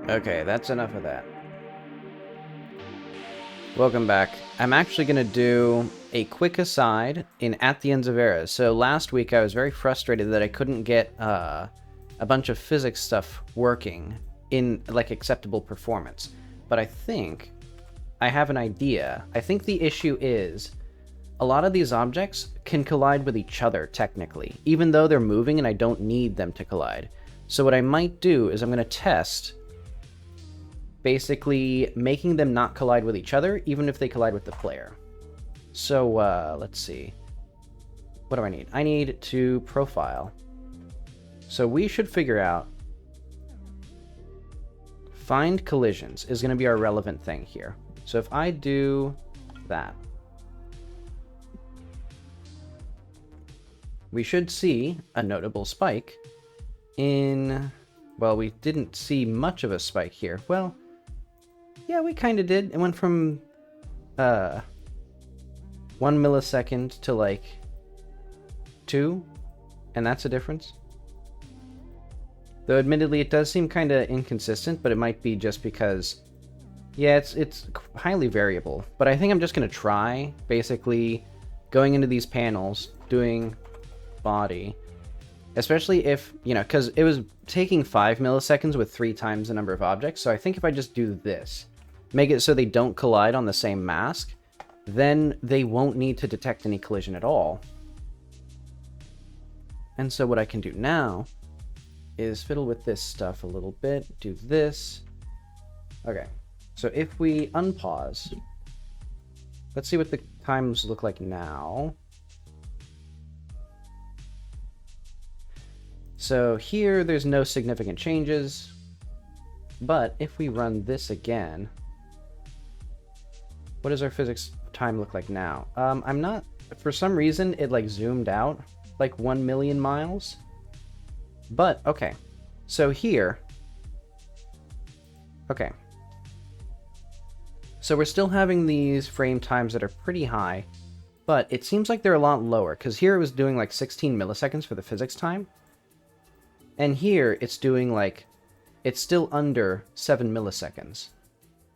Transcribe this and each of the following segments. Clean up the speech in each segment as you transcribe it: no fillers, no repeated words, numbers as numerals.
Okay, that's enough of that. Welcome back. I'm actually going to do a quick aside in At the Ends of Eras. So last week I was very frustrated that I couldn't get a bunch of physics stuff working in like acceptable performance. But I think I have an idea. I think the issue is a lot of these objects can collide with each other technically, even though they're moving and I don't need them to collide. So what I might do is I'm going to test basically making them not collide with each other, even if they collide with the player. So, let's see. What do I need? I need to profile. So we should figure out... Find collisions is going to be our relevant thing here. So if I do that, we should see a notable spike in... Well, we didn't see much of a spike here. Well... Yeah, we kind of did. It went from 1 millisecond to like 2, and that's a difference. Though admittedly it does seem kind of inconsistent, but it might be just because, yeah, it's highly variable. But I think I'm just going to try basically going into these panels, doing body, especially if, you know, because it was taking 5 milliseconds with 3 times the number of objects. So I think if I just do this, make it so they don't collide on the same mask, then they won't need to detect any collision at all. And so what I can do now is fiddle with this stuff a little bit, do this. Okay, so if we unpause, let's see what the times look like now. So here, there's no significant changes, but if we run this again, what does our physics time look like now? I'm not, for some reason, it like zoomed out like 1 million miles, but okay. So here, okay. So we're still having these frame times that are pretty high, but it seems like they're a lot lower, because here it was doing like 16 milliseconds for the physics time. And here, it's doing like, it's still under 7 milliseconds.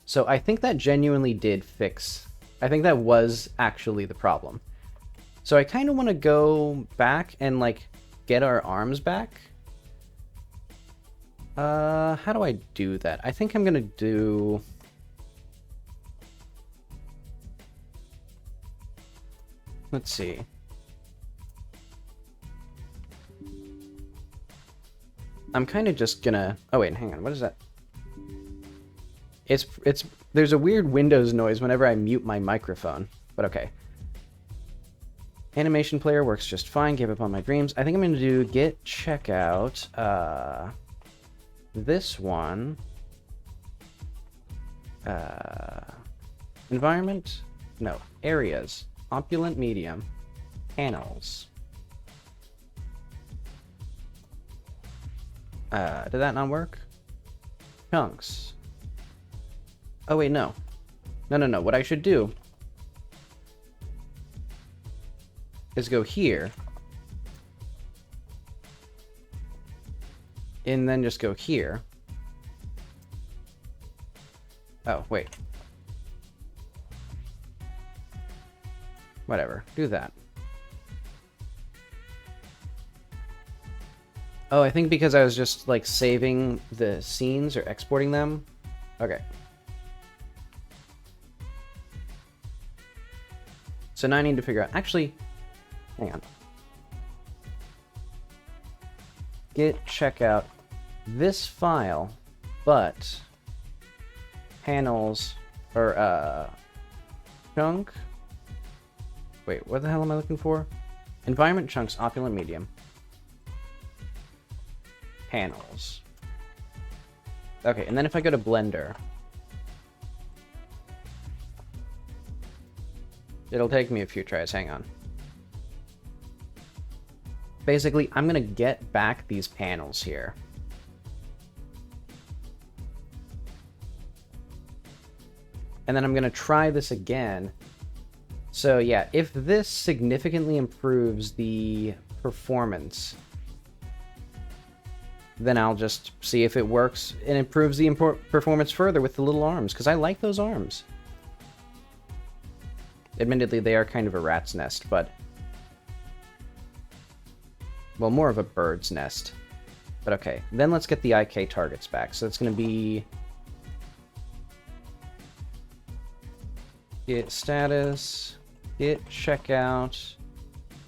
So I think that genuinely did fix, I think that was actually the problem. So I kind of want to go back and like, get our arms back. How do I do that? I think I'm going to do... Let's see. I'm kind of just gonna... Oh wait, hang on, what is that? It's there's a weird Windows noise whenever I mute my microphone, but okay. Animation player works just fine, gave up on my dreams. I think I'm gonna do git checkout, this one. Environment? No, areas. Opulent medium. Panels. Did that not work? Chunks. Oh wait, no. No. What I should do is go here. And then just go here. Oh, wait. Whatever, do that. Oh, I think because I was just, like, saving the scenes or exporting them. Okay. So now I need to figure out... Actually, hang on. Git checkout this file, but panels, or, chunk... Wait, what the hell am I looking for? Environment chunks, opulent medium. Panels. Okay, and then if I go to Blender, it'll take me a few tries, hang on. Basically, I'm gonna get back these panels here. And then I'm gonna try this again. So yeah, if this significantly improves the performance, then I'll just see if it works and improves the performance further with the little arms, because I like those arms. Admittedly, they are kind of a rat's nest, but... Well, more of a bird's nest. But okay, then let's get the IK targets back. So it's going to be... Git status, git checkout,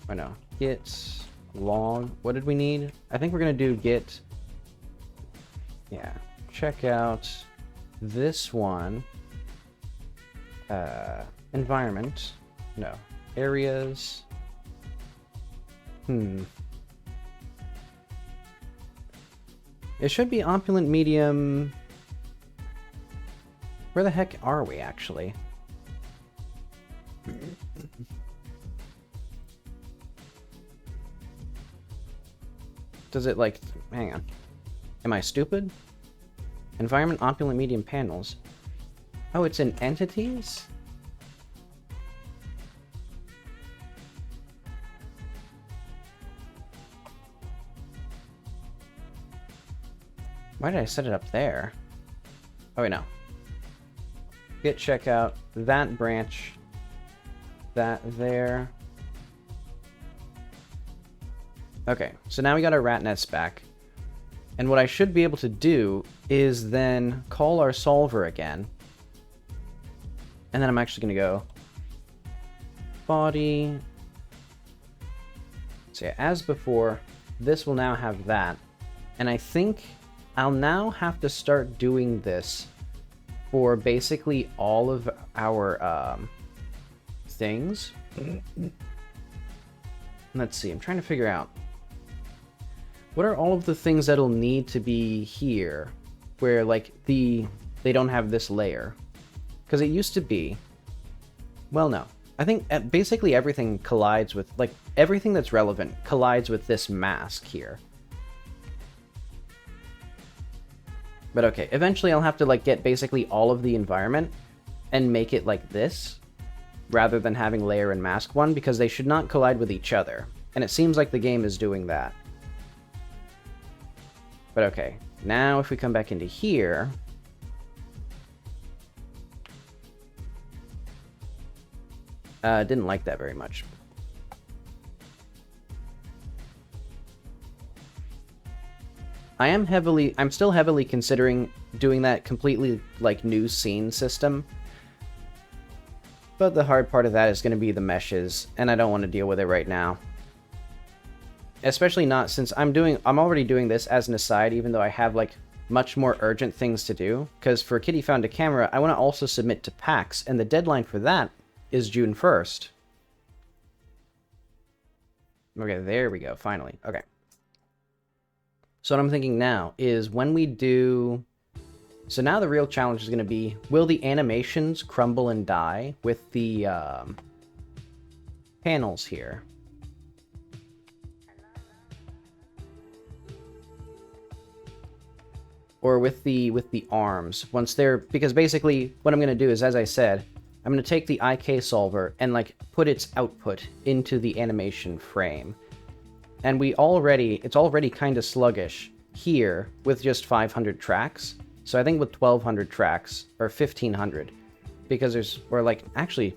oh no, git log. What did we need? I think we're going to do git... Yeah, check out this one. Environment. No. Areas. It should be opulent medium. Where the heck are we, actually? Does it, like... Hang on. Am I stupid? Environment, opulent, medium panels. Oh, it's in entities? Why did I set it up there? Oh, wait, no. Git checkout, that branch, that there. Okay, so now we got our rat nest back. And what I should be able to do is then call our solver again. And then I'm actually going to go body. So yeah, as before, this will now have that. And I think I'll now have to start doing this for basically all of our things. Let's see, I'm trying to figure out what are all of the things that'll need to be here where like they don't have this layer. Because it used to be, well, no. I think basically everything collides with, like, everything that's relevant collides with this mask here. But okay, eventually I'll have to, like, get basically all of the environment and make it like this, rather than having layer and mask one, because they should not collide with each other. And it seems like the game is doing that. But okay, now if we come back into here... didn't like that very much. I'm still heavily considering doing that completely, like, new scene system. But the hard part of that is going to be the meshes, and I don't want to deal with it right now. Especially not since I'm already doing this as an aside, even though I have, like, much more urgent things to do. Because for Kitty Found a Camera, I want to also submit to PAX, and the deadline for that is June 1st. Okay, there we go, finally. Okay. So what I'm thinking now is when we do... So now the real challenge is going to be, will the animations crumble and die with the panels here? Or with the arms, once they're... Because basically, what I'm going to do is, as I said, I'm going to take the IK solver and, like, put its output into the animation frame. And it's already kind of sluggish here with just 500 tracks. So I think with 1,200 tracks, or 1,500, because actually,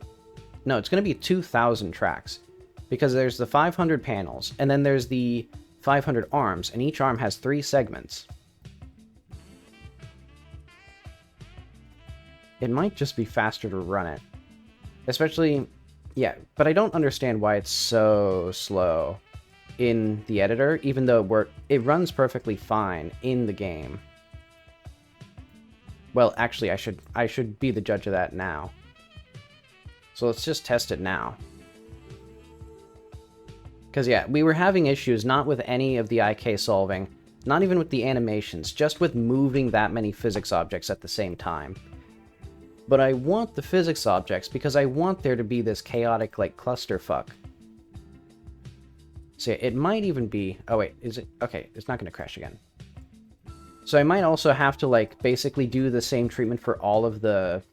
No, it's going to be 2,000 tracks. Because there's the 500 panels, and then there's the 500 arms, and each arm has 3 segments. It might just be faster to run it. Especially, yeah, but I don't understand why it's so slow in the editor, even though it runs perfectly fine in the game. Well, actually, I should be the judge of that now. So let's just test it now. Because, yeah, we were having issues not with any of the IK solving, not even with the animations, just with moving that many physics objects at the same time. But I want the physics objects because I want there to be this chaotic, like, clusterfuck. So yeah, it might even be... Oh, wait, is it... Okay, it's not going to crash again. So I might also have to, like, basically do the same treatment for all of the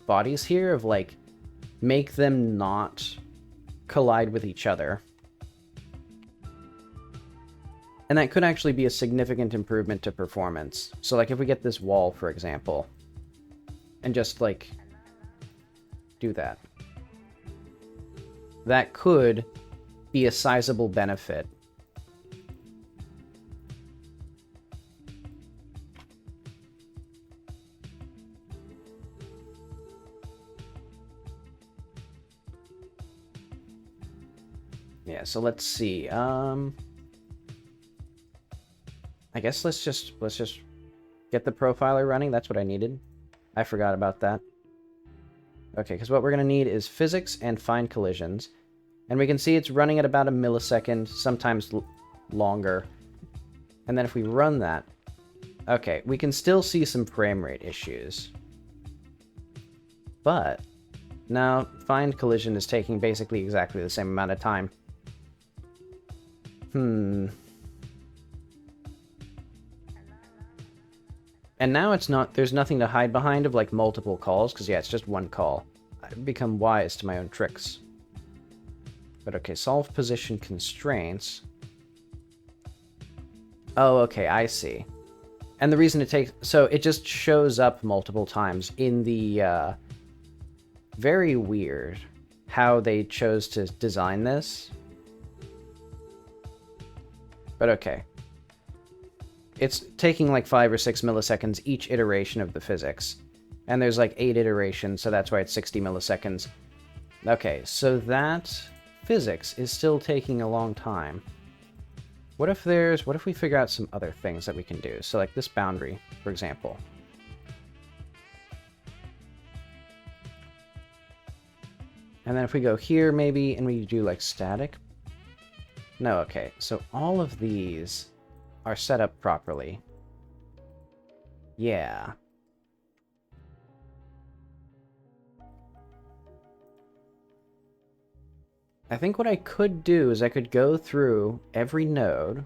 bodies here, of, like, make them not collide with each other. And that could actually be a significant improvement to performance. So, like, if we get this wall, for example, and just, like, do that. That could be a sizable benefit. Yeah, so let's see. I guess let's just get the profiler running. That's what I needed. I forgot about that. Okay, because what we're going to need is physics and find collisions. And we can see it's running at about a millisecond, sometimes longer. And then if we run that... Okay, we can still see some frame rate issues. But now find collision is taking basically exactly the same amount of time. And now it's not, there's nothing to hide behind of, like, multiple calls, because, yeah, it's just one call. I've become wise to my own tricks. But, okay, solve position constraints. Oh, okay, I see. And the reason it takes... So, it just shows up multiple times in the, very weird how they chose to design this. But, okay. It's taking like 5 or 6 milliseconds each iteration of the physics. And there's like 8 iterations, so that's why it's 60 milliseconds. Okay, so that physics is still taking a long time. What if we figure out some other things that we can do? So like this boundary, for example. And then if we go here maybe, and we do like static. No, okay, so all of these are set up properly. Yeah. I think what I could do is I could go through every node.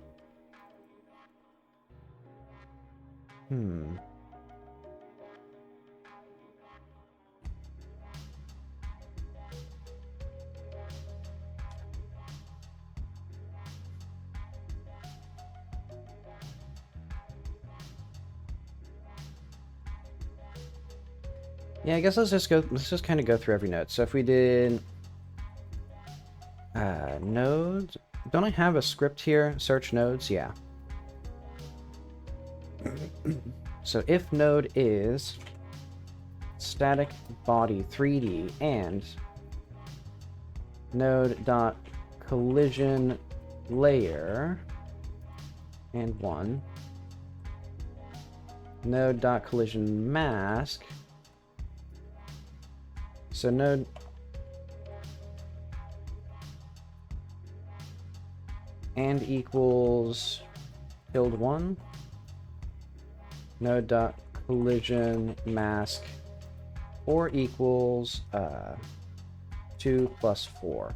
Yeah, I guess let's just kind of go through every node. So if we did nodes, don't I have a script here? Search nodes, yeah. So if node is static body 3D and node dot collision layer and 1 node dot collision mask. So node and equals build 1 node dot collision mask or equals 2 plus 4.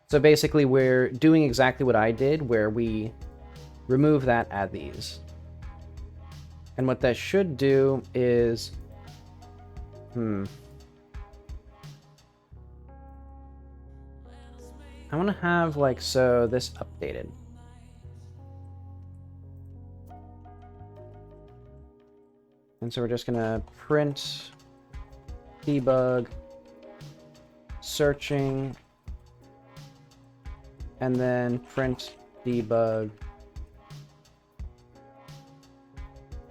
So basically we're doing exactly what I did, where we remove that, add these. And what that should do is I want to have, like, so this updated. And so we're just going to print debug searching, and then print debug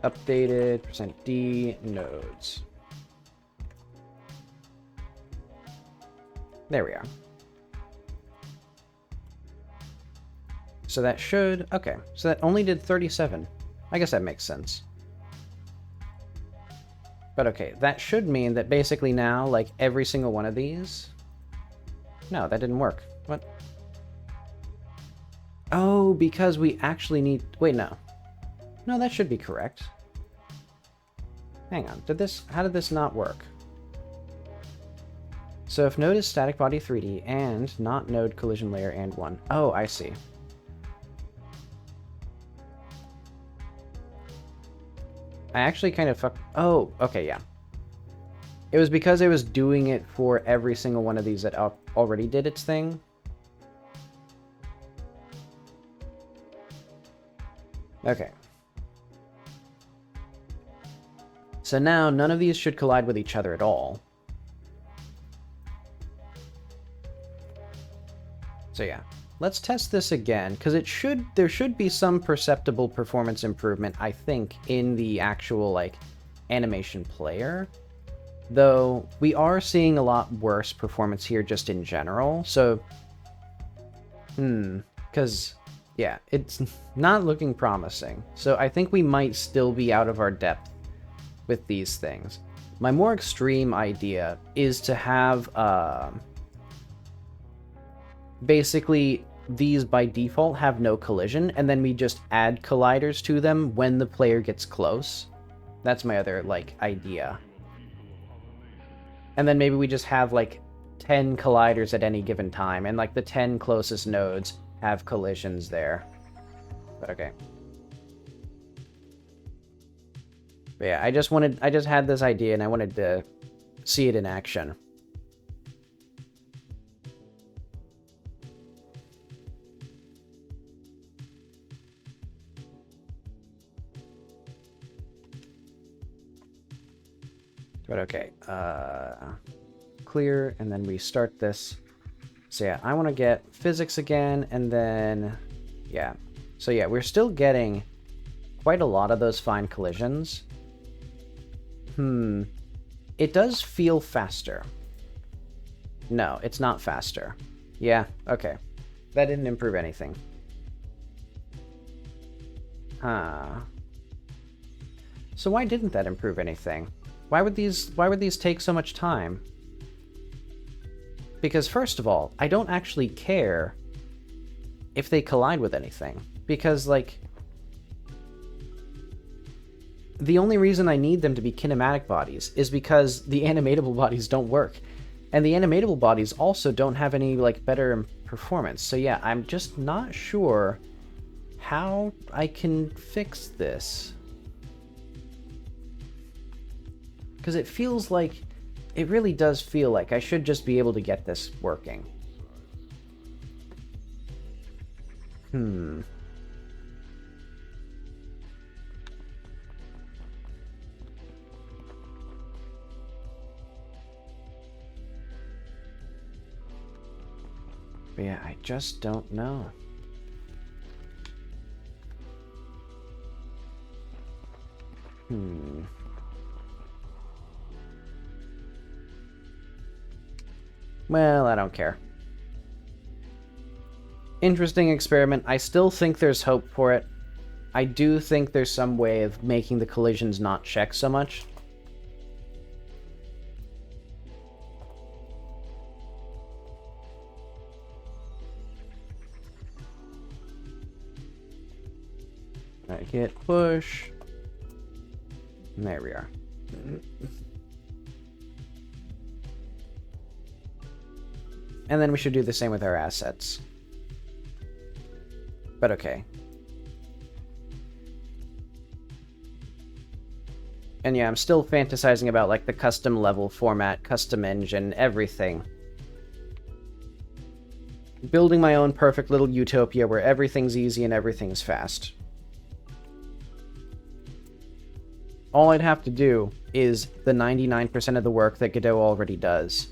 updated %d nodes. There we are. So that should, okay, so that only did 37. I guess that makes sense. But okay, that should mean that basically now, like, every single one of these... No, that didn't work. What? Oh, because we actually need... Wait, no. No, that should be correct. Hang on, how did this not work? So if node is static body 3D and not node collision layer and 1. Oh, I see. I actually kind of Oh, okay, yeah. It was because I was doing it for every single one of these that already did its thing. Okay. So now none of these should collide with each other at all. So yeah, let's test this again, because there should be some perceptible performance improvement, I think, in the actual, like, animation player. Though, we are seeing a lot worse performance here just in general, so... because, yeah, it's not looking promising. So I think we might still be out of our depth with these things. My more extreme idea is to have, basically, these by default have no collision, and then we just add colliders to them when the player gets close. That's my other, like, idea. And then maybe we just have, like, 10 colliders at any given time, and, like, the 10 closest nodes have collisions there. But okay. But yeah, I just had this idea, and I wanted to see it in action. But okay, clear, and then we start this. So yeah, I want to get physics again, and then, yeah. So yeah, we're still getting quite a lot of those fine collisions. It does feel faster. No, it's not faster. Yeah, okay. That didn't improve anything. So why didn't that improve anything? Why would these take so much time? Because first of all, I don't actually care if they collide with anything. Because, like, the only reason I need them to be kinematic bodies is because the animatable bodies don't work. And the animatable bodies also don't have any, like, better performance. So yeah, I'm just not sure how I can fix this. Because it feels like, it really does feel like I should just be able to get this working. But yeah, I just don't know. Well, I don't care. Interesting experiment. I still think there's hope for it. I do think there's some way of making the collisions not check so much. Alright, hit push. And there we are. And then we should do the same with our assets. But okay. And yeah, I'm still fantasizing about, like, the custom level format, custom engine, everything. Building my own perfect little utopia where everything's easy and everything's fast. All I'd have to do is the 99% of the work that Godot already does.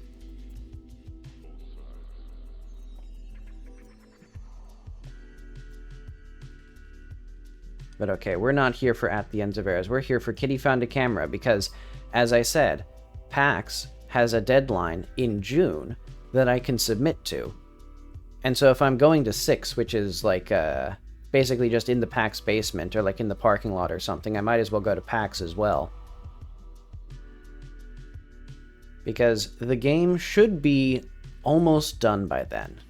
But okay, we're not here for At the Ends of Eras. We're here for Kitty Found a Camera because, as I said, PAX has a deadline in June that I can submit to. And so if I'm going to 6, which is like basically just in the PAX basement or like in the parking lot or something, I might as well go to PAX as well. Because the game should be almost done by then.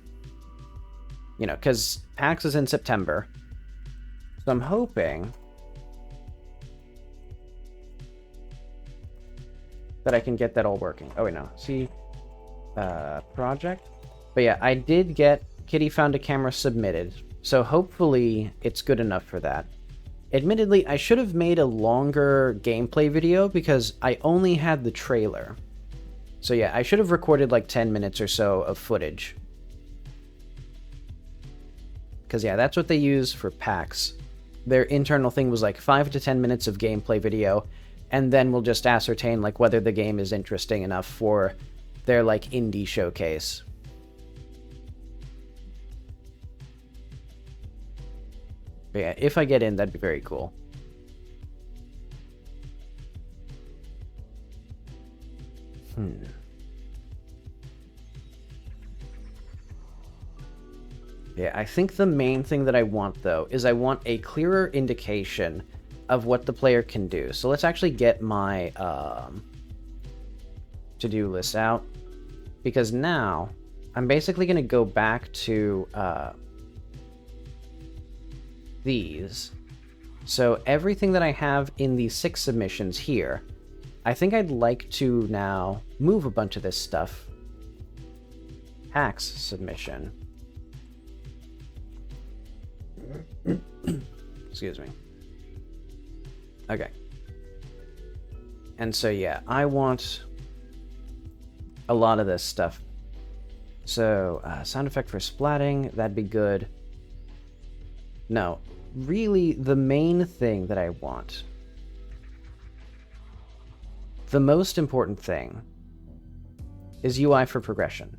You know, because PAX is in September. So I'm hoping that I can get that all working. Oh, wait, no. See, project? But yeah, I did get Kitty Found a Camera submitted, so hopefully it's good enough for that. Admittedly, I should have made a longer gameplay video because I only had the trailer. So yeah, I should have recorded like 10 minutes or so of footage. Because yeah, that's what they use for PAX. Their internal thing was like 5 to 10 minutes of gameplay video, and then we'll just ascertain like whether the game is interesting enough for their like indie showcase. But yeah, if I get in, that'd be very cool. Yeah, I think the main thing that I want, though, is I want a clearer indication of what the player can do. So let's actually get my to-do list out, because now I'm basically going to go back to these. So everything that I have in the 6 submissions here, I think I'd like to now move a bunch of this stuff. PAX submission. Excuse me. Okay. And so yeah, I want a lot of this stuff. So, sound effect for splatting, that'd be good. No, really the main thing that I want, the most important thing, is UI for progression.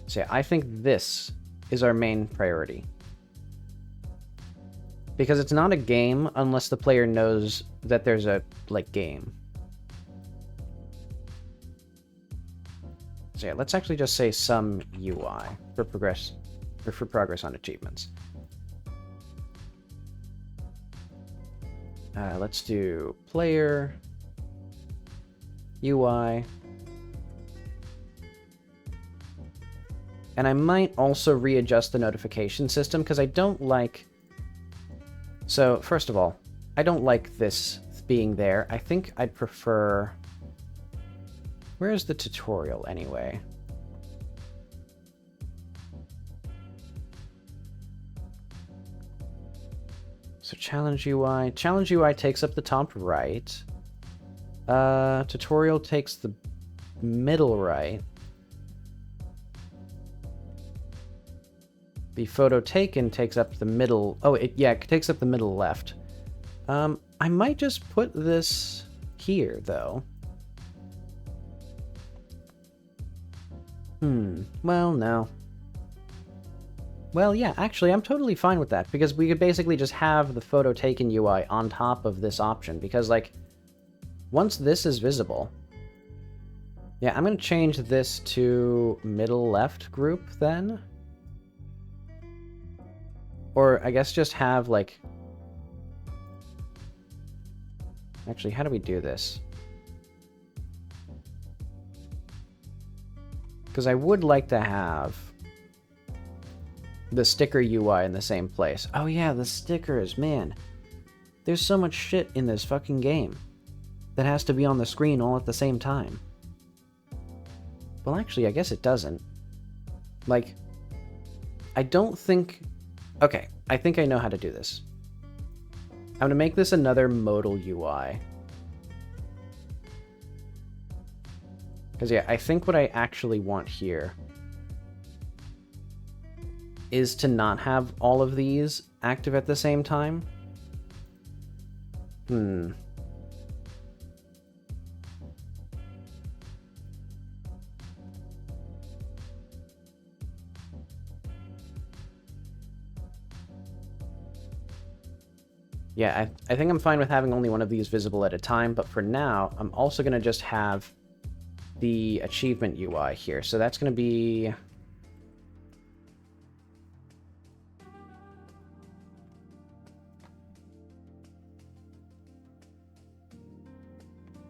So yeah, I think this is our main priority. Because it's not a game unless the player knows that there's a, like, game. So yeah, let's actually just say some UI for progress on achievements. Let's do player UI. And I might also readjust the notification system because I don't like... So, first of all, I don't like this being there. I think I'd prefer... Where's the tutorial, anyway? So, challenge UI. Challenge UI takes up the top right. Tutorial takes the middle right. The photo taken takes up the middle... Oh, it takes up the middle left. I might just put this here, though. Well, no. Well, yeah, actually, I'm totally fine with that, because we could basically just have the photo taken UI on top of this option, because, like, once this is visible... Yeah, I'm going to change this to middle left group, then. Or, I guess just have, like... Actually, how do we do this? Because I would like to have the sticker UI in the same place. Oh yeah, the stickers, man. There's so much shit in this fucking game that has to be on the screen all at the same time. Well, actually, I guess it doesn't. Like, I don't think... Okay, I think I know how to do this. I'm going to make this another modal UI. Because, yeah, I think what I actually want here is to not have all of these active at the same time. Yeah, I think I'm fine with having only one of these visible at a time, but for now, I'm also going to just have the achievement UI here. So that's going to be...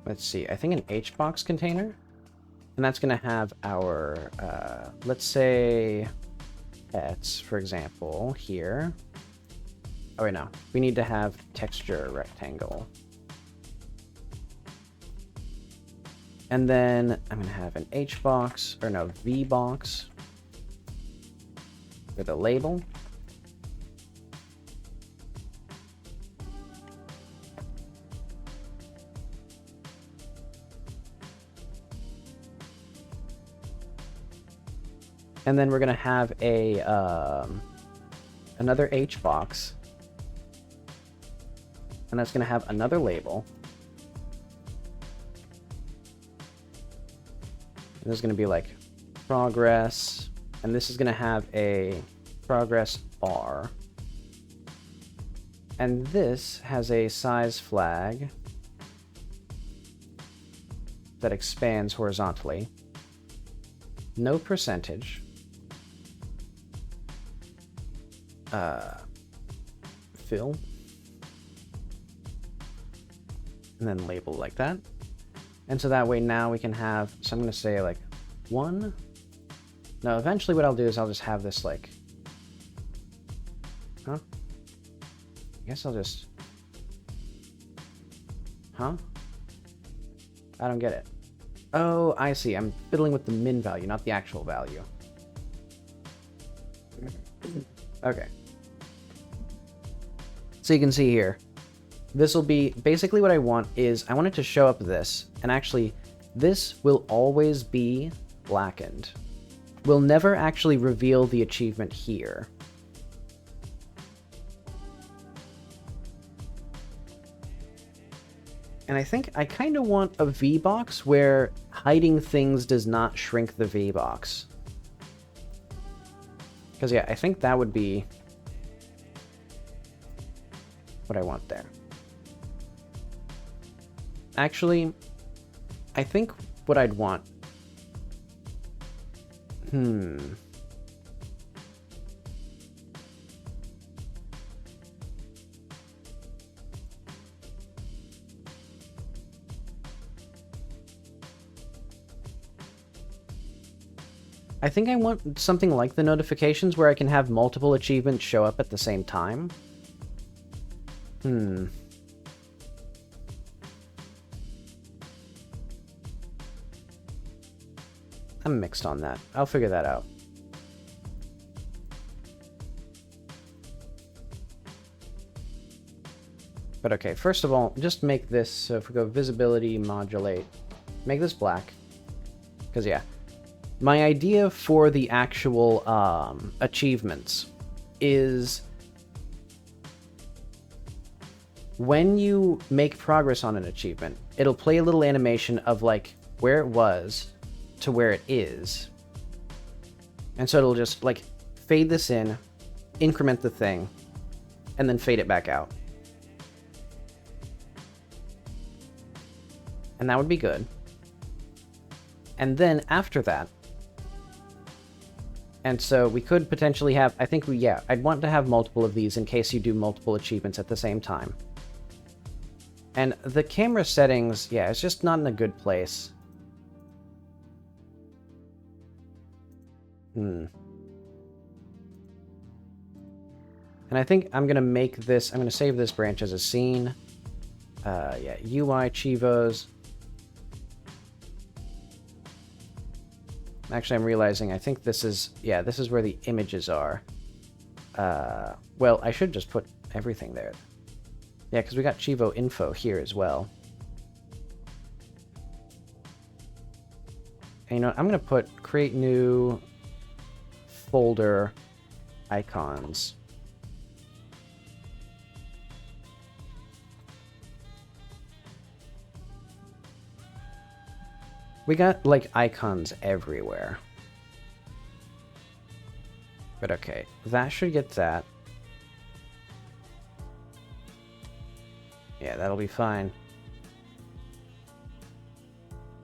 Let's see, I think an HBox container. And that's going to have our, let's say, pets, for example, here. Oh, wait, no. We need to have texture rectangle. And then I'm going to have an HBox, or no, VBox with a label. And then we're going to have a another HBox. And that's going to have another label. And this is going to be like progress. And this is going to have a progress bar. And this has a size flag that expands horizontally. No percentage. Fill. And then label like that. And so that way now we can have, so I'm going to say like 1. No, eventually what I'll do is I'll just have this like, I guess I'll just, I don't get it. Oh, I see. I'm fiddling with the min value, not the actual value. Okay. So you can see here, this will be, basically what I want is, I want it to show up this, and actually, this will always be blackened. We'll never actually reveal the achievement here. And I think I kind of want a VBox where hiding things does not shrink the VBox. Because yeah, I think that would be what I want there. Actually, I think what I'd want... I think I want something like the notifications where I can have multiple achievements show up at the same time. I'm mixed on that. I'll figure that out. But okay, first of all, just make this, so if we go visibility, modulate, make this black. Because yeah, my idea for the actual achievements is when you make progress on an achievement, it'll play a little animation of like where it was to where it is. And so it'll just like fade this in, increment the thing, and then fade it back out. And that would be good. And then after that, and so we could potentially have, I think I'd want to have multiple of these in case you do multiple achievements at the same time. And the camera settings, yeah, it's just not in a good place. And I think I'm going to make this, I'm going to save this branch as a scene. Yeah, UI cheevos. Actually, I'm realizing I think this is, yeah, this is where the images are. Well, I should just put everything there. Yeah, because we got cheevo info here as well. And you know what? I'm going to put create new folder icons. We got, like, icons everywhere. But okay, that should get that. Yeah, that'll be fine.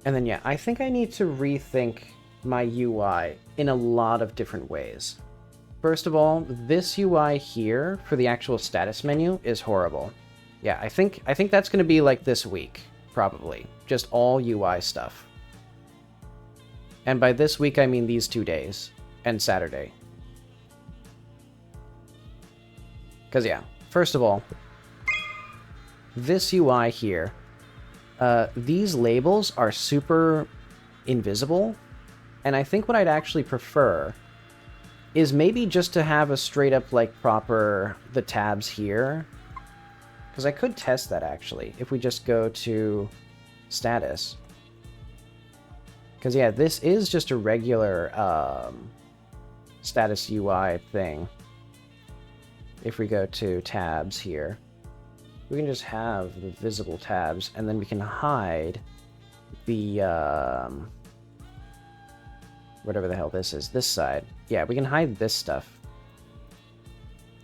And then, yeah, I think I need to rethink my UI in a lot of different ways. First of all, this UI here for the actual status menu is horrible. Yeah, I think that's going to be like this week, probably. Just all UI stuff. And by this week, I mean these 2 days and Saturday. Because, yeah, first of all, this UI here, these labels are super invisible. And I think what I'd actually prefer is maybe just to have a straight up, like, proper, the tabs here. Because I could test that, actually, if we just go to status. Because, yeah, this is just a regular status UI thing. If we go to tabs here, we can just have the visible tabs, and then we can hide the, whatever the hell this is, this side. Yeah, we can hide this stuff.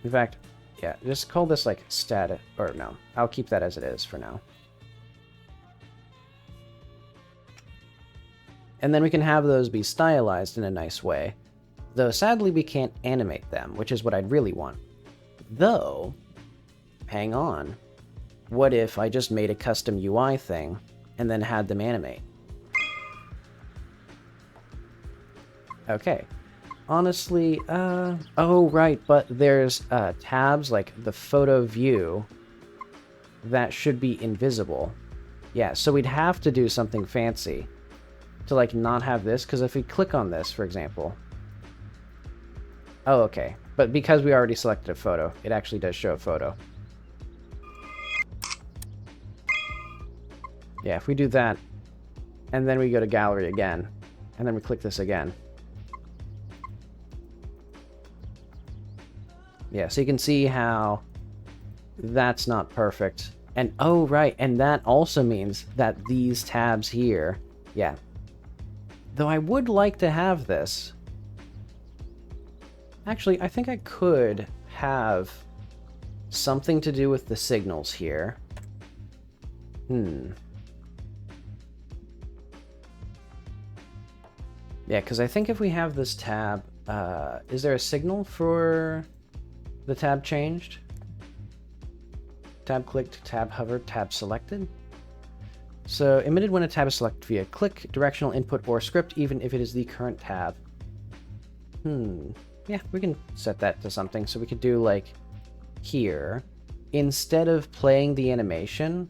In fact, yeah, just call this, like, status, or no, I'll keep that as it is for now. And then we can have those be stylized in a nice way. Though, sadly, we can't animate them, which is what I'd really want. Though, hang on. What if I just made a custom UI thing and then had them animate? Okay. Honestly, oh, right, but there's tabs, like the photo view, that should be invisible. Yeah, so we'd have to do something fancy to, like, not have this, because if we click on this, for example... Oh, okay. But because we already selected a photo, it actually does show a photo. Yeah, if we do that, and then we go to gallery again, and then we click this again. Yeah, so you can see how that's not perfect. And, oh, right, and that also means that these tabs here, yeah. Though I would like to have this. Actually, I think I could have something to do with the signals here. Yeah, because I think if we have this tab, is there a signal for the tab changed? Tab clicked, tab hovered, tab selected. So, emitted when a tab is selected via click, directional input, or script, even if it is the current tab. Yeah, we can set that to something. So we could do, like, here. Instead of playing the animation,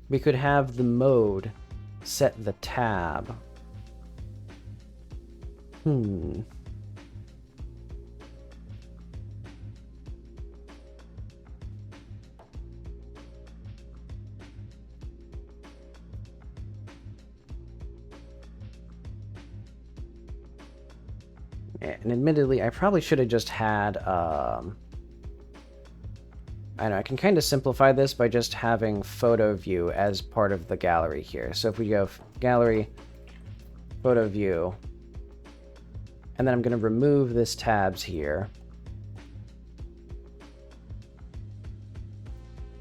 we could have the mode set the tab. And admittedly, I probably should have just had, I know, I can kind of simplify this by just having photo view as part of the gallery here. So if we go gallery, photo view, and then I'm going to remove this tabs here.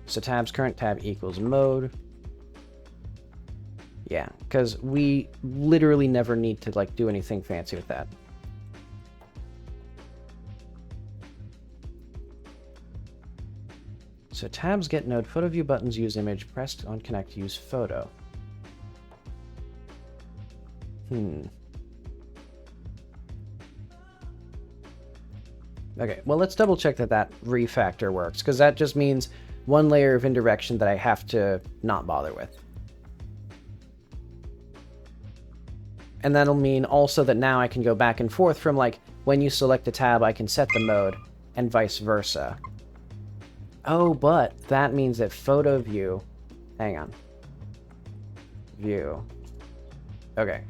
So tabs current tab equals mode. Yeah, because we literally never need to, like, do anything fancy with that. So tabs get node, photo view buttons use image, pressed on connect use photo. Okay, well, let's double check that that refactor works, because that just means one layer of indirection that I have to not bother with. And that'll mean also that now I can go back and forth from, like, when you select a tab, I can set the mode, and vice versa. Oh, but that means that photo view... Hang on. View. Okay.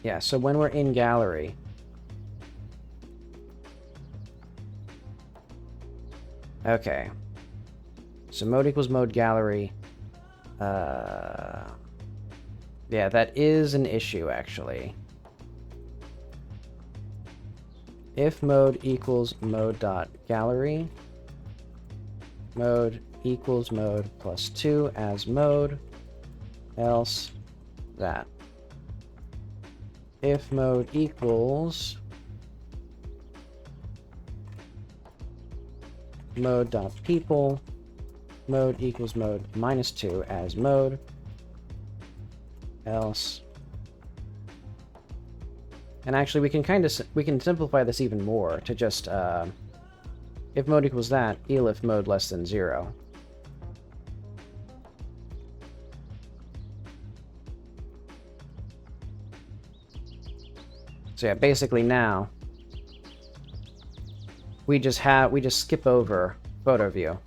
Yeah, so when we're in gallery... Okay. So mode equals mode gallery. Yeah, that is an issue, actually. if mode equals mode dot gallery, mode equals mode plus 2 as mode, else that. If mode equals mode dot people, mode equals mode minus 2 as mode, else. And actually we can simplify this even more to just if mode equals that, elif mode less than 0. So yeah, basically now we just skip over photo view.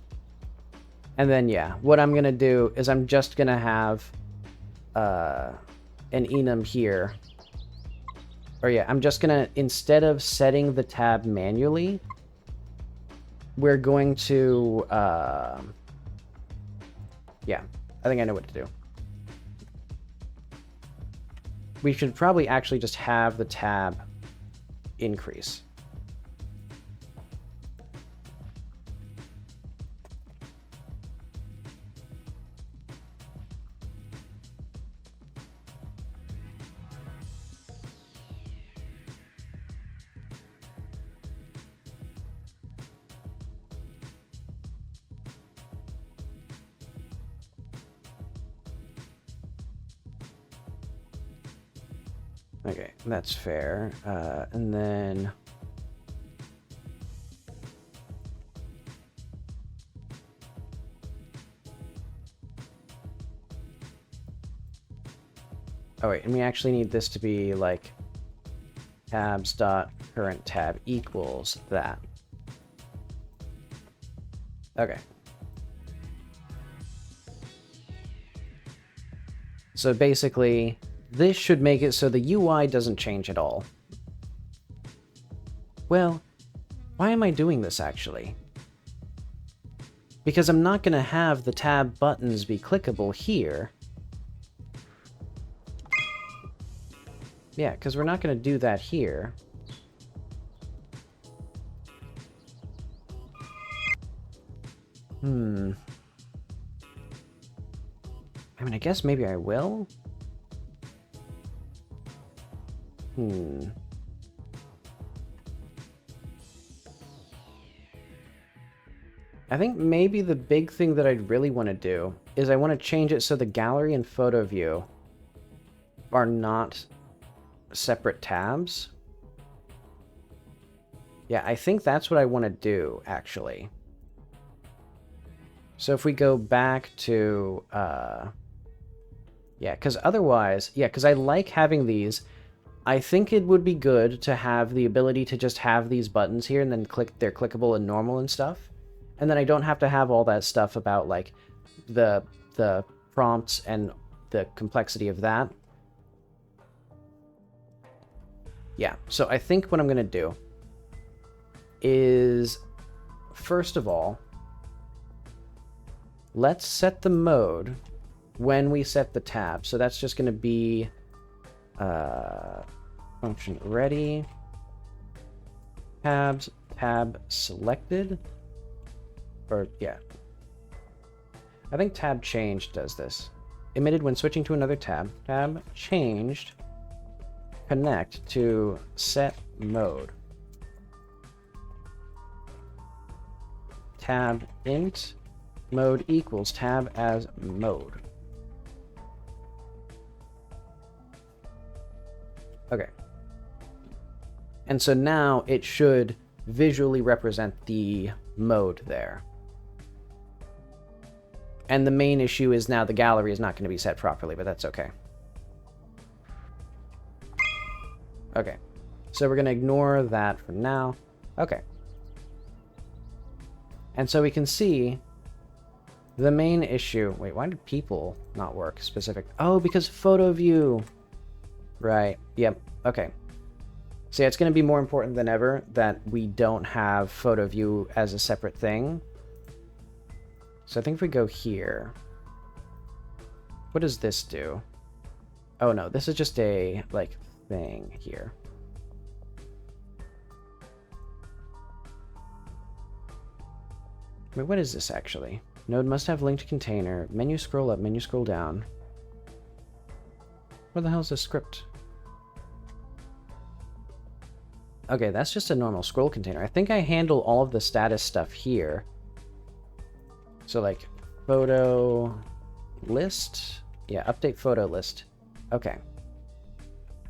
And then yeah, what I'm gonna do is I'm just gonna have an enum here. Or yeah, I'm just gonna, instead of setting the tab manually, we're going to yeah, I think I know what to do. We should probably actually just have the tab increase. Okay, that's fair. And then oh wait, and we actually need this to be like tabs dot current tab equals that. Okay. So basically, this should make it so the UI doesn't change at all. Well, why am I doing this actually? Because I'm not going to have the tab buttons be clickable here. Yeah, because we're not going to do that here. I mean, I guess maybe I will? I think maybe the big thing that I'd really want to do is I want to change it so the gallery and photo view are not separate tabs. Yeah, I think that's what I want to do, actually. So if we go back to, yeah, because otherwise, yeah, because I like having these. I think it would be good to have the ability to just have these buttons here and then they're clickable and normal and stuff. And then I don't have to have all that stuff about, like, the prompts and the complexity of that. Yeah, so I think what I'm going to do is, first of all, let's set the mode when we set the tab. So that's just going to be function ready, tabs, tab selected. Or, yeah. I think tab changed does this. Emitted when switching to another tab. Tab changed. Connect to set mode. Tab int mode equals tab as mode. Okay. And so now it should visually represent the mode there. And the main issue is now the gallery is not going to be set properly, but that's okay. Okay. So we're going to ignore that for now. Okay. And so we can see the main issue. Wait, why did people not work specific? Oh, because photo view. Right. Yep. Okay. So yeah, it's going to be more important than ever that we don't have photo view as a separate thing. So I think if we go here, what does this do? Oh no, this is just a, like, thing here. Wait, what is this actually? Node must have linked container. Menu scroll up, menu scroll down. What the hell is this script? Okay, that's just a normal scroll container. I think I handle all of the status stuff here. So like photo list. Yeah, update photo list. Okay.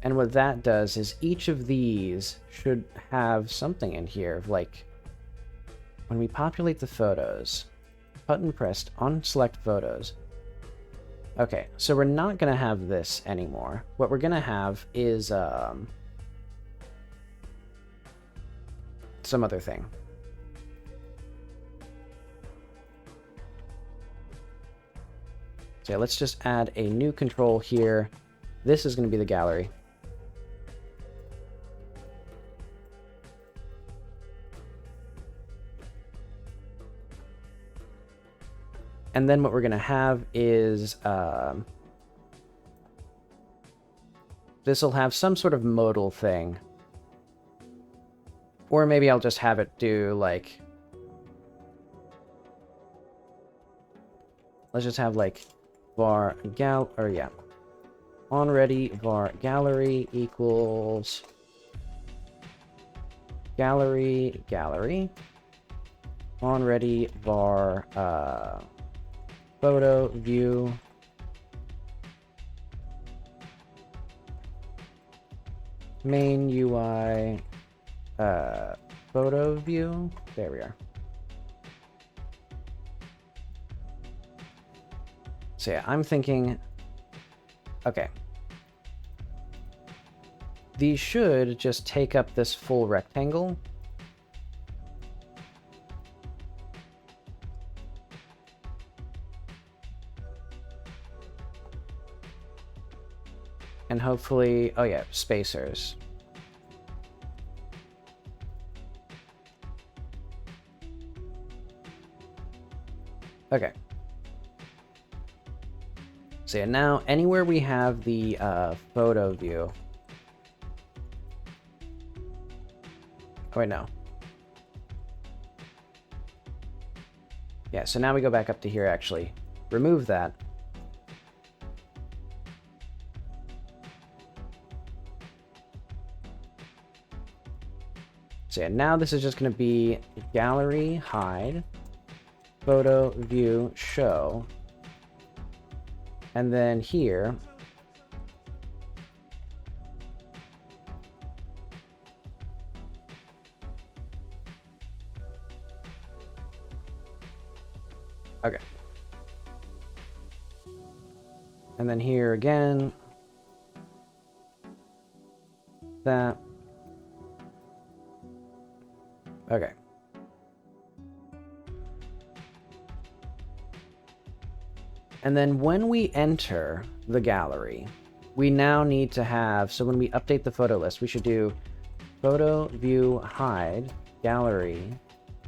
And what that does is each of these should have something in here. Like when we populate the photos, button pressed on select photos. Okay, so we're not going to have this anymore. What we're going to have is some other thing. So yeah, let's just add a new control here. This is going to be the gallery. And then what we're going to have is this will have some sort of modal thing. Or maybe I'll just have it do like, let's just have like var onReady var gallery equals gallery onReady var photo view main UI photo view. There we are. So yeah, I'm thinking, okay, these should just take up this full rectangle. And hopefully, oh yeah, spacers. Okay. So yeah, now anywhere we have the photo view. Oh wait, no. Yeah, so now we go back up to here actually. Remove that. So yeah, now this is just going to be gallery hide, photo view show, and then here okay, and then here again that. Okay. And then when we enter the gallery, we now need to have, so when we update the photo list, we should do photo view hide gallery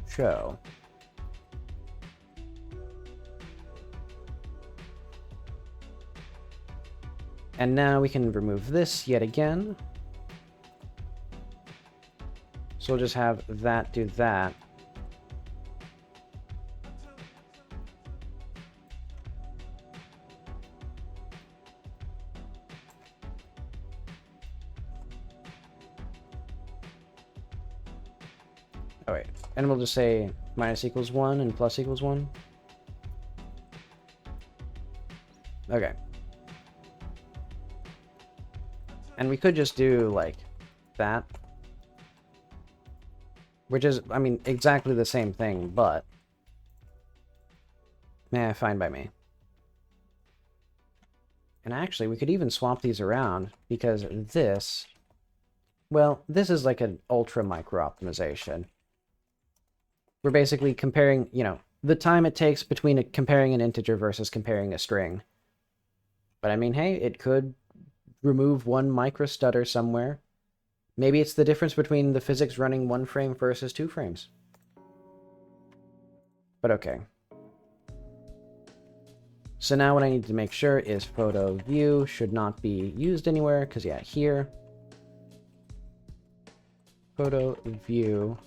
show. And now we can remove this yet again. So we'll just have that do that. Oh wait, and we'll just say minus equals 1 and plus equals 1. Okay. And we could just do like that. Which is, I mean, exactly the same thing, but fine by me. And actually, we could even swap these around, because this, well, this is like an ultra micro optimization. We're basically comparing, you know, the time it takes between comparing an integer versus comparing a string. But I mean, hey, it could remove one micro stutter somewhere. Maybe it's the difference between the physics running 1 frame versus 2 frames. But okay. So now what I need to make sure is photo view should not be used anywhere, because yeah, here. Photo view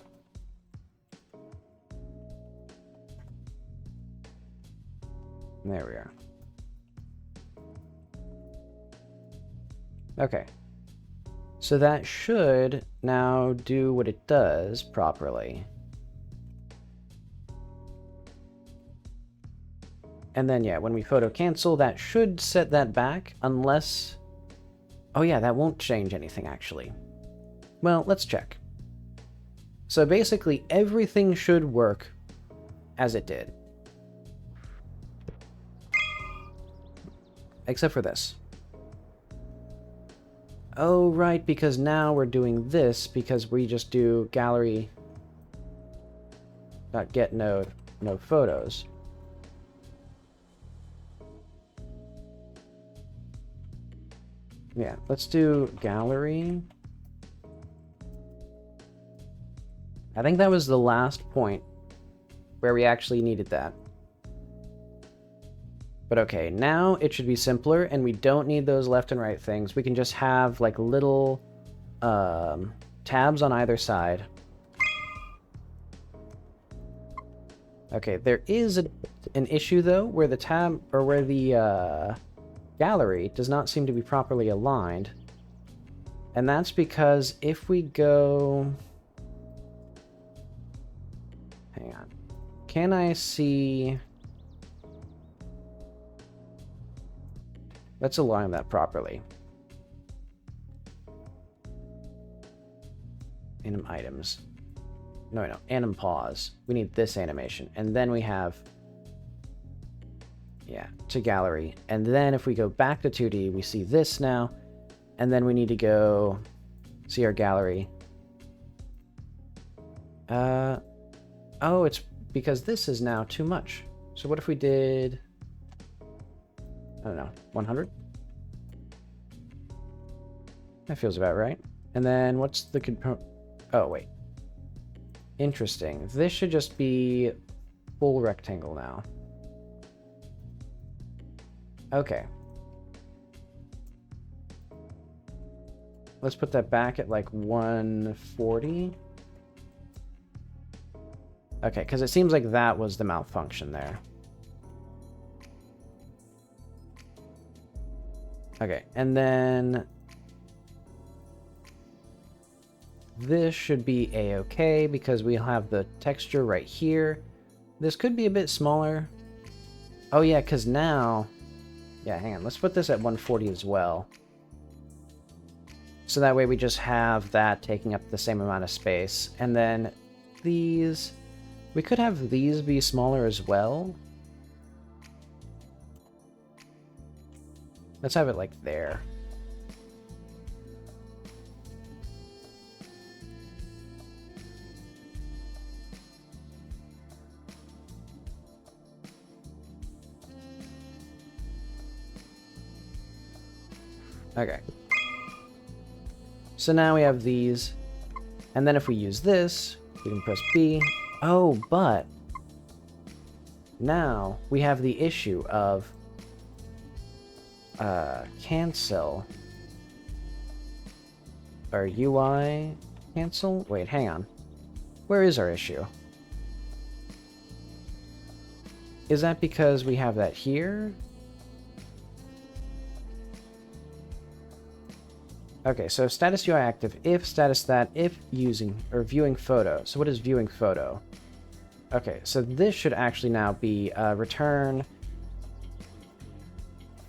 There we are. Okay. So that should now do what it does properly. And then, yeah, when we photo cancel, that should set that back, unless... Oh yeah, that won't change anything, actually. Well, let's check. So basically, everything should work as it did. Except for this. Oh, right, because now we're doing this because we just do gallery.get no photos. Yeah, let's do gallery. I think that was the last point where we actually needed that. But okay, now it should be simpler, and we don't need those left and right things. We can just have like little tabs on either side. Okay, there is an issue though, where the tab, or where the gallery does not seem to be properly aligned. And that's because if we go... Hang on. Can I see... Let's align that properly. Anim items. No, anim pause. We need this animation. And then we have... Yeah, to gallery. And then if we go back to 2D, we see this now. And then we need to go see our gallery. Oh, it's because this is now too much. So what if we did... I don't know, 100? That feels about right. And then what's the component? Oh, wait. Interesting. This should just be full rectangle now. Okay. Let's put that back at like 140. Okay, because it seems like that was the malfunction there. Okay, and then this should be a-okay because we'll have the texture right here. This could be a bit smaller. Oh yeah, because now... Yeah, hang on. Let's put this at 140 as well. So that way we just have that taking up the same amount of space. And then these... We could have these be smaller as well. Let's have it like there. Okay. So now we have these. And then if we use this, we can press B. Oh, but now we have the issue of cancel or UI cancel. Wait, hang on. Where is our issue? Is that because we have that here? Okay, so status UI active if status that if using or viewing photo. So what is viewing photo? Okay, so this should actually now be return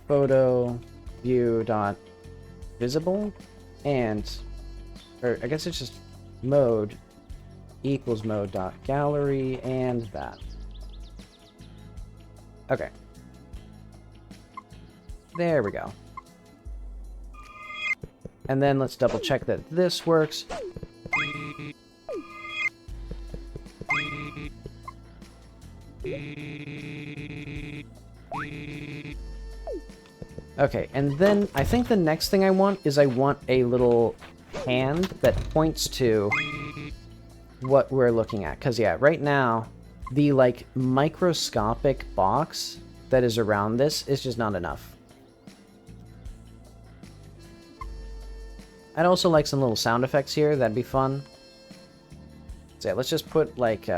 photo view dot visible, and or I guess it's just mode equals mode dot gallery and that. Okay, there we go. And then let's double check that this works. Okay, and then I think the next thing I want is I want a little hand that points to what we're looking at. Because, yeah, right now, the, like, microscopic box that is around this is just not enough. I'd also like some little sound effects here. That'd be fun. So, yeah, let's just put, like,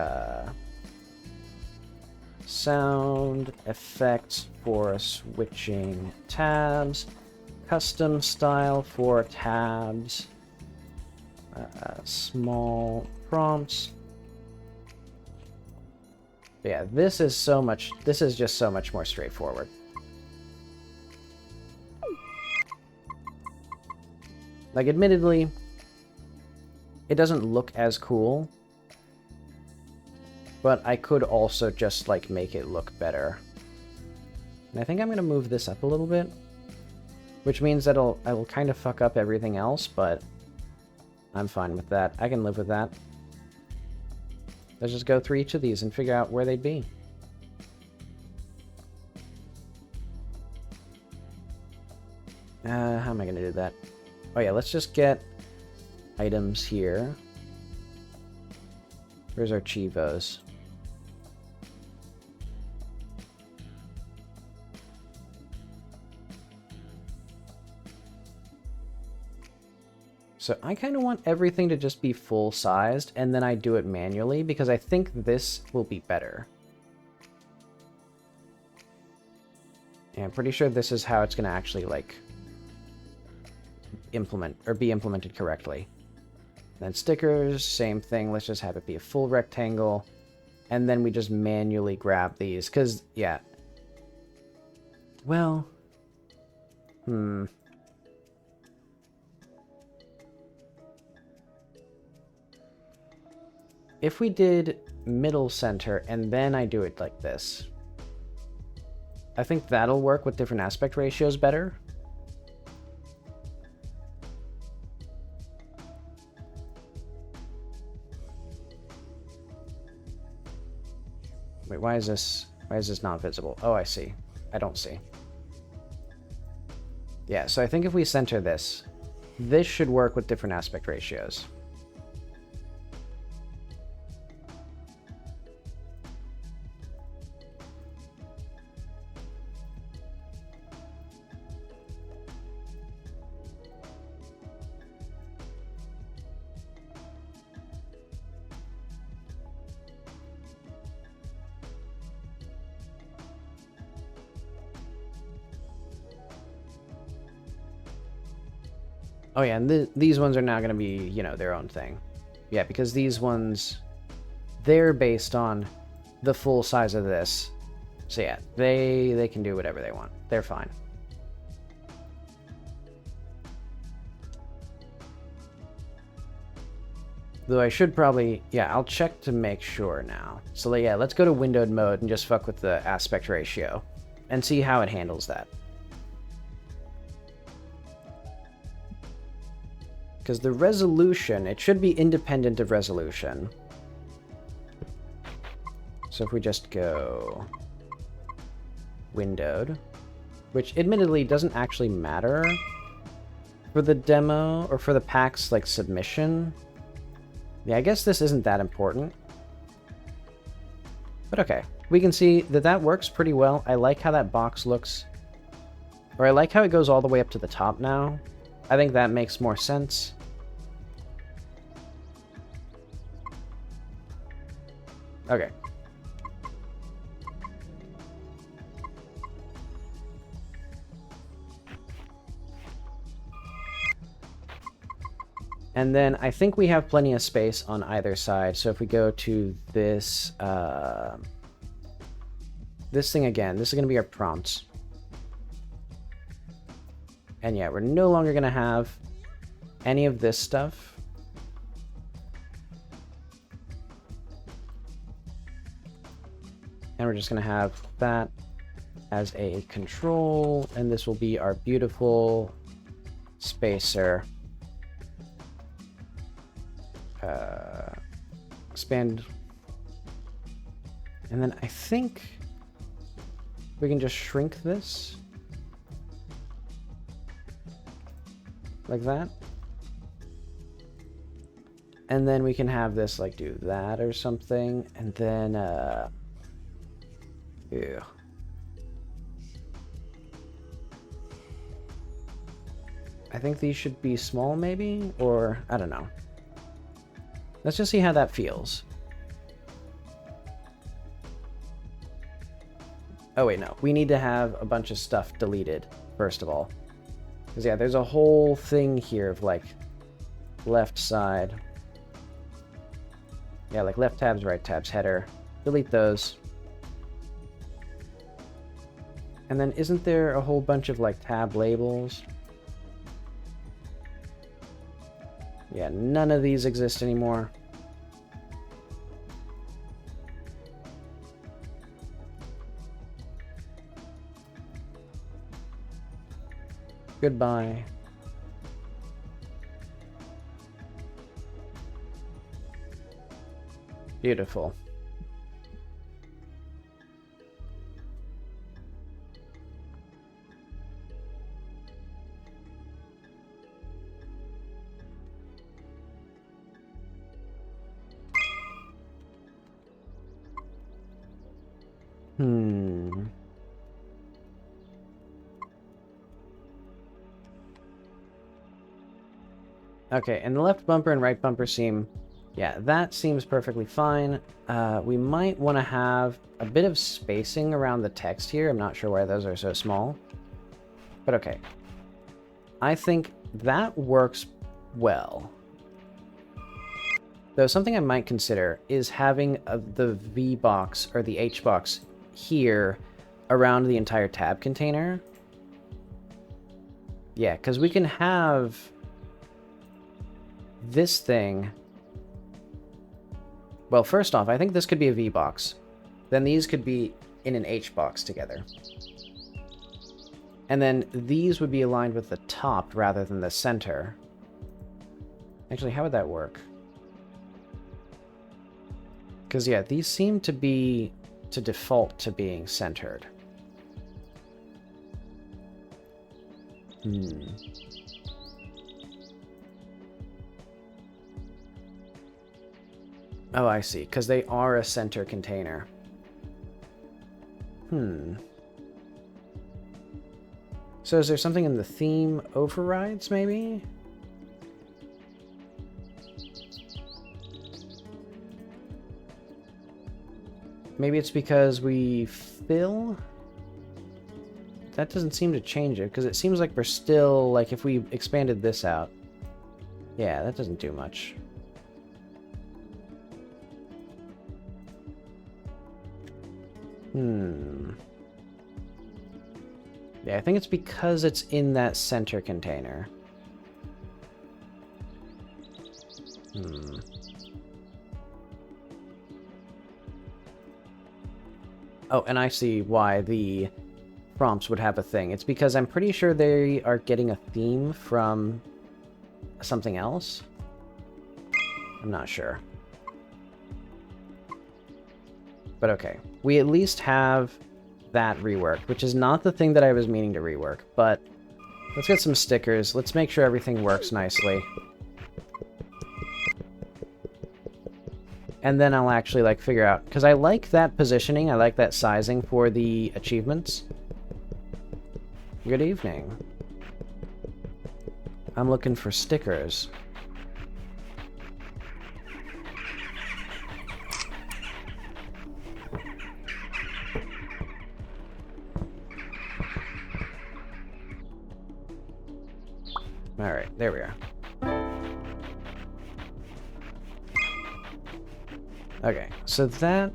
sound effects for switching tabs, custom style for tabs, small prompts. Yeah, this is just so much more straightforward. Like, admittedly, it doesn't look as cool, but I could also just, like, make it look better. And I think I'm going to move this up a little bit, which means that I will kind of fuck up everything else, but I'm fine with that. I can live with that. Let's just go through each of these and figure out where they'd be. How am I going to do that? Oh yeah, let's just get items here. Where's our cheevos? So I kind of want everything to just be full-sized, and then I do it manually, because I think this will be better. And I'm pretty sure this is how it's going to actually, like, implement, or be implemented correctly. Then stickers, same thing, let's just have it be a full rectangle, and then we just manually grab these, because, yeah. Well, if we did middle center and then I do it like this, I think that'll work with different aspect ratios better. Wait, why is this not visible? Oh, I see. I don't see. Yeah, so I think if we center this should work with different aspect ratios. Oh yeah, and these ones are now going to be, you know, their own thing. Yeah, because these ones, they're based on the full size of this. So yeah, they can do whatever they want. They're fine. Though I should probably, yeah, I'll check to make sure now. So yeah, let's go to windowed mode and just fuck with the aspect ratio and see how it handles that. Because the resolution, it should be independent of resolution. So if we just go windowed, which admittedly doesn't actually matter for the demo or for the pack's like submission. Yeah, I guess this isn't that important. But okay, we can see that that works pretty well. I like how that box looks. Or I like how it goes all the way up to the top now. I think that makes more sense. Okay. And then I think we have plenty of space on either side. So if we go to this, this thing again, this is going to be our prompts. And yeah, we're no longer going to have any of this stuff. And we're just going to have that as a control. And this will be our beautiful spacer. Expand. And then I think we can just shrink this. Like that. And then we can have this like do that or something. And then yeah. I think these should be small maybe, or I don't know. Let's just see how that feels. Oh wait, no. We need to have a bunch of stuff deleted, first of all. Because yeah, there's a whole thing here of like left side. Yeah, like left tabs, right tabs, header. Delete those. And then isn't there a whole bunch of like tab labels? Yeah, none of these exist anymore. Goodbye. Beautiful. Okay, and the left bumper and right bumper seem... Yeah, that seems perfectly fine. We might want to have a bit of spacing around the text here. I'm not sure why those are so small. But okay. I think that works well. Though something I might consider is having the V box or the H box here around the entire tab container. Yeah, because we can have this thing. Well, first off, I think this could be a V box. Then these could be in an H box together. And then these would be aligned with the top rather than the center. Actually, how would that work? Because, yeah, these seem to be to default to being centered. Oh, I see. Because they are a center container. So is there something in the theme overrides, maybe? Maybe it's because we fill? That doesn't seem to change it, because it seems like we're still, like, if we expanded this out. Yeah, that doesn't do much. Yeah, I think it's because it's in that center container. Oh, and I see why the prompts would have a thing. It's because I'm pretty sure they are getting a theme from something else. I'm not sure. But okay. We at least have that reworked, which is not the thing that I was meaning to rework, but let's get some stickers. Let's make sure everything works nicely. And then I'll actually, like, figure out... Because I like that positioning, I like that sizing for the achievements. Good evening. I'm looking for stickers. Alright, there we are. Okay, so that...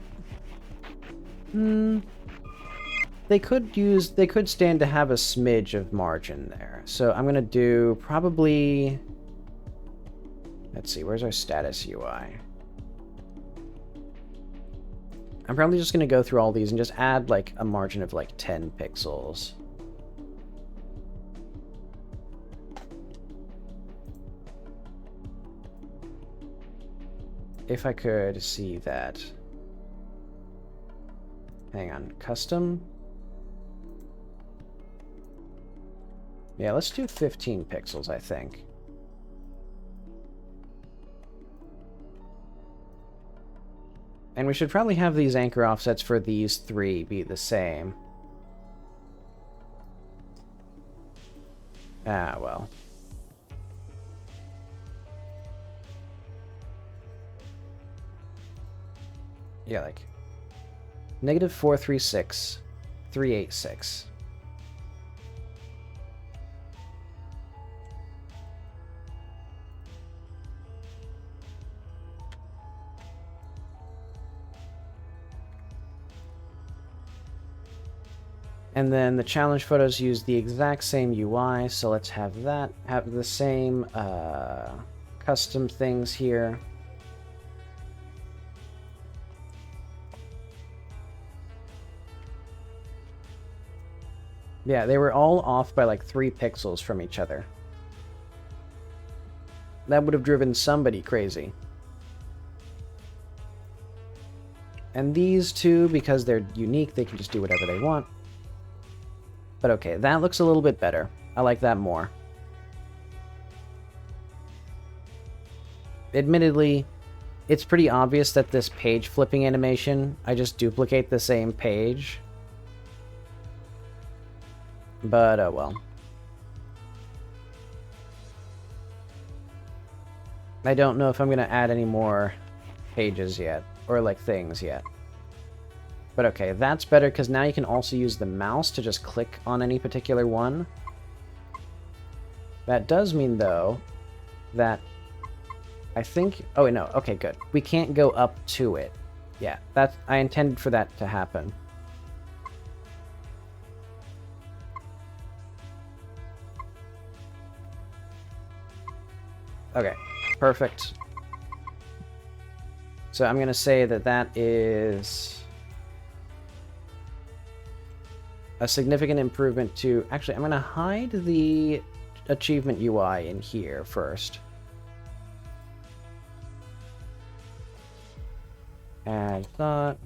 They could stand to have a smidge of margin there. So I'm gonna do probably... Let's see, where's our status UI? I'm probably just gonna go through all these and just add like a margin of like 10 pixels. If I could see that. Hang on, custom? Yeah, let's do 15 pixels, I think. And we should probably have these anchor offsets for these three be the same. Ah, well. Yeah, like... -436, 386. And then the challenge photos use the exact same UI, so let's have that. Have the same custom things here. Yeah, they were all off by like 3 pixels from each other. That would have driven somebody crazy. And these two, because they're unique, they can just do whatever they want. But okay, that looks a little bit better. I like that more. Admittedly, it's pretty obvious that this page flipping animation, I just duplicate the same page. But, oh well. I don't know if I'm going to add any more pages yet, or like things yet. But okay, that's better because now you can also use the mouse to just click on any particular one. That does mean, though, that I think... Oh, wait, no. Okay, good. We can't go up to it. Yeah, I intended for that to happen. Okay, perfect. So I'm going to say that that is a significant improvement to... Actually, I'm going to hide the achievement UI in here first. Add thought.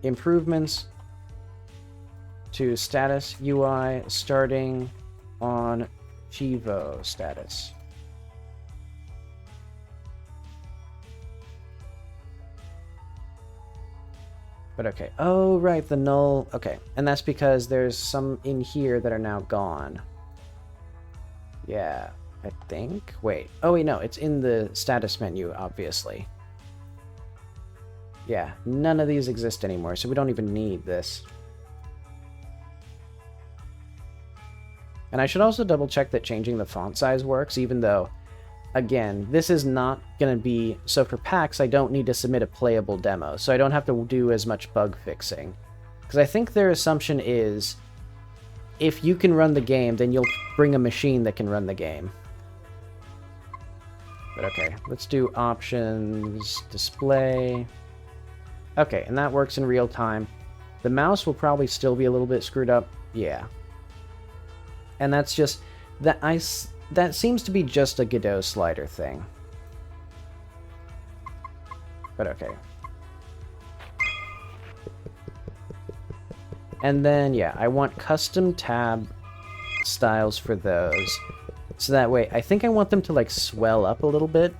Improvements to status UI starting on cheevo status. But okay. Oh, right, the null. Okay. And that's because there's some in here that are now gone. Yeah, I think. Wait. Oh, wait, no. It's in the status menu, obviously. Yeah, none of these exist anymore, so we don't even need this. And I should also double check that changing the font size works, even though, again, this is not going to be... So for packs, I don't need to submit a playable demo, so I don't have to do as much bug fixing. Because I think their assumption is, if you can run the game, then you'll bring a machine that can run the game. But okay, let's do options, display... Okay, and that works in real time. The mouse will probably still be a little bit screwed up. Yeah. And that's just... That seems to be just a Godot slider thing. But okay. And then, yeah, I want custom tab styles for those. So that way, I think I want them to, like, swell up a little bit.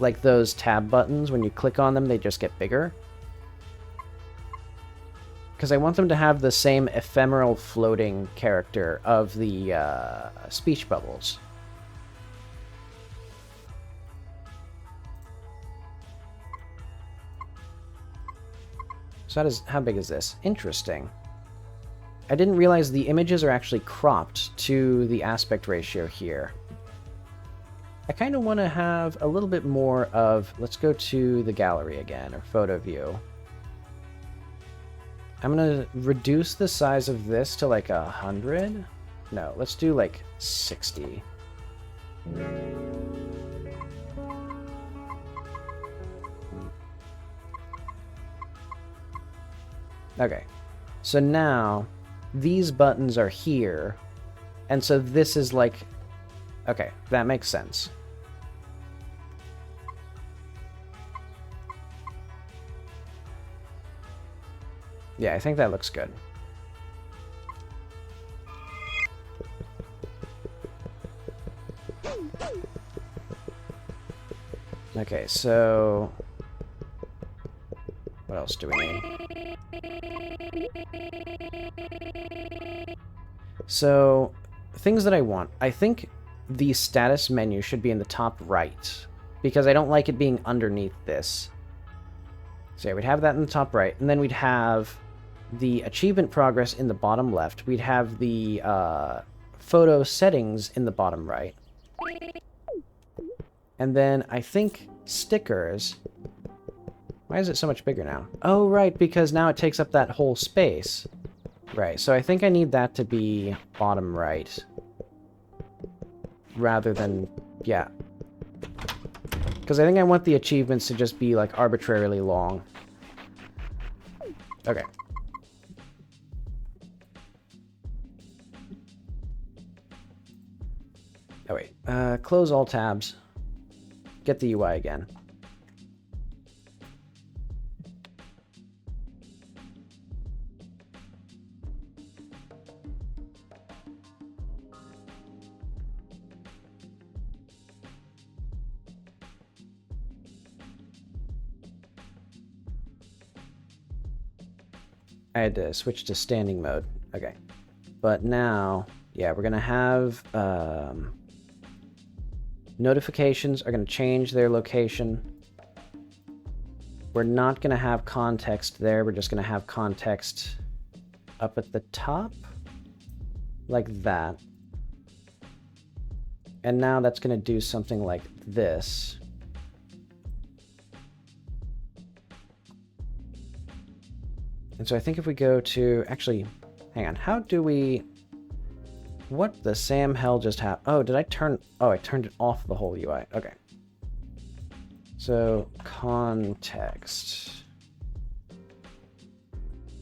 Like those tab buttons, when you click on them, they just get bigger. Because I want them to have the same ephemeral floating character of the speech bubbles. So how big is this? Interesting. I didn't realize the images are actually cropped to the aspect ratio here. I kind of want to have a little bit more of... Let's go to the gallery again, or photo view. I'm going to reduce the size of this to like 100. No, let's do like 60. Okay, so now these buttons are here, and so this is like... Okay, that makes sense. Yeah, I think that looks good. Okay, so... What else do we need? So, things that I want. I think the status menu should be in the top right, because I don't like it being underneath this. So yeah, we'd have that in the top right, and then we'd have the achievement progress in the bottom left. We'd have the photo settings in the bottom right. And then I think stickers... Why is it so much bigger now? Oh, right, because now it takes up that whole space. Right, so I think I need that to be bottom right. Rather than... yeah. Because I think I want the achievements to just be, like, arbitrarily long. Okay. Oh, wait. Close all tabs. Get the UI again. I had to switch to standing mode. Okay. But now, yeah, we're going to have... notifications are going to change their location. We're not going to have context there. We're just going to have context up at the top. Like that. And now that's going to do something like this. And so I think if we go to... Actually, hang on. How do we... What the Sam hell just happened? Oh, did I turn... Oh, I turned it off the whole UI. Okay. So, context.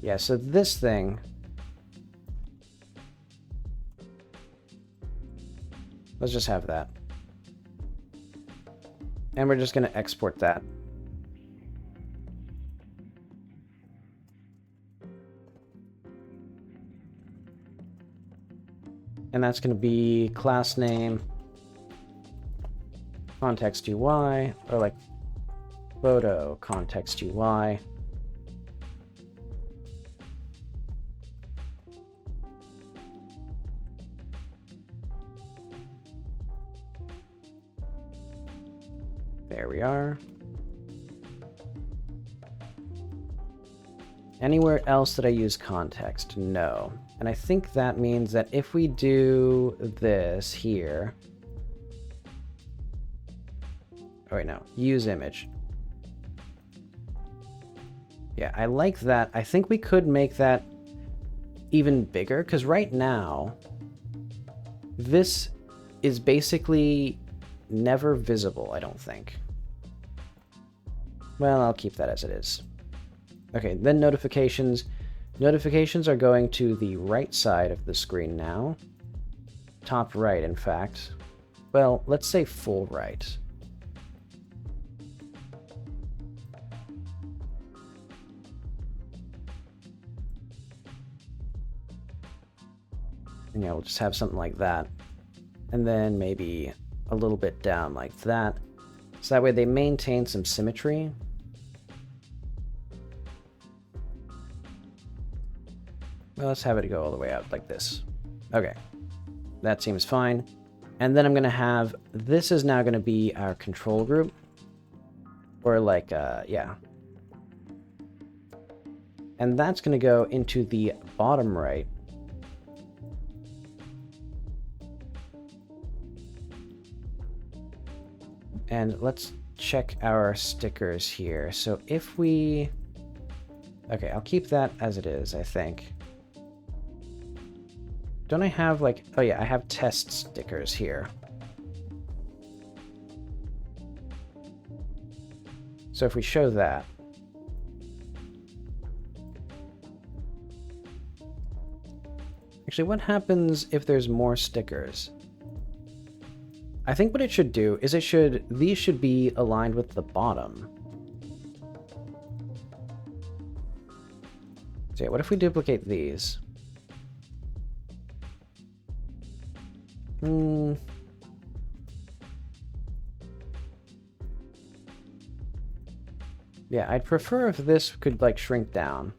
Yeah, so this thing... Let's just have that. And we're just going to export that. And that's going to be class name, context UI, or like photo context UI. There we are. Anywhere else that I use context? No. And I think that means that if we do this here... Oh, wait, no. Use image. Yeah, I like that. I think we could make that even bigger, because right now, this is basically never visible, I don't think. Well, I'll keep that as it is. Okay, then notifications. Notifications are going to the right side of the screen now. Top right, in fact. Well, let's say full right. And yeah, we'll just have something like that. And then maybe a little bit down like that. So that way they maintain some symmetry. Well, let's have it go all the way out like this. Okay. That seems fine. And then I'm going to have... This is now going to be our control group. Or like, yeah. And that's going to go into the bottom right. And let's check our stickers here. So if we... Okay, I'll keep that as it is, I think. Don't I have, like... Oh, yeah, I have test stickers here. So if we show that... Actually, what happens if there's more stickers? I think what it should do is these should be aligned with the bottom. So yeah, what if we duplicate these? Yeah, I'd prefer if this could, like, shrink down.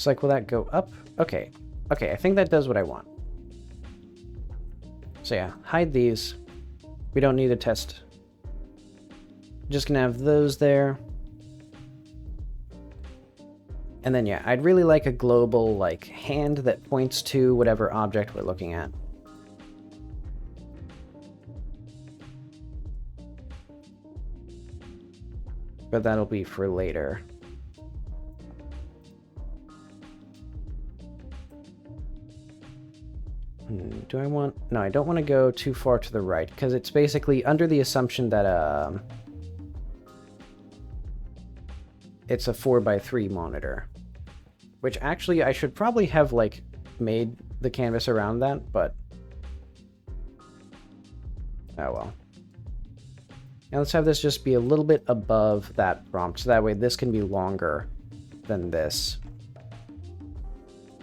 It's like, will that go up? Okay. Okay, I think that does what I want. So yeah, hide these. We don't need a test. Just gonna have those there. And then yeah, I'd really like a global like hand that points to whatever object we're looking at. But that'll be for later. Do I want... No, I don't want to go too far to the right, because it's basically under the assumption that it's a 4x3 monitor. Which actually I should probably have like made the canvas around that, but... Oh well. Now let's have this just be a little bit above that prompt, so that way this can be longer than this.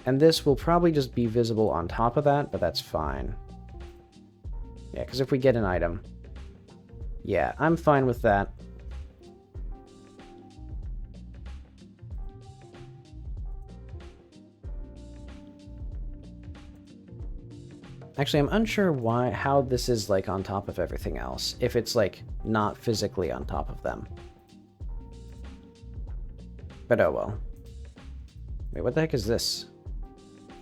And this will probably just be visible on top of that, but that's fine. Yeah, because if we get an item... Yeah, I'm fine with that. Actually, I'm unsure how this is like on top of everything else, if it's like not physically on top of them. But oh well. Wait, what the heck is this?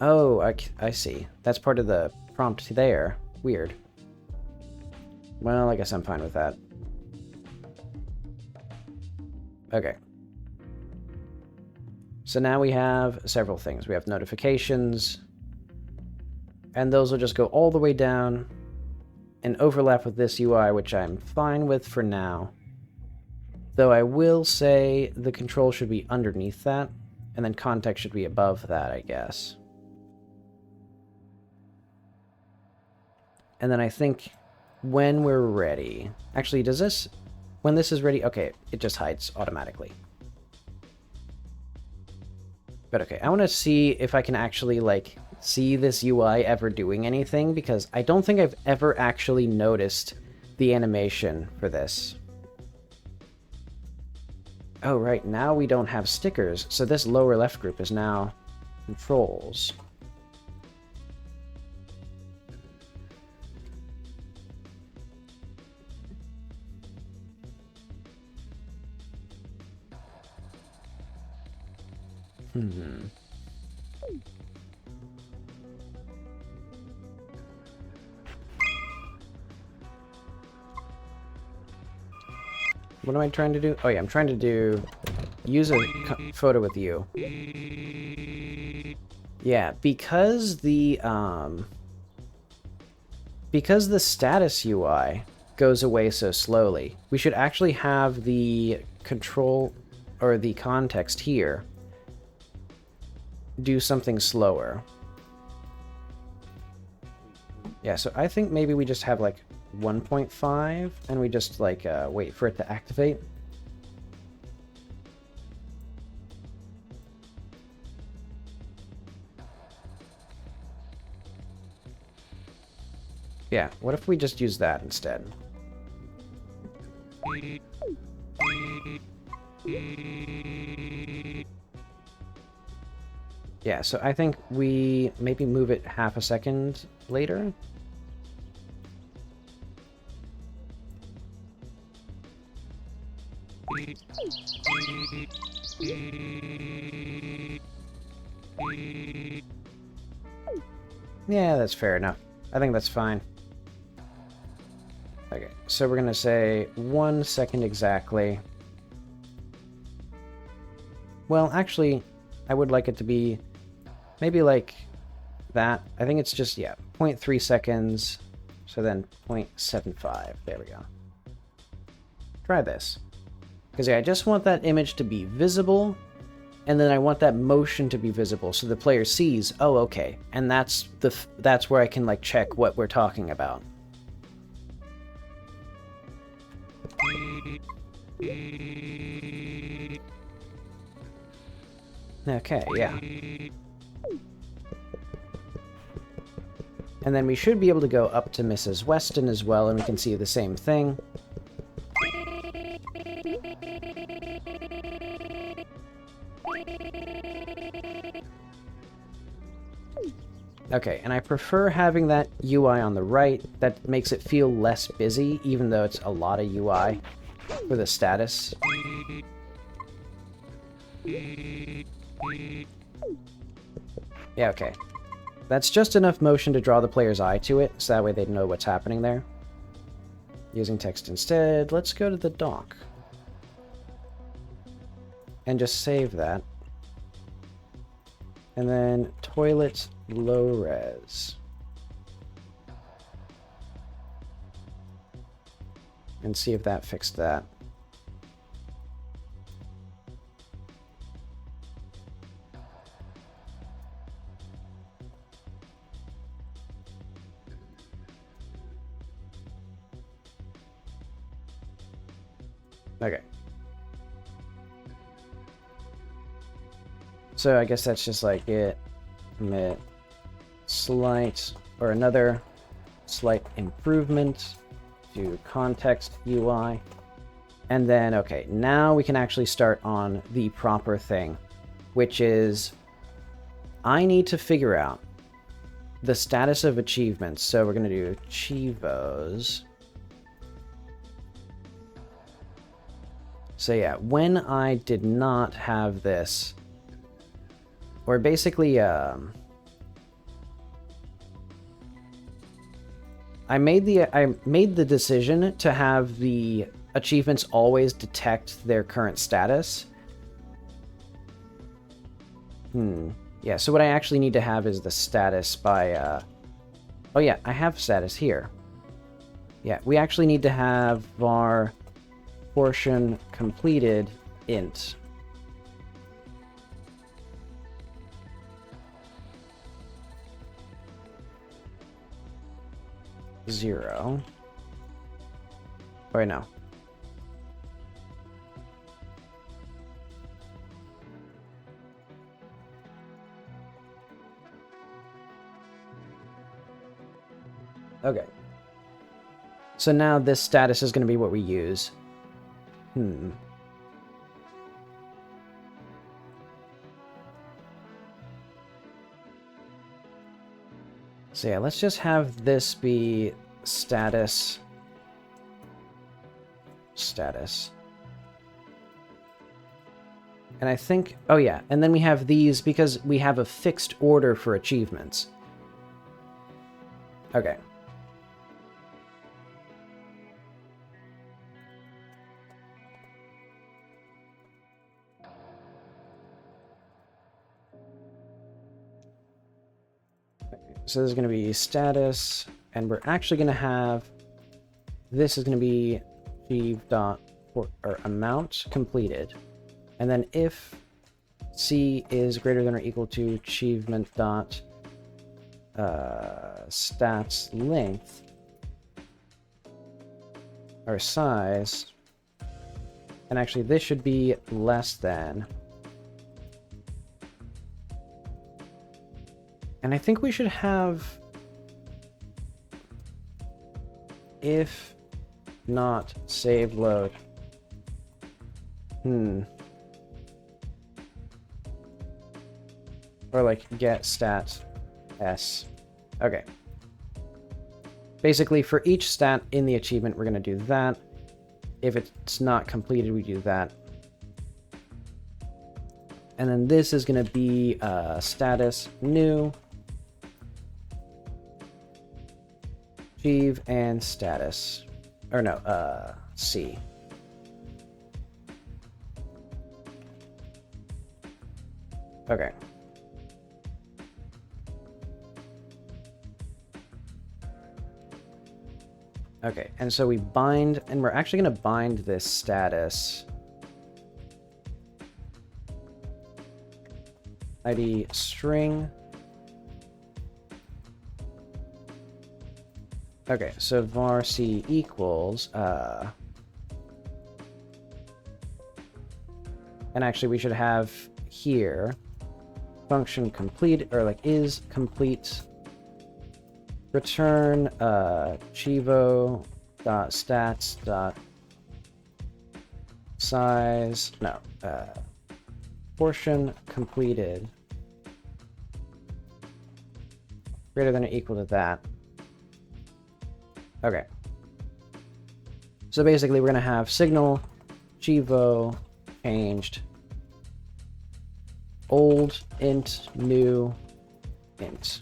Oh, I see. That's part of the prompt there. Weird. Well, I guess I'm fine with that. Okay. So now we have several things. We have notifications, and those will just go all the way down and overlap with this UI, which I'm fine with for now. Though I will say the control should be underneath that, and then context should be above that, I guess. And then I think when we're ready... Actually, does this... When this is ready... Okay, it just hides automatically. But okay, I want to see if I can actually, like, see this UI ever doing anything, because I don't think I've ever actually noticed the animation for this. Oh, right, now we don't have stickers, so this lower left group is now controls. What am I trying to do? Oh yeah, I'm trying to use a photo with you. Yeah, because the status UI goes away so slowly, we should actually have the control or the context here do something slower. Yeah, so I think maybe we just have like 1.5 and we just like wait for it to activate. Yeah, what if we just use that instead? Yeah, so I think we maybe move it half a second later. Yeah, that's fair enough. I think that's fine. Okay, so we're gonna say 1 second exactly. Well, actually, I would like it to be maybe like that. I think it's just, yeah, 0.3 seconds. So then 0.75. There we go. Try this. Because yeah, I just want that image to be visible, and then I want that motion to be visible so the player sees, oh, okay, and that's where I can like check what we're talking about. Okay, yeah. And then we should be able to go up to Mrs. Weston as well, and we can see the same thing. Okay, and I prefer having that UI on the right. That makes it feel less busy, even though it's a lot of UI for the status. Yeah, okay. That's just enough motion to draw the player's eye to it, so that way they know what's happening there. Using text instead, let's go to the dock. And just save that. And then toilet low res. And see if that fixed that. Okay. So I guess that's just like it. Commit slight, or another slight improvement to context UI. And then, okay, now we can actually start on the proper thing, which is I need to figure out the status of achievements. So we're going to do cheevos. So yeah, when I did not have this, or basically, I made the decision to have the achievements always detect their current status. Yeah, so what I actually need to have is the status by, oh yeah, I have status here. Yeah, we actually need to have var portion completed int. Zero. Oh, wait, no. Okay. So now this status is going to be what we use. So yeah, let's just have this be status. And I think, oh yeah, and then we have these because we have a fixed order for achievements. Okay. So this is going to be status, and we're actually going to have, this is going to be amount completed. And then if C is greater than or equal to achievement dot stats length or size, and actually this should be less than. And I think we should have if not save load. Or like get stat s. Okay. Basically, for each stat in the achievement, we're going to do that. If it's not completed, we do that. And then this is going to be status new. Achieve and status. Or no, C. Okay. Okay, and so we bind, and we're actually going to bind this status ID string. Okay, so var c equals, and actually we should have here function complete, or like is complete, return cheevo dot stats dot size, no, portion completed greater than or equal to that. Okay. So basically we're going to have signal cheevo changed old int new int.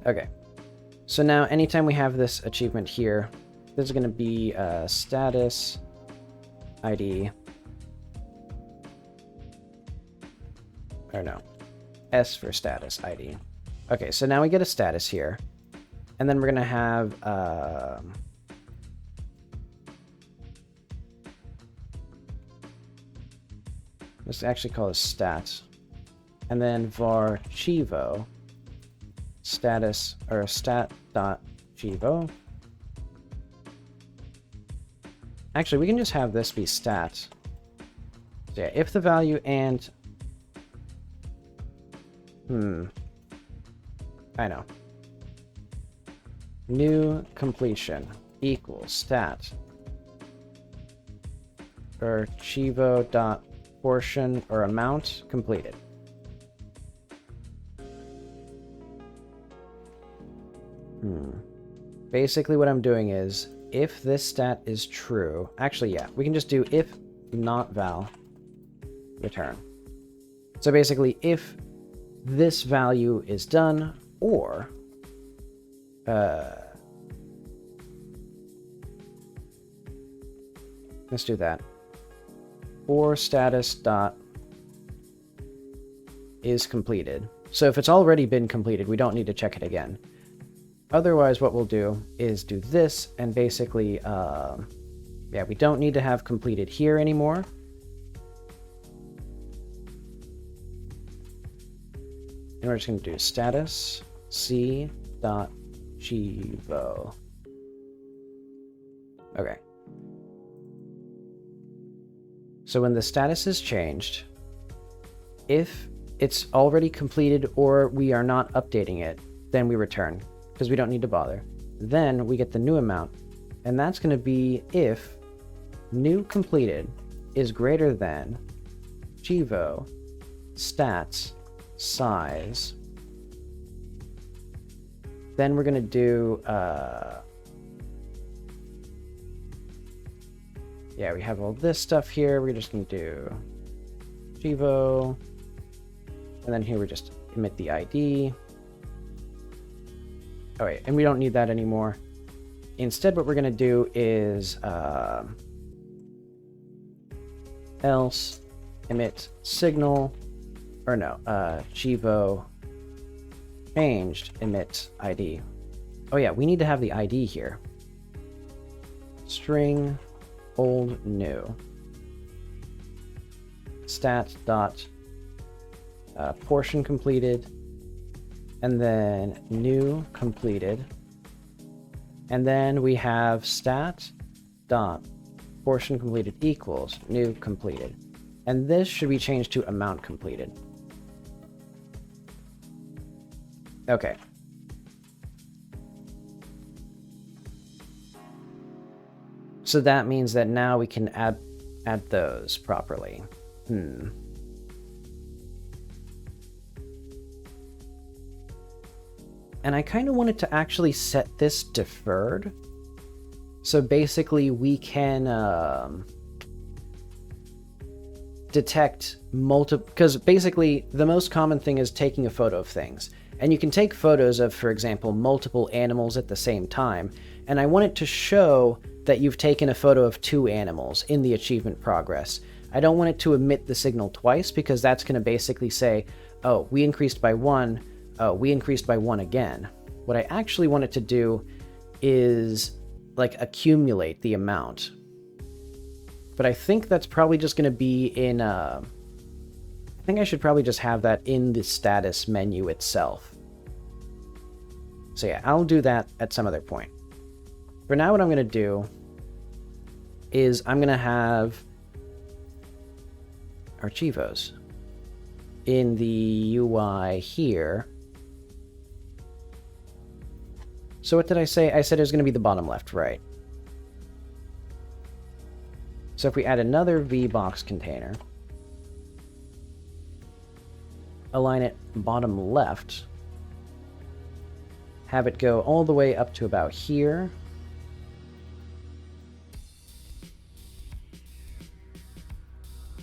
Okay. So now anytime we have this achievement here, this is going to be status ID. Or no. S for status ID. Okay, so now we get a status here. And then we're going to have let's actually call this stats. And then var cheevo status or stat.cheevo. Actually, we can just have this be stat. So yeah, if the value and I know. New completion equals stat or cheevo dot portion or amount completed. Basically what I'm doing is if this stat is true, actually yeah, we can just do if not val return. So basically if this value is done, or let's do that, or status dot is completed. So if it's already been completed, we don't need to check it again. Otherwise, what we'll do is do this, and basically, yeah, we don't need to have completed here anymore. And we're just going to do status c.cheevo. Okay. So when the status is changed, if it's already completed or we are not updating it, then we return, because we don't need to bother. Then we get the new amount, and that's going to be if new completed is greater than cheevo stats size. Then we're going to do yeah, we have all this stuff here. We're just going to do cheevo, and then here we just emit the ID. Oh wait, and we don't need that anymore. Instead, what we're going to do is else emit signal, or no, cheevo changed emit ID. Oh yeah, we need to have the ID here. String old new stat dot portion completed, and then new completed, and then we have stat dot portion completed equals new completed, and this should be changed to amount completed. Okay. So that means that now we can add those properly. And I kind of wanted to actually set this deferred. So basically we can detect multiple, because basically the most common thing is taking a photo of things. And you can take photos of, for example, multiple animals at the same time. And I want it to show that you've taken a photo of 2 animals in the achievement progress. I don't want it to emit the signal twice, because that's going to basically say, oh, we increased by 1, we increased by 1 again. What I actually want it to do is like accumulate the amount. But I think that's probably just going to be in I think I should probably just have that in the status menu itself. So yeah, I'll do that at some other point. For now, what I'm going to do is I'm going to have our cheevos in the UI here. So what did I say? I said it was going to be the bottom left, right? So if we add another VBox container, align it bottom left. Have it go all the way up to about here.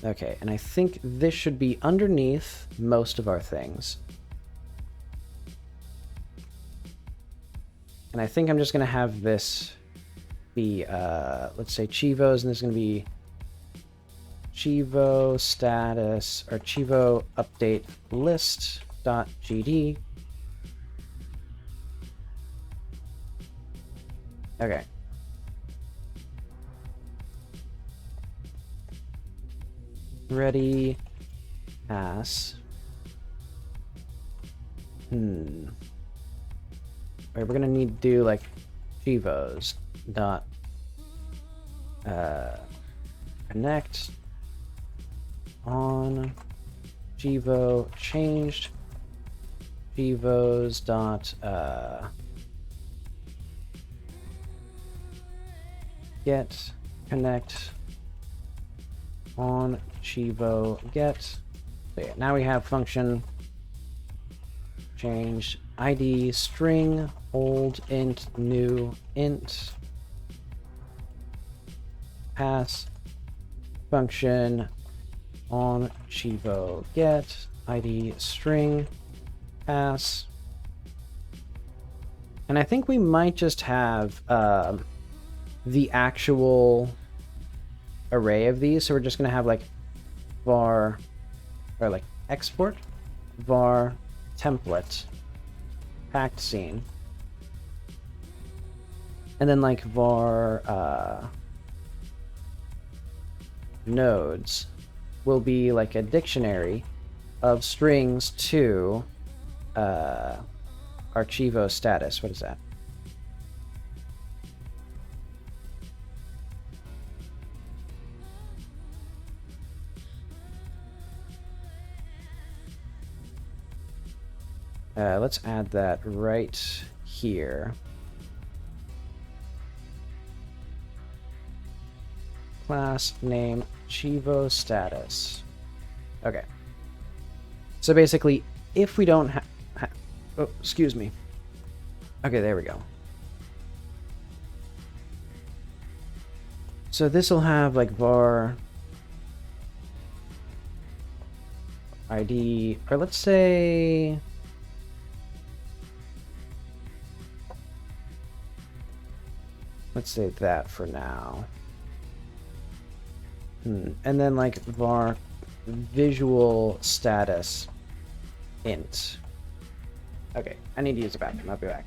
Okay, and I think this should be underneath most of our things. And I think I'm just going to have this be, let's say cheevos, and this is going to be cheevo status, or cheevo update list.gd. Okay. Ready, pass. Wait, we're gonna need to do like cheevos dot connect on cheevo changed cheevos dot get connect on cheevo get. So yeah, now we have function changed id string old int new int pass function on cheevo get id string pass. And I think we might just have the actual array of these, so we're just going to have like var, or like export var template packed scene, and then like var nodes will be like a dictionary of strings to our cheevo status. What is that? Let's add that right here. Class name cheevo status. Okay. So basically, if we don't have... oh, excuse me. Okay, there we go. So this will have like var ID, or let's say... let's say that for now. And then like var visual status int. Okay, I need to use the bathroom. I'll be back.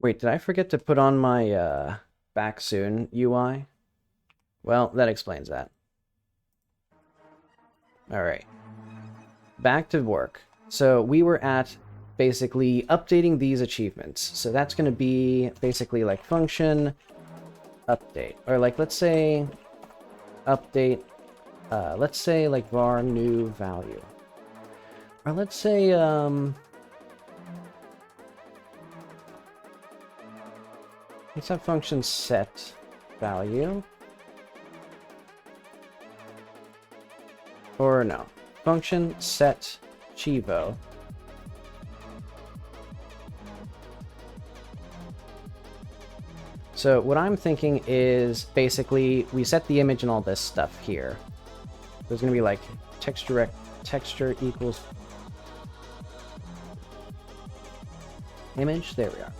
Wait, did I forget to put on my back soon UI? Well, that explains that. Alright. Back to work. So we were at basically updating these achievements. So that's going to be basically like function update. Or like, let's say update, let's say like var new value. Or let's say, let's have function set value. Or no, function set cheevo. So what I'm thinking is basically we set the image and all this stuff here. There's going to be like texture equals image. There we are.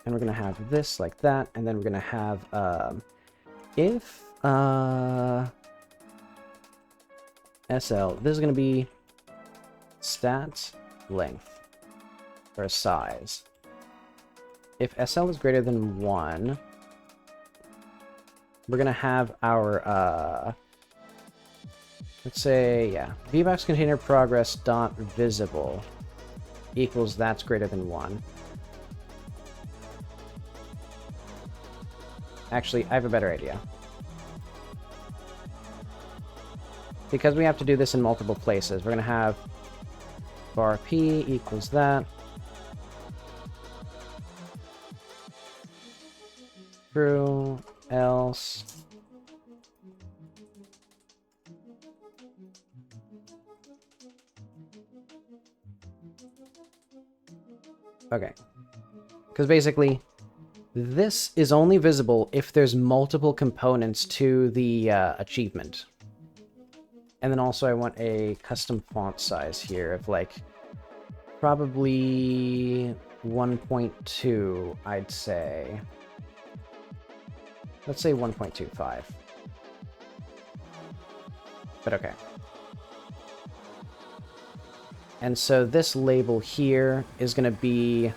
And we're going to have this like that, and then we're going to have if SL, this is going to be stats length or size. If SL is greater than 1, we're going to have our let's say, yeah, vbox container progress dot visible equals that's greater than 1. Actually, I have a better idea. Because we have to do this in multiple places, we're going to have var p equals that. True, else. Okay. Because basically, this is only visible if there's multiple components to the achievement. And then also I want a custom font size here of like probably 1.2, I'd say. Let's say 1.25. But okay. And so this label here is going to be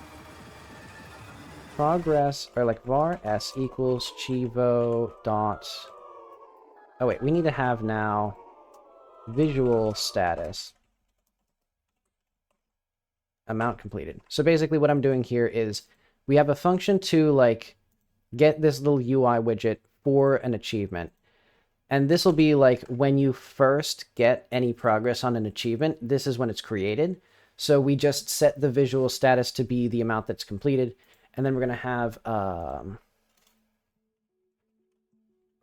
progress, or like var s equals cheevo dot... Oh wait, we need to have now visual status amount completed. So basically what I'm doing here is we have a function to like get this little UI widget for an achievement. And this will be like when you first get any progress on an achievement, this is when it's created. So we just set the visual status to be the amount that's completed. And then we're going to have our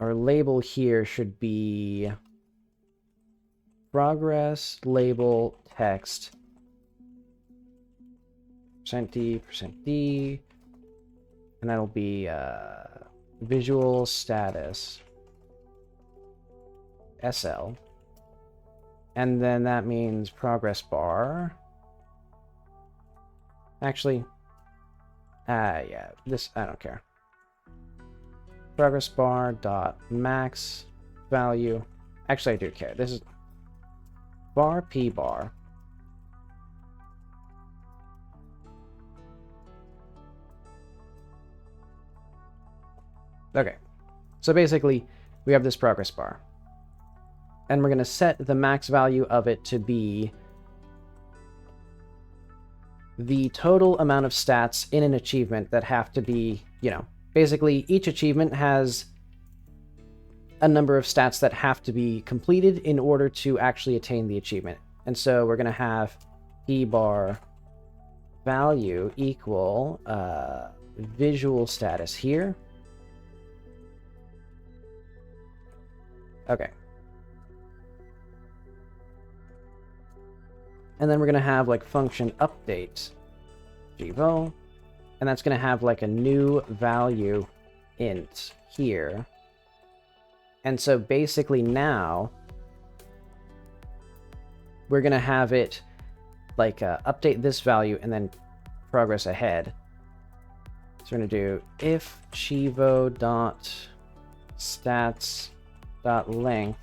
label here should be progress label text %d, and that'll be visual status SL, and then that means progress bar. Actually, yeah, this I don't care. Progress bar dot max value. Actually, I do care. This is var p bar. Okay, so basically we have this progress bar, and we're going to set the max value of it to be the total amount of stats in an achievement that have to be, you know, basically each achievement has a number of stats that have to be completed in order to actually attain the achievement. And so we're going to have p bar value equal visual status here. Okay. And then we're going to have like function update cheevo, and that's going to have like a new value int here. And so basically now we're going to have it like update this value and then progress ahead. So we're going to do if cheevo dot stats dot length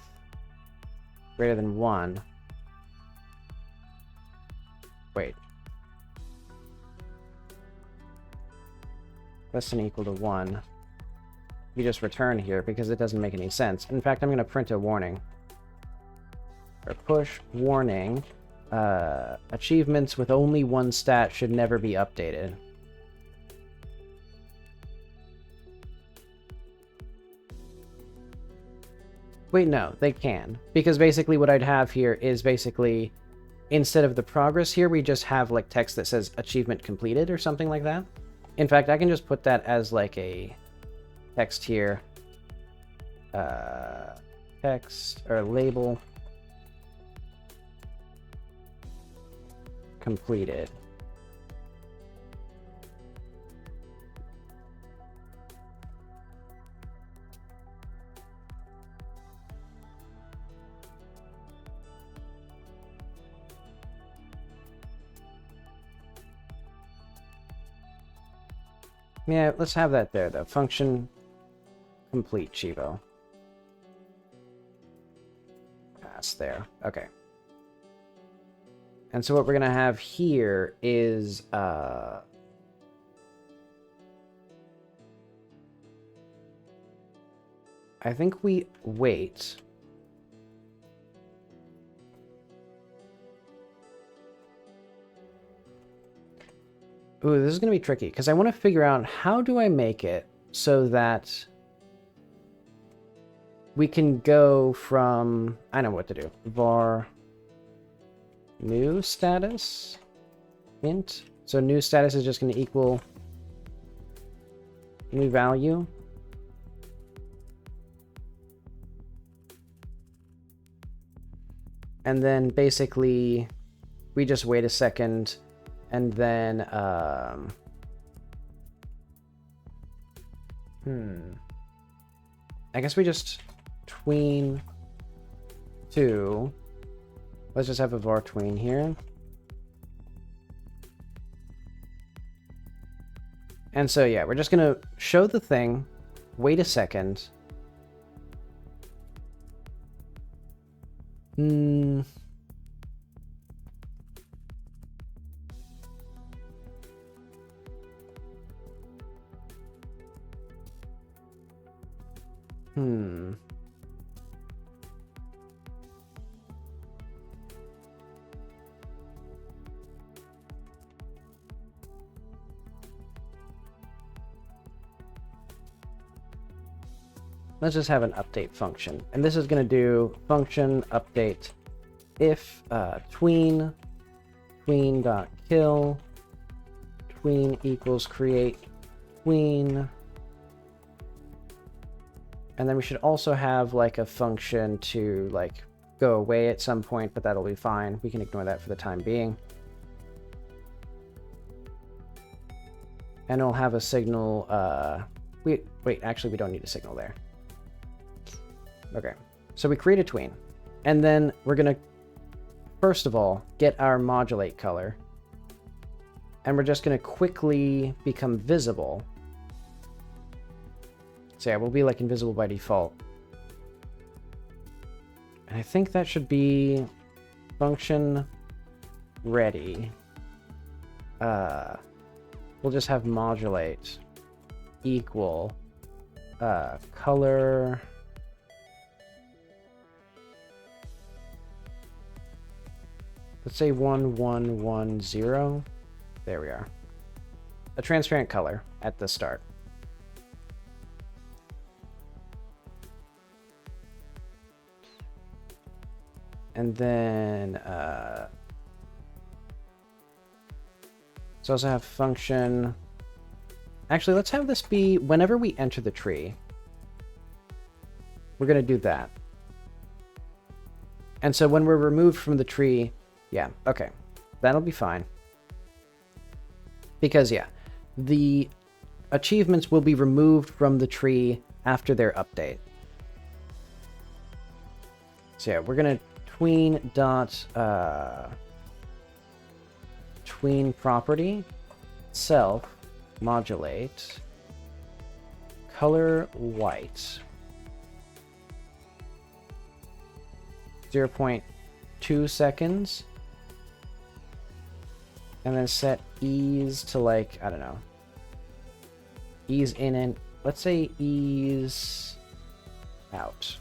greater than 1. Wait. Less than or equal to 1. We just return here because it doesn't make any sense. In fact, I'm going to print a warning. Or push warning. Achievements with only one stat should never be updated. Wait, no, they can. Because basically what I'd have here is basically, instead of the progress here, we just have like text that says achievement completed or something like that. In fact, I can just put that as like a text here. Text or label. Completed. Yeah, let's have that there, though. Function complete, cheevo. Pass there. Okay. And so what we're going to have here is... I think we wait... Ooh, this is going to be tricky, because I want to figure out how do I make it so that we can go from... I know what to do. Var new status int. So new status is just going to equal new value. And then basically we just wait a second. And then, I guess we just tween to, let's just have a var tween here. And so, yeah, we're just going to show the thing, wait a second. Let's just have an update function. And this is going to do function update if tween dot kill tween equals create tween. And then we should also have like a function to like go away at some point, but that'll be fine. We can ignore that for the time being. And it'll have a signal. Wait, actually we don't need a signal there. Okay, so we create a tween. And then we're gonna, first of all, get our modulate color. And we're just gonna quickly become visible. So yeah, we'll be like invisible by default. And I think that should be function ready. We'll just have modulate equal color. Let's say 1110. There we are. A transparent color at the start. And then, let's also have function. Actually, let's have this be whenever we enter the tree. We're going to do that. And so when we're removed from the tree, yeah, okay, that'll be fine. Because, yeah, the achievements will be removed from the tree after their update. So yeah, we're going to tween dot tween property self modulate color white 0.2 seconds And then set ease to like, I don't know. Ease in and let's say ease out.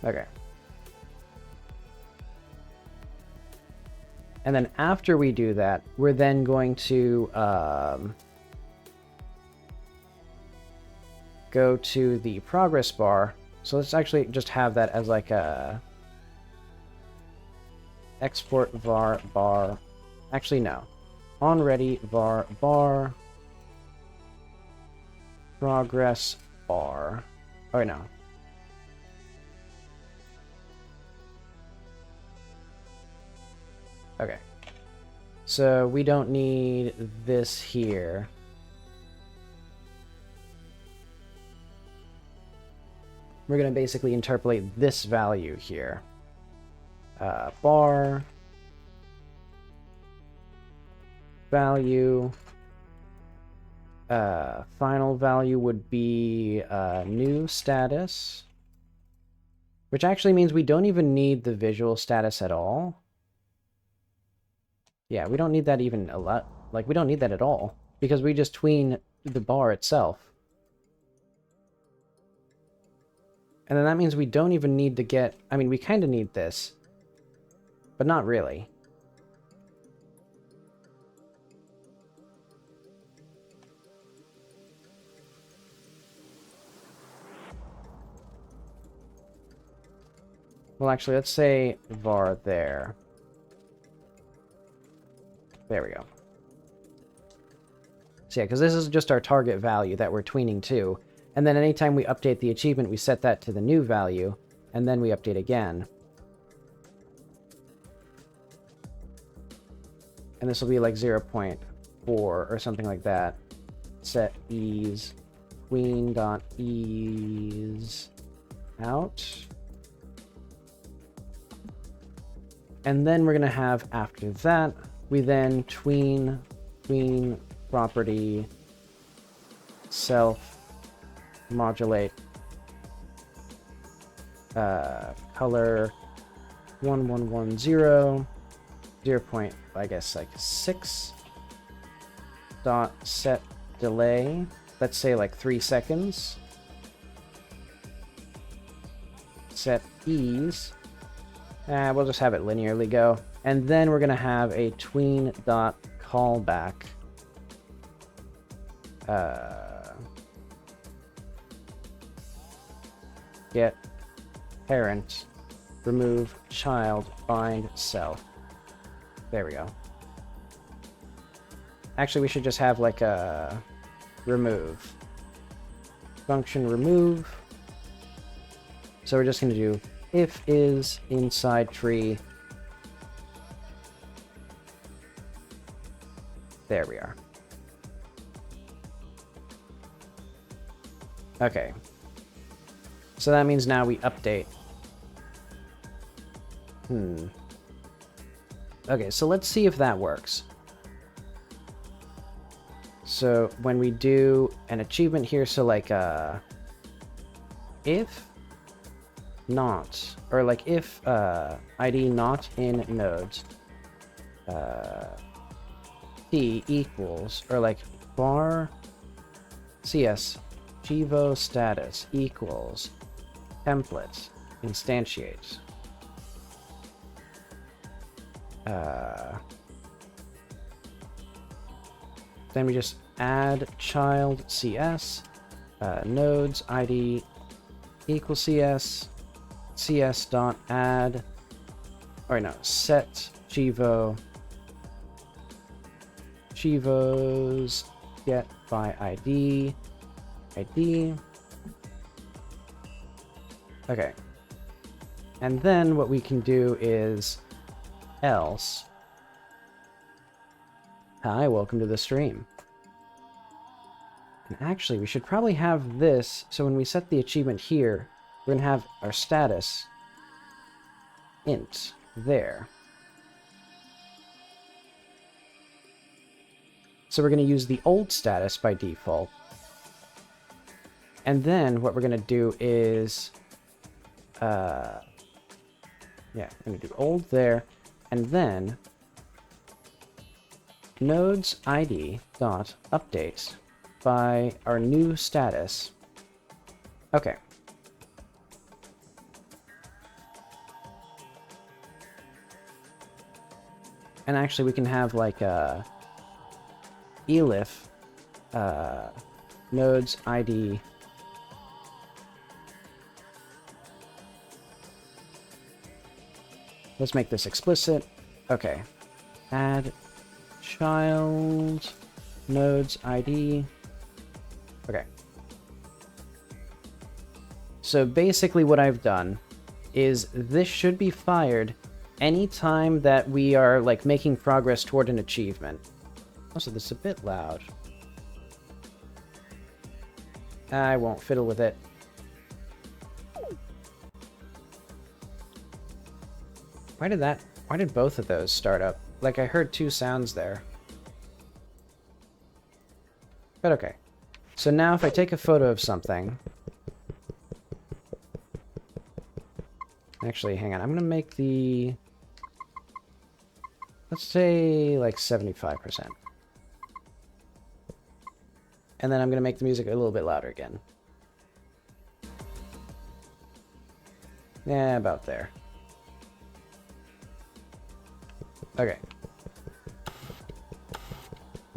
Okay. And then after we do that, we're then going to go to the progress bar. So let's actually just have that as like a export var bar. Actually, no. On ready var bar progress bar. Oh, no. Okay. So we don't need this here. We're going to basically interpolate this value here. Bar value. Final value would be new status, which actually means we don't even need the visual status at all. Yeah, we don't need that even a lot. Like, we don't need that at all because we just tween the bar itself. And then that means we don't even need to get... I mean, we kind of need this, but not really. Well, actually, let's say var there. There we go. So yeah, because this is just our target value that we're tweening to. And then anytime we update the achievement, we set that to the new value, and then we update again. And this will be like 0.4 or something like that. Set ease tween dot ease out. And then we're going to have, after that, we then tween property self modulate color 1110 0 point, I guess, like 6 dot set delay, let's say like 3 seconds, set ease, we'll just have it linearly go, and then we're gonna have a tween dot callback get parent remove child bind self. There we go. Actually, we should just have like a remove function remove. So we're just going to do if is inside tree. There we are. Okay. So that means now we update. Okay, so let's see if that works. So when we do an achievement here, so like if not, or like if ID not in nodes, T equals, or like bar CS cheevo status equals template instantiate. Then we just add child CS nodes ID equals CS CS dot add, or no, set cheevo cheevos get by ID ID. Okay, and then what we can do is else. Hi, welcome to the stream. And actually, we should probably have this, so when we set the achievement here, we're going to have our status int there. So we're going to use the old status by default. And then what we're going to do is, yeah, we're going to do old there, and then nodes ID dot update by our new status. Okay. And actually we can have like a elif nodes ID. Let's make this explicit. Okay. Add child nodes ID. Okay. So basically what I've done is this should be fired anytime that we are like making progress toward an achievement. Also, this is a bit loud. I won't fiddle with it. Why did both of those start up? Like I heard two sounds there. But okay. So now if I take a photo of something... Actually, hang on. I'm going to make the... Let's say like 75%. And then I'm going to make the music a little bit louder again. Yeah, about there. Okay.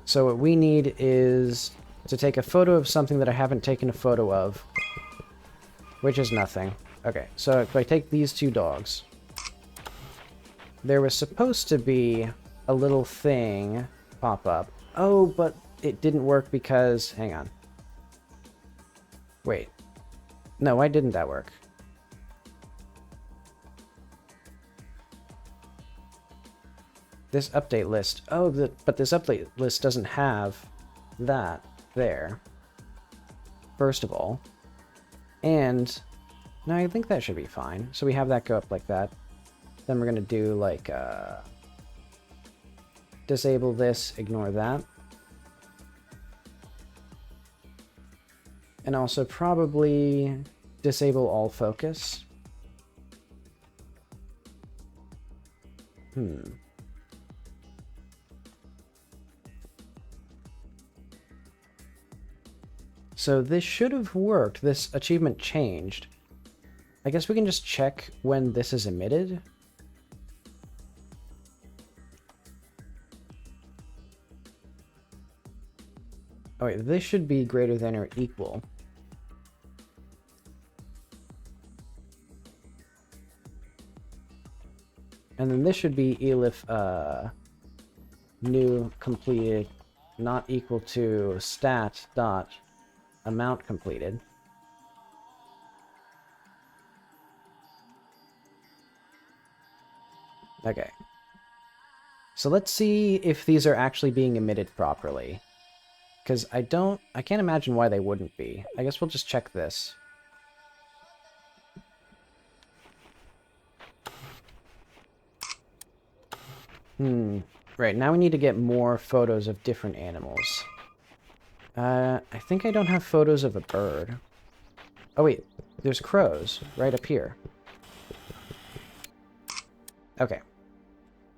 So what we need is to take a photo of something that I haven't taken a photo of, which is nothing. Okay, so if I take these two dogs, there was supposed to be a little thing pop up. Oh, but it didn't work because... Hang on. Wait. No, why didn't that work? This update list. Oh, but this update list doesn't have that there. First of all. And... No, I think that should be fine. So we have that go up like that. Then we're going to do like... disable this, ignore that. And also probably disable all focus. So this should have worked. This achievement changed. I guess we can just check when this is emitted. Oh wait, this should be greater than or equal. And then this should be elif new completed not equal to stat dot amount completed. Okay. So let's see if these are actually being emitted properly. Because I can't imagine why they wouldn't be. I guess we'll just check this. Right, now we need to get more photos of different animals. I think I don't have photos of a bird. Oh wait, there's crows right up here. Okay.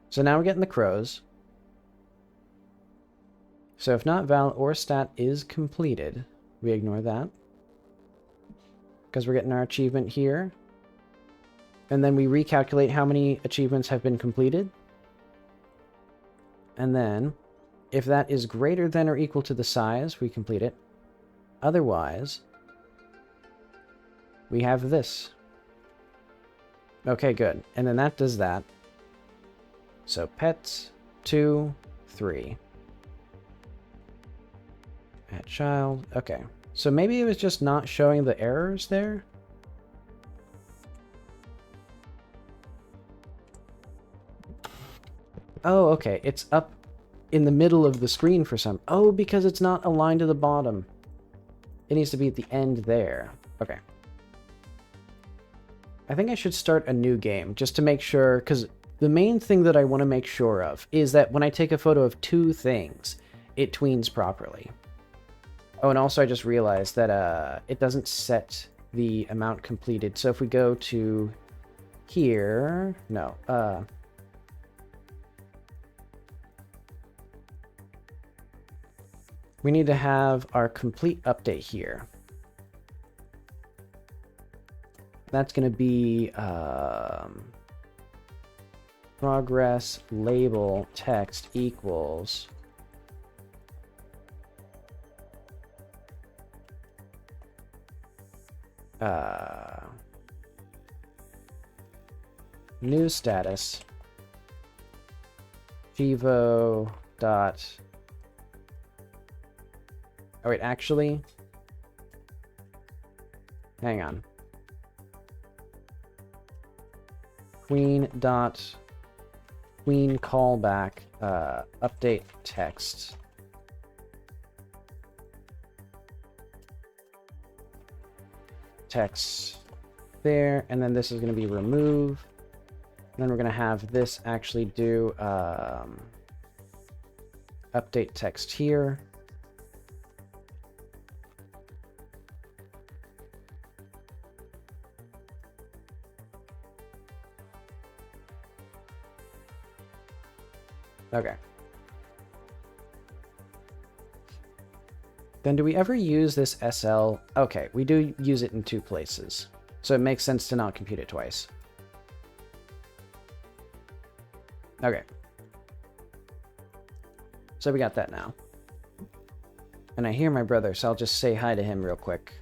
So now we're getting the crows. So if not val or stat is completed, we ignore that. Because we're getting our achievement here. And then we recalculate how many achievements have been completed. And then, if that is greater than or equal to the size, we complete it. Otherwise, we have this. Okay, good. And then that does that. So pets, 2, 3. Add child. Okay. So maybe it was just not showing the errors there? Oh, okay. It's up in the middle of the screen for some... Oh, because it's not aligned to the bottom. It needs to be at the end there. Okay. I think I should start a new game just to make sure, because the main thing that I want to make sure of is that when I take a photo of two things, it tweens properly. Oh, and also I just realized that it doesn't set the amount completed. So if we go to here... No, we need to have our complete update here. That's going to be progress label text equals new status cheevo dot. Oh wait, actually, hang on. Queen callback update text. Text there, and then this is going to be remove. And then we're going to have this actually do update text here. Okay. Then do we ever use this SL? Okay, we do use it in 2 places. So it makes sense to not compute it twice. Okay. So we got that now. And I hear my brother, so I'll just say hi to him real quick.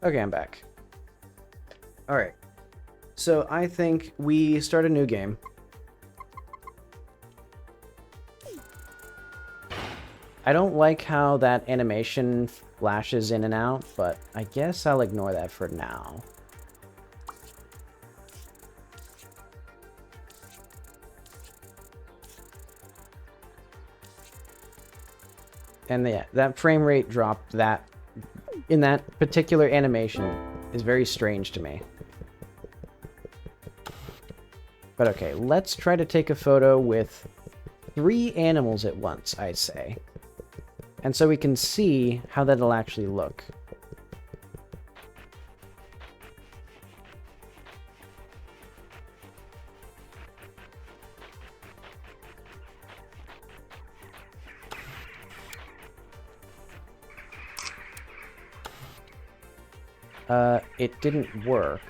Okay, I'm back. Alright. So I think we start a new game. I don't like how that animation flashes in and out, but I guess I'll ignore that for now. And yeah, that frame rate drop in that particular animation is very strange to me. But okay, let's try to take a photo with 3 animals at once, I'd say. And so we can see how that'll actually look. It didn't work.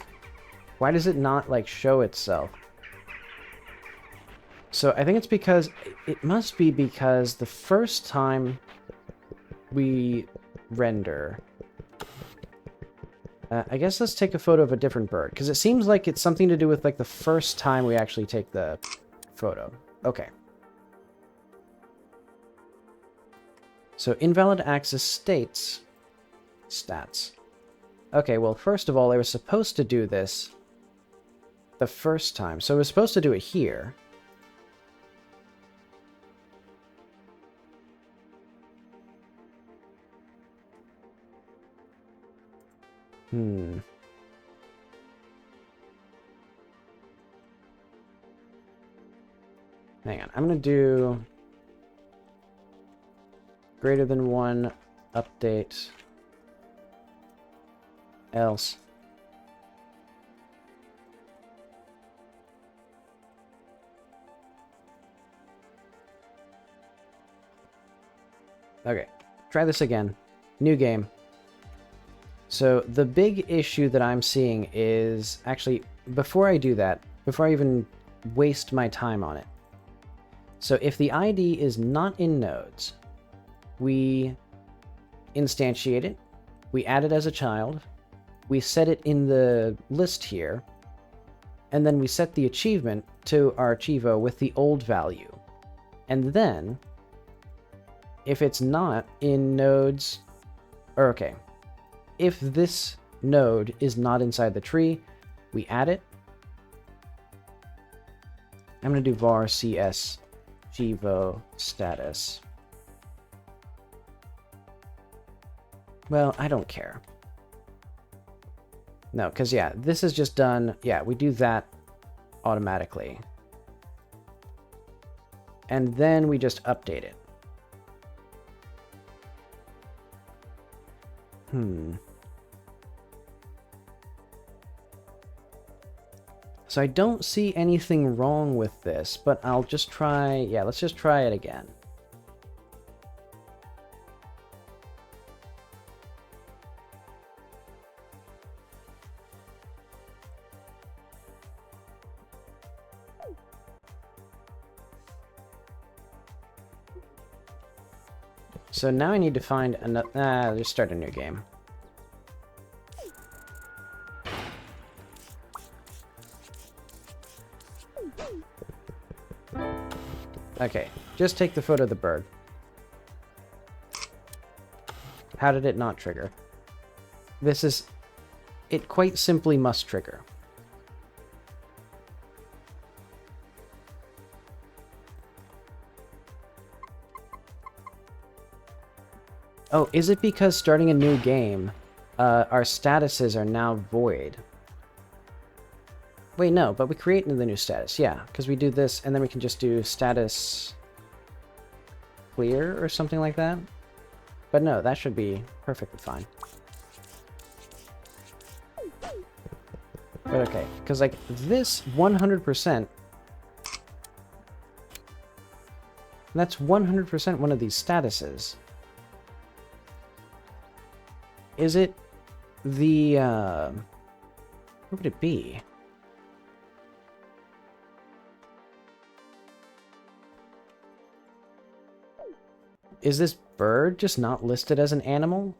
Why does it not, like, show itself? So I think it's because... It must be because the first time we render... I guess let's take a photo of a different bird, because it seems like it's something to do with, like, the first time we actually take the photo. Okay. So invalid axis states... Stats. Okay, well, first of all, I was supposed to do this the first time. So I was supposed to do it here. Hang on, I'm going to do greater than 1 update else. Okay, try this again. New game. So the big issue that I'm seeing is, actually, before I do that, before I even waste my time on it. So if the ID is not in nodes, we instantiate it, we add it as a child, we set it in the list here, and then we set the achievement to our cheevo with the old value. And then, if it's not in nodes, or okay, if this node is not inside the tree. We add it. I'm going to do var cs cheevo status. Well, I don't care. No, because yeah, this is just done. Yeah, we do that automatically. And then we just update it. So I don't see anything wrong with this, but I'll just try, yeah, let's just try it again. So now I need to find another, just start a new game. Okay, just take the photo of the bird. How did it not trigger? This is... It quite simply must trigger. Oh, is it because starting a new game, our statuses are now void? Wait, no, but we create the new status, yeah, because we do this, and then we can just do status clear or something like that. But no, that should be perfectly fine. But okay, because like this 100%, that's 100% one of these statuses. Is it the, what would it be? Is this bird just not listed as an animal?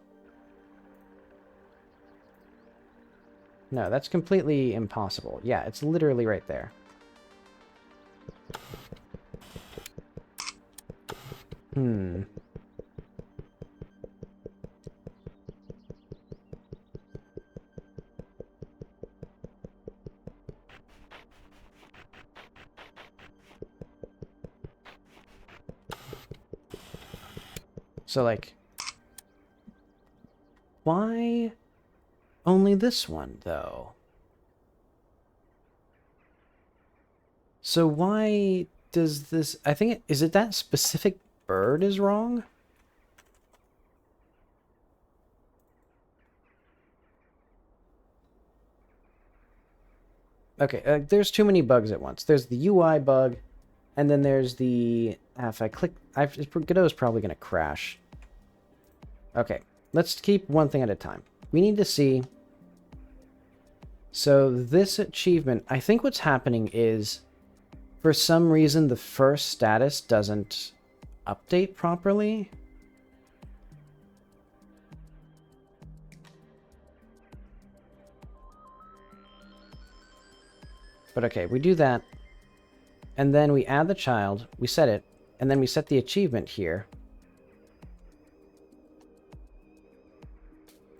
No, that's completely impossible. Yeah, it's literally right there. So, like, why only this one, though? So why does this... I think is it that specific bird is wrong? Okay, there's too many bugs at once. There's the UI bug, and then there's the... if I click... Godot's probably going to crash. Okay, let's keep one thing at a time. We need to see... So this achievement, I think what's happening is, for some reason, the first status doesn't update properly. But okay, we do that. And then we add the child, we set it, and then we set the achievement here.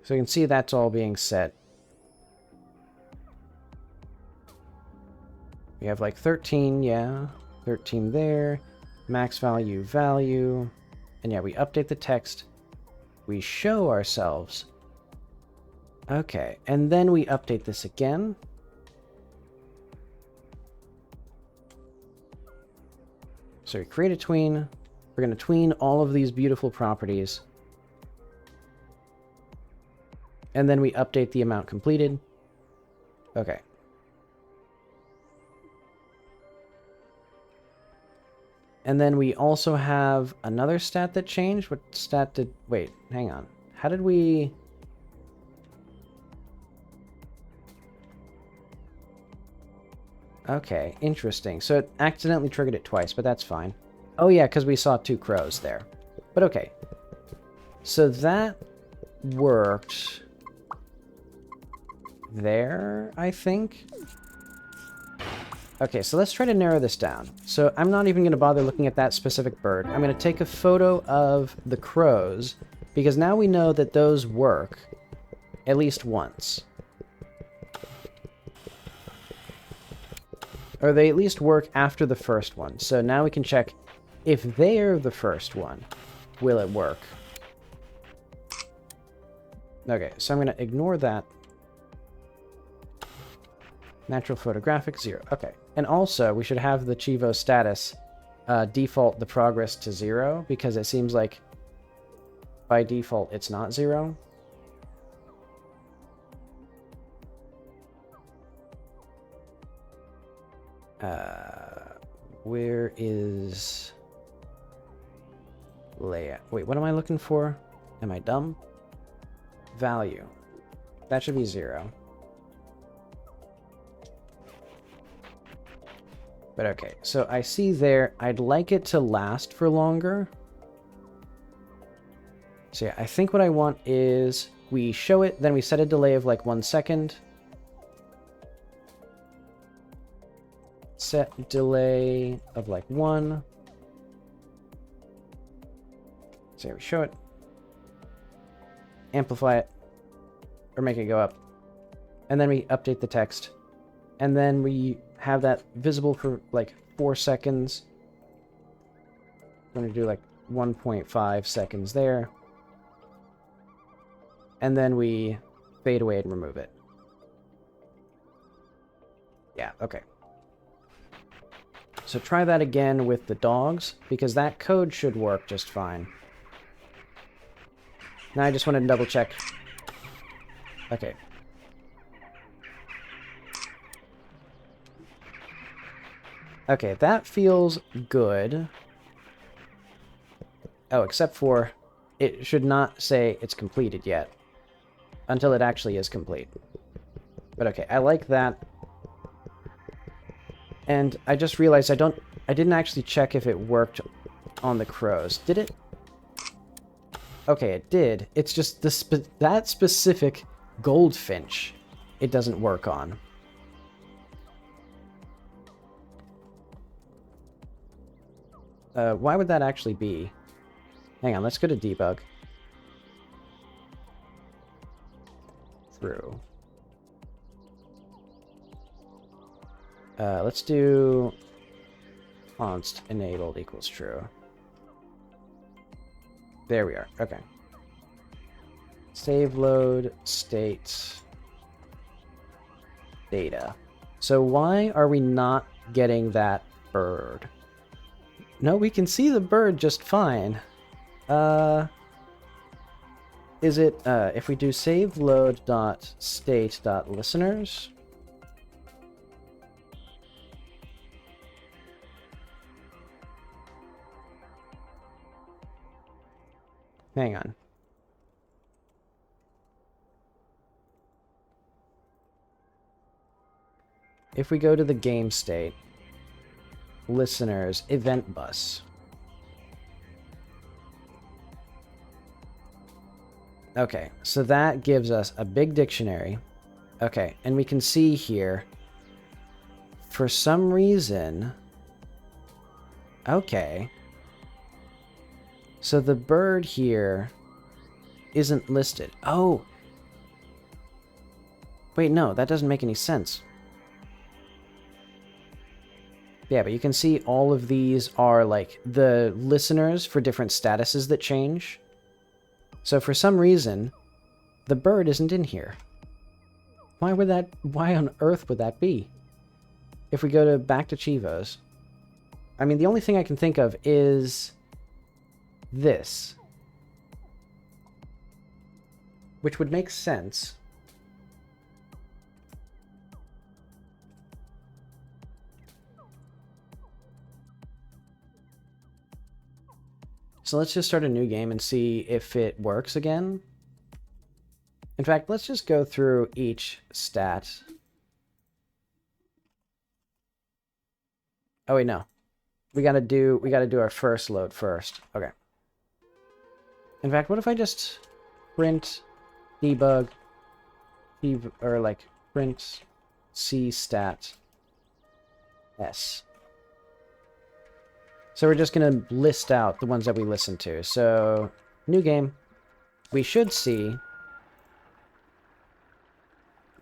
So you can see that's all being set. We have like 13, yeah. 13 there. Max value, value. And yeah, we update the text. We show ourselves. Okay, and then we update this again. So we create a tween. We're going to tween all of these beautiful properties. And then we update the amount completed. Okay. And then we also have another stat that changed. What stat did... Wait, hang on. How did we... Okay, interesting. So it accidentally triggered it twice, but that's fine. Oh yeah, because we saw 2 crows there. But okay. So that worked there, I think. Okay, so let's try to narrow this down. So I'm not even going to bother looking at that specific bird. I'm going to take a photo of the crows, because now we know that those work. at least once. Or they at least work after the first one. So now we can check if they're the first one, will it work? Okay, so I'm going to ignore that. Natural photographic, 0. Okay. And also, we should have the cheevo status default the progress to 0, because it seems like by default it's not 0. Where is layout? Wait, what am I looking for? Am I dumb? Value. That should be 0. But okay, so I see there, I'd like it to last for longer. So yeah, I think what I want is we show it, then we set a delay of like 1 second. Set delay of like 1. So we show it. Amplify it. Or make it go up. And then we update the text. And then we have that visible for like 4 seconds. I'm going to do like 1.5 seconds there. And then we fade away and remove it. Yeah, okay. So try that again with the dogs, because that code should work just fine. Now I just wanted to double check. Okay. Okay, that feels good. Oh, except for it should not say it's completed yet until it actually is complete. But okay, I like that. And I just realized I didn't actually check if it worked on the crows. Did it? Okay, it did. It's just that specific goldfinch it doesn't work on. Why would that actually be? Hang on, let's go to debug. True. Let's do const enabled equals true. There we are. Okay. Save load state data. So why are we not getting that bird? No, we can see the bird just fine. Is it, if we do save load dot state dot listeners? Hang on. If we go to the game state, listeners, event bus. Okay, so that gives us a big dictionary. Okay, and we can see here, for some reason, okay, so the bird here isn't listed. Oh! Wait, no, that doesn't make any sense. Yeah, but you can see all of these are like the listeners for different statuses that change. So for some reason, the bird isn't in here. Why on earth would that be? If we go back to cheevos, I mean, the only thing I can think of is this, which would make sense. So let's just start a new game and see if it works again. In fact, let's just go through each stat. Oh wait, no. We gotta do our first load first. Okay. In fact, what if I just print debug or like print c stat s. So we're just going to list out the ones that we listen to. So, new game. We should see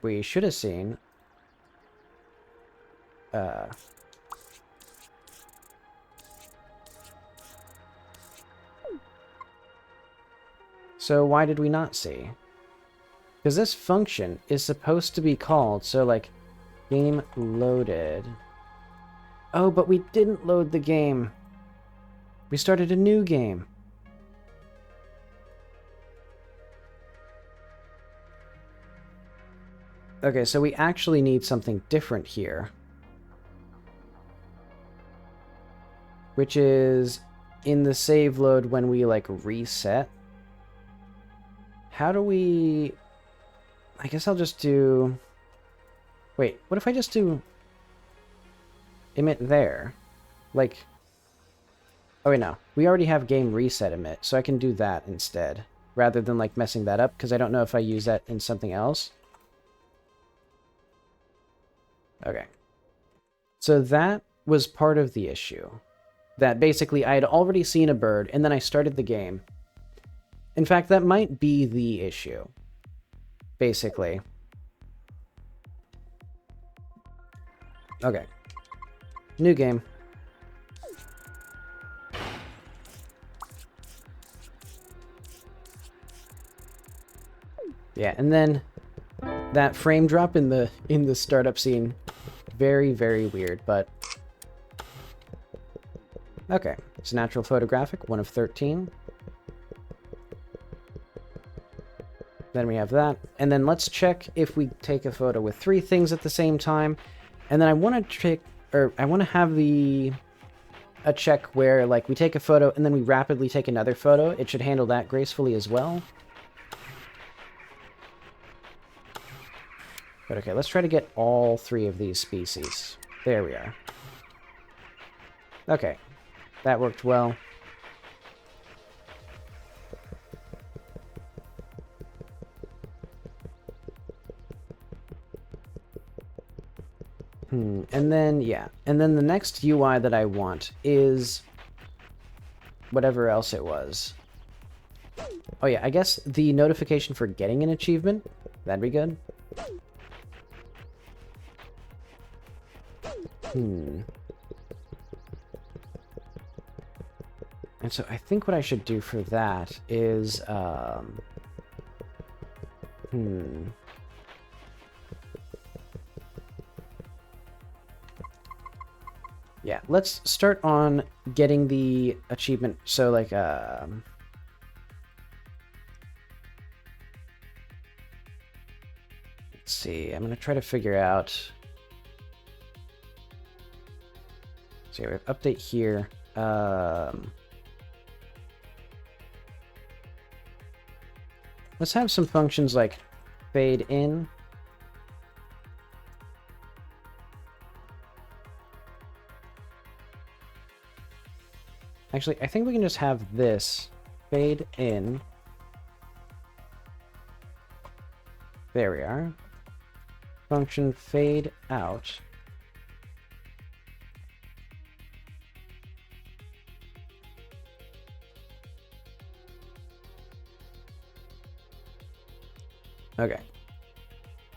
we should have seen... So why did we not see? Because this function is supposed to be called, so like, game loaded. Oh, but we didn't load the game. We started a new game. Okay, so we actually need something different here. Which is in the save load when we, like, reset. How do we... I guess I'll just do... Wait, what if I just do... emit there? Like... Oh, wait, no. We already have game reset emit, so I can do that instead. Rather than, like, messing that up, because I don't know if I use that in something else. Okay. So that was part of the issue. That basically I had already seen a bird, and then I started the game. In fact, that might be the issue. Basically. Okay. New game. Yeah, and then that frame drop in the startup scene, very, very weird, but okay. It's natural photographic, 1 of 13. Then we have that, and then let's check if we take a photo with 3 things at the same time, and then I want to check, or I want to have a check where like we take a photo and then we rapidly take another photo. It should handle that gracefully as well. But okay, let's try to get all 3 of these species. There we are. Okay, that worked well. And then, yeah. And then the next UI that I want is whatever else it was. Oh yeah, I guess the notification for getting an achievement. That'd be good. And so I think what I should do for that is, yeah, let's start on getting the achievement. So, like, let's see. I'm going to try to figure out... So we have update here. Let's have some functions like fade in. Actually, I think we can just have this fade in. There we are. Function fade out. Okay.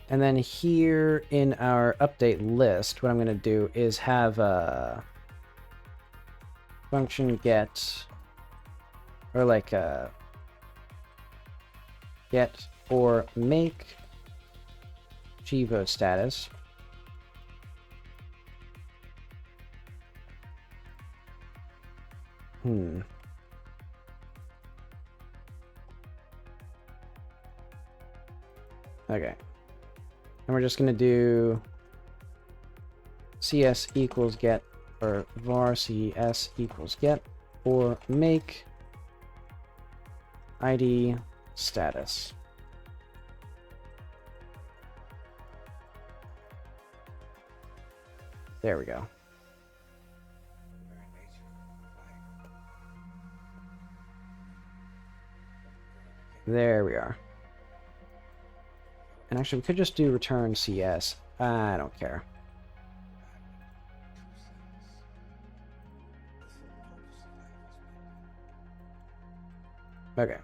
And then here in our update list, what I'm going to do is have a function get, or like a get or make cheevo status. Okay. And we're just going to do cs equals get, or var cs equals get, or make id status. There we go. There we are. And actually, we could just do return CS. I don't care. Okay.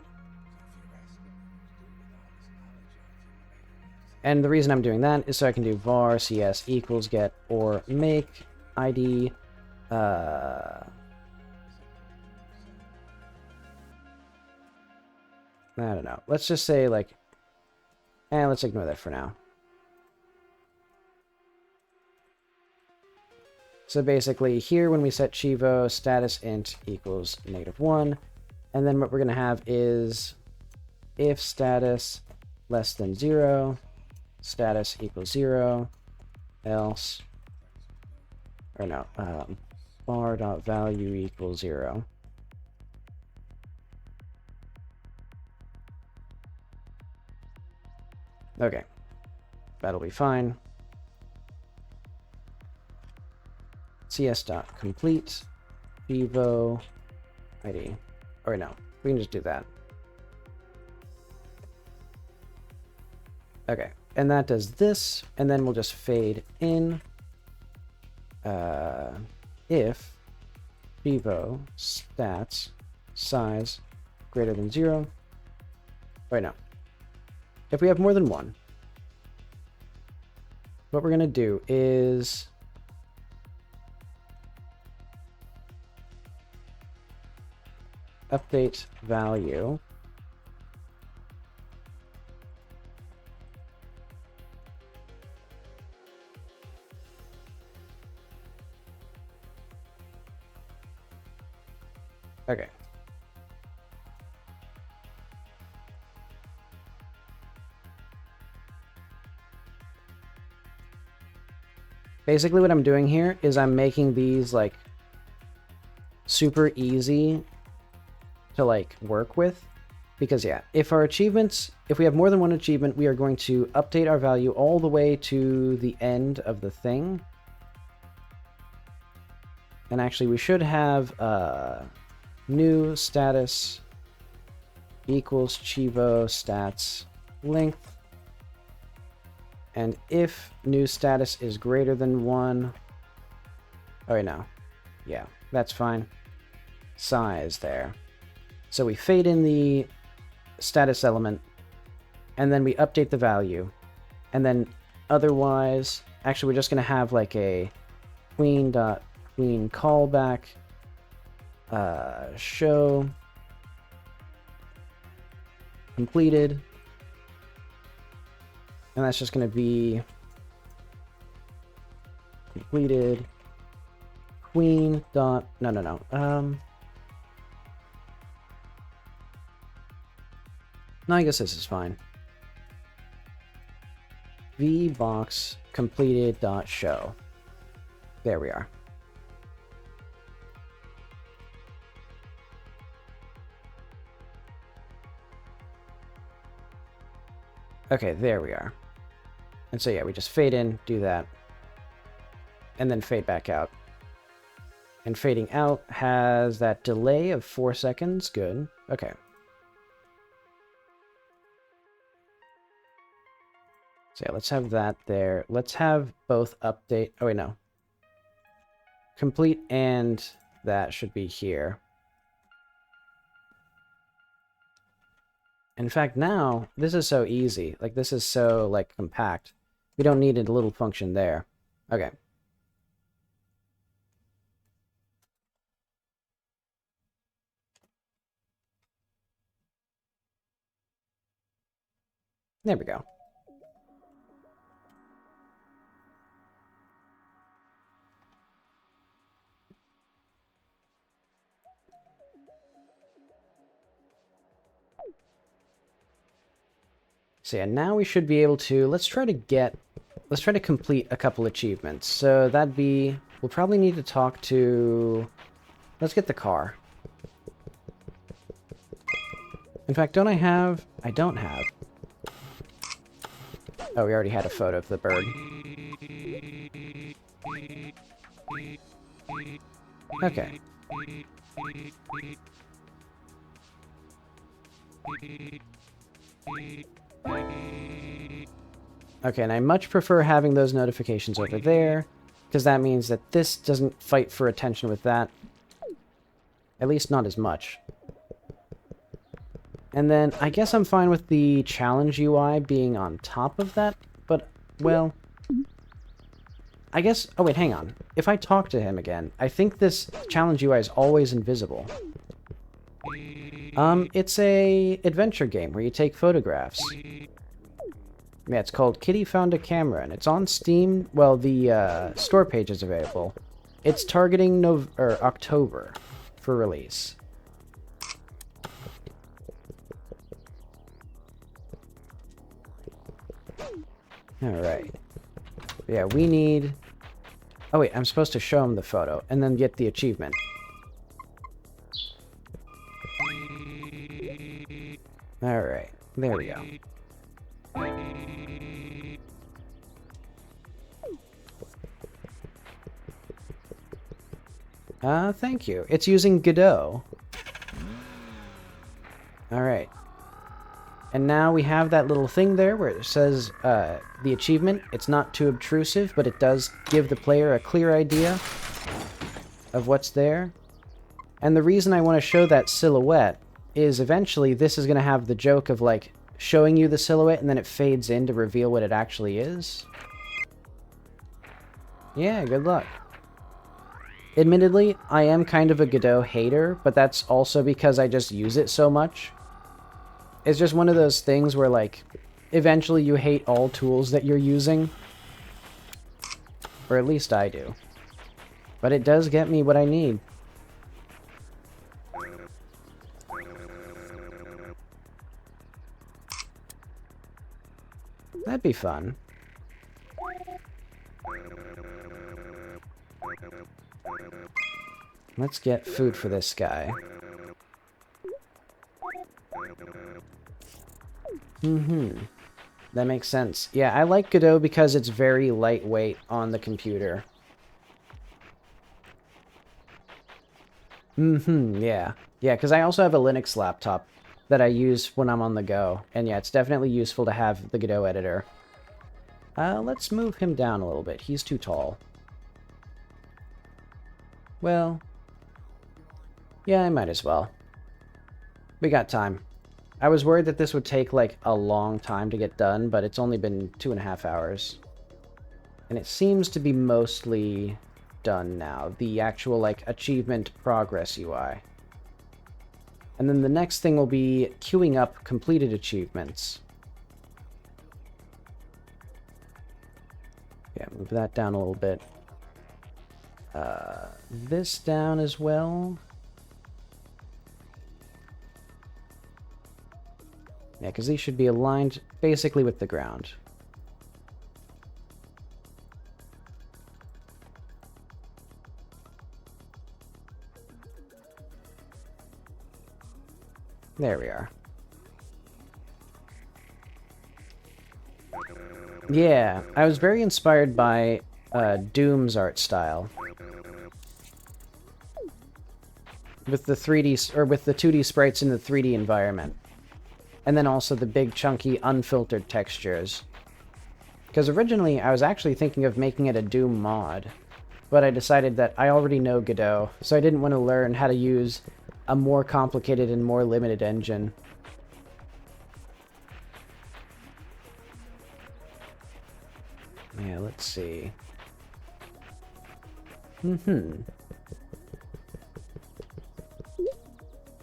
And the reason I'm doing that is so I can do var cs equals get or make id I don't know. Let's just say like, let's ignore that for now. So basically here when we set cheevo status int equals -1, and then what we're going to have is if status less than 0, status equals 0, else, or no, bar.value equals 0. Okay, that'll be fine. cs.complete cheevo id. Or no, we can just do that. Okay, and that does this, and then we'll just fade in if cheevo stats size greater than 0. Wait, no. If we have more than 1, what we're going to do is update value okay. Basically what I'm doing here is I'm making these like super easy to like work with, because yeah, if our achievements, if we have more than one achievement, we are going to update our value all the way to the end of the thing. And actually we should have new status equals cheevo stats length, and if new status is greater than 1, oh wait, no, yeah, that's fine, size there. So we fade in the status element, and then we update the value, and then otherwise, actually we're just going to have like a queen callback show completed, and that's just going to be completed queen dot no I guess this is fine. vbox completed dot show. There we are. Okay, there we are. And so yeah, we just fade in, do that, and then fade back out. And fading out has that delay of 4 seconds. Good. Okay. So yeah, let's have that there. Let's have both update. Oh wait, no. Complete and that should be here. In fact, now, this is so easy. Like, this is so, like, compact. We don't need a little function there. Okay. There we go. So yeah, now we should be able to, let's try to complete a couple achievements. So that'd be, we'll probably need to talk to, let's get the car. In fact, don't I have, I don't have. Oh, we already had a photo of the bird. Okay. Okay, and I much prefer having those notifications over there, because that means that this doesn't fight for attention with that. At least not as much. And then I guess I'm fine with the challenge UI being on top of that but, well... I guess... Oh, wait, hang on. If I talk to him again, I think this challenge UI is always invisible. It's a adventure game where you take photographs. Yeah, it's called Kitty Found a Camera, and it's on Steam. Well, the store page is available. It's targeting October for release. Alright. Yeah, we need... Oh wait, I'm supposed to show him the photo, and then get the achievement. Alright, there we go. Thank you. It's using Godot. Alright. And now we have that little thing there where it says the achievement. It's not too obtrusive, but it does give the player a clear idea of what's there. And the reason I want to show that silhouette is eventually this is going to have the joke of, like, showing you the silhouette and then it fades in to reveal what it actually is. Yeah, good luck. Admittedly, I am kind of a Godot hater, but that's also because I just use it so much. It's just one of those things where, like, eventually you hate all tools that you're using. Or at least I do. But it does get me what I need. That'd be fun. Let's get food for this guy. That makes sense. Yeah, I like Godot because it's very lightweight on the computer. Yeah. Yeah, because I also have a Linux laptop that I use when I'm on the go. And yeah, it's definitely useful to have the Godot editor. Let's move him down a little bit. He's too tall. Well... yeah, I might as well. We got time. I was worried that this would take, like, a long time to get done, but it's only been 2.5 hours. And it seems to be mostly done now. The actual, like, achievement progress UI. And then the next thing will be queuing up completed achievements. Yeah, move that down a little bit. This down as well. Yeah, because these should be aligned basically with the ground. There we are. Yeah, I was very inspired by Doom's art style. With the 3D, or with the 2D sprites in the 3D environment. And then also the big, chunky, unfiltered textures. Because originally, I was actually thinking of making it a Doom mod. But I decided that I already know Godot, so I didn't want to learn how to use a more complicated and more limited engine. Yeah, let's see.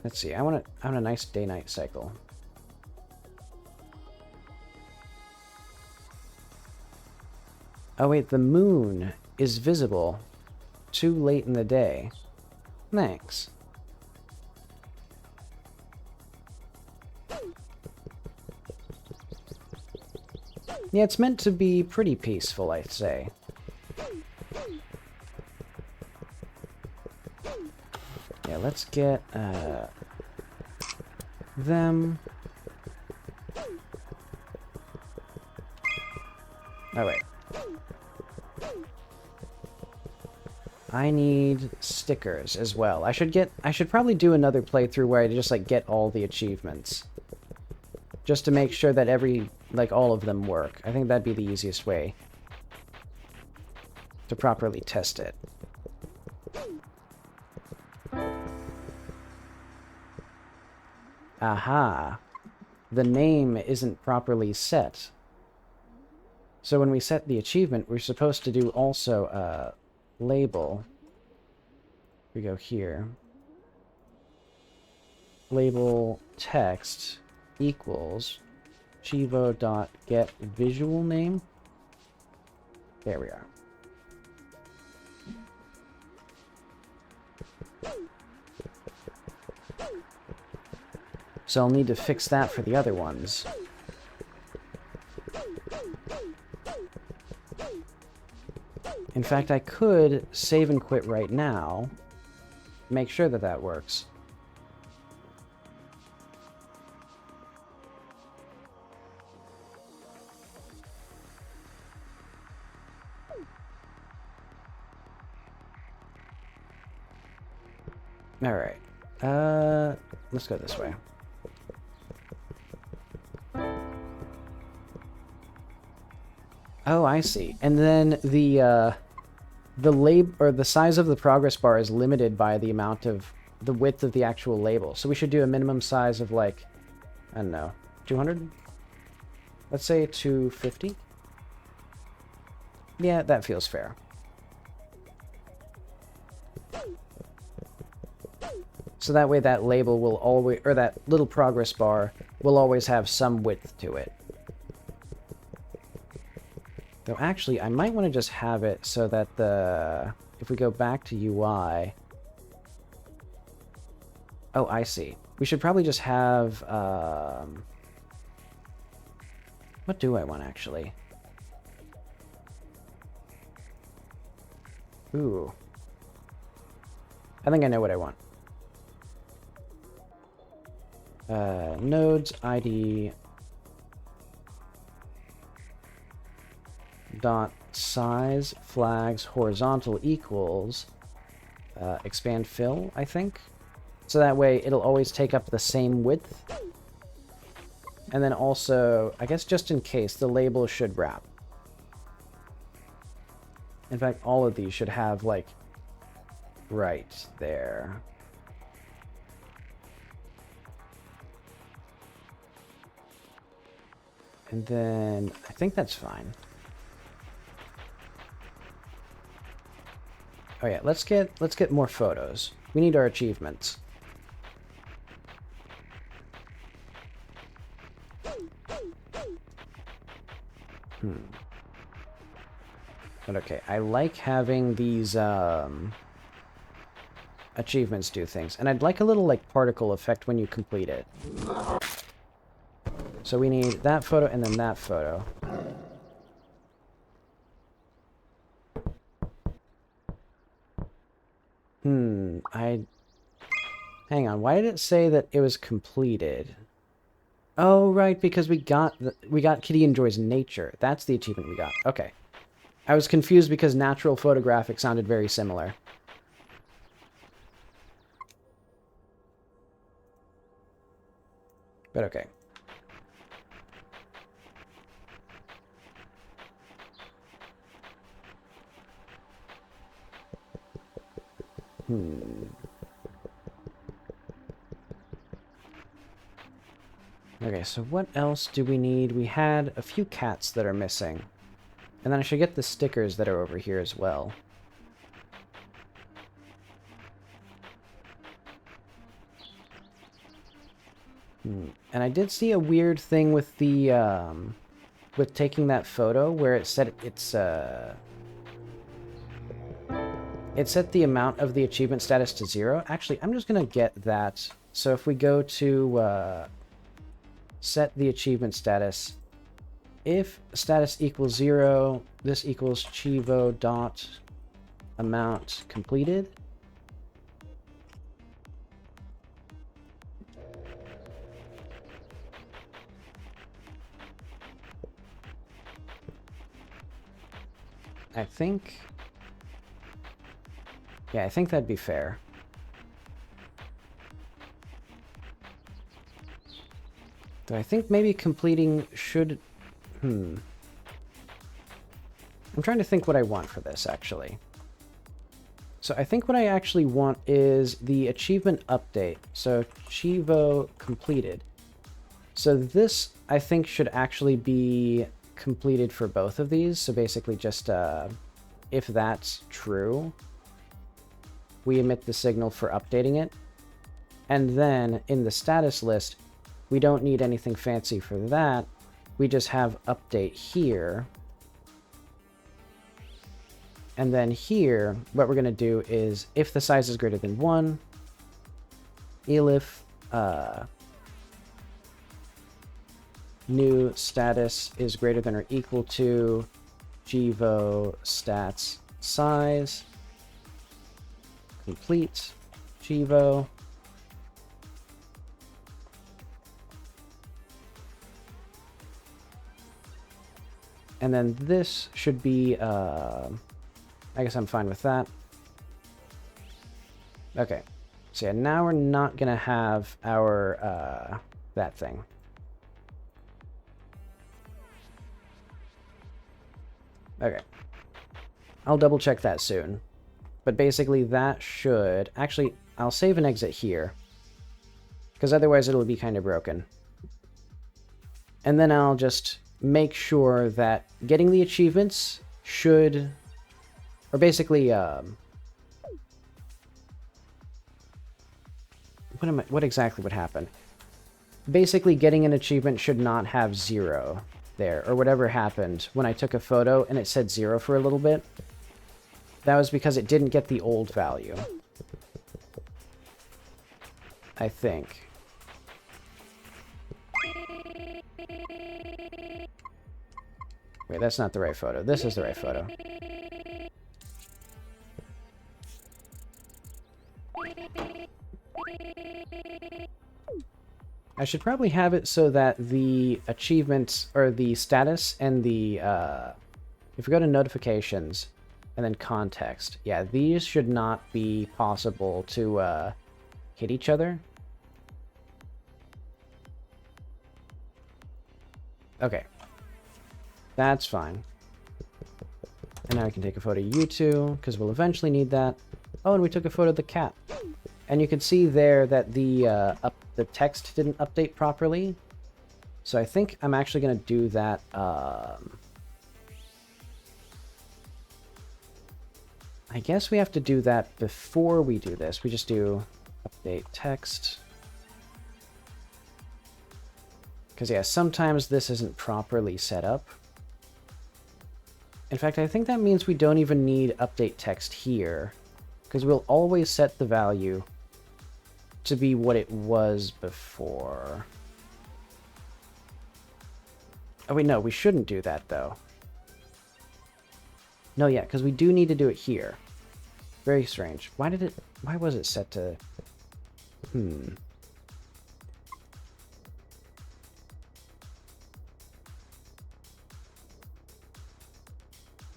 Let's see, I want a nice day-night cycle. Oh wait, the moon is visible too late in the day. Thanks. Yeah, it's meant to be pretty peaceful, I'd say. Yeah, let's get, them. Oh, wait. I need stickers as well. I should probably do another playthrough where I just, like, get all the achievements. Just to make sure that all of them work. I think that'd be the easiest way to properly test it. Aha. The name isn't properly set. So when we set the achievement, we're supposed to do also a label. We go here. Label text equals cheevo.getVisualName. There we are. So I'll need to fix that for the other ones. In fact, I could save and quit right now. Make sure that that works. Alright. Let's go this way. Oh, I see. And then the size of the progress bar is limited by the amount of the width of the actual label. So we should do a minimum size of like, I don't know, 200? Let's say 250. Yeah, that feels fair. So that way that label will always, or that little progress bar will always have some width to it. Though actually, I might want to just have it so that if we go back to UI... Oh, I see. We should probably just have, what do I want, actually? Ooh. I think I know what I want. Nodes ID dot size flags horizontal equals expand fill, I think. So that way it'll always take up the same width. And then also, I guess just in case, the label should wrap. In fact, all of these should have, like, right there. And then I think that's fine. Oh yeah, let's get more photos. We need our achievements. But okay, I like having these achievements do things. And I'd like a little like particle effect when you complete it. So we need that photo and then that photo. Hang on, why did it say that it was completed? Oh, right, because we got Kitty Enjoys Nature. That's the achievement we got. Okay. I was confused because natural photographic sounded very similar. But okay. Okay, so what else do we need? We had a few cats that are missing. And then I should get the stickers that are over here as well. And I did see a weird thing with the, with taking that photo where it said it set the amount of the achievement status to 0. Actually, I'm just gonna get that. So if we go to, set the achievement status, if status equals 0, this equals cheevo dot amount completed. I think... yeah, I think that'd be fair. Though I think maybe completing should... I'm trying to think what I want for this, actually. So I think what I actually want is the achievement update. So cheevo completed. So this, I think, should actually be completed for both of these. So basically just if that's true, we emit the signal for updating it. And then in the status list, we don't need anything fancy for that. We just have update here. And then here, what we're going to do is if the size is greater than 1, elif new status is greater than or equal to cheevo stats size complete cheevo and then this should be I guess I'm fine with that. Okay, so yeah, now we're not gonna have our that thing. Okay, I'll double check that soon. But basically that should... Actually, I'll save and exit here, because otherwise it'll be kind of broken. And then I'll just make sure that getting the achievements should... Or basically, what exactly would happen? Basically, getting an achievement should not have 0 there, or whatever happened when I took a photo and it said 0 for a little bit. That was because it didn't get the old value. I think. Wait, that's not the right photo. This is the right photo. I should probably have it so that the achievements, or the status, and the, if we go to notifications, and then context, yeah, these should not be possible to, hit each other. Okay. That's fine. And now I can take a photo of you two, because we'll eventually need that. Oh, and we took a photo of the cat. And you can see there that the text didn't update properly. So I think I'm actually going to do that. I guess we have to do that before we do this. We just do update text. Because, yeah, sometimes this isn't properly set up. In fact, I think that means we don't even need update text here, because we'll always set the value to be what it was before. Oh wait, no, we shouldn't do that though. No, yeah, because we do need to do it here. Very strange. Why was it set to...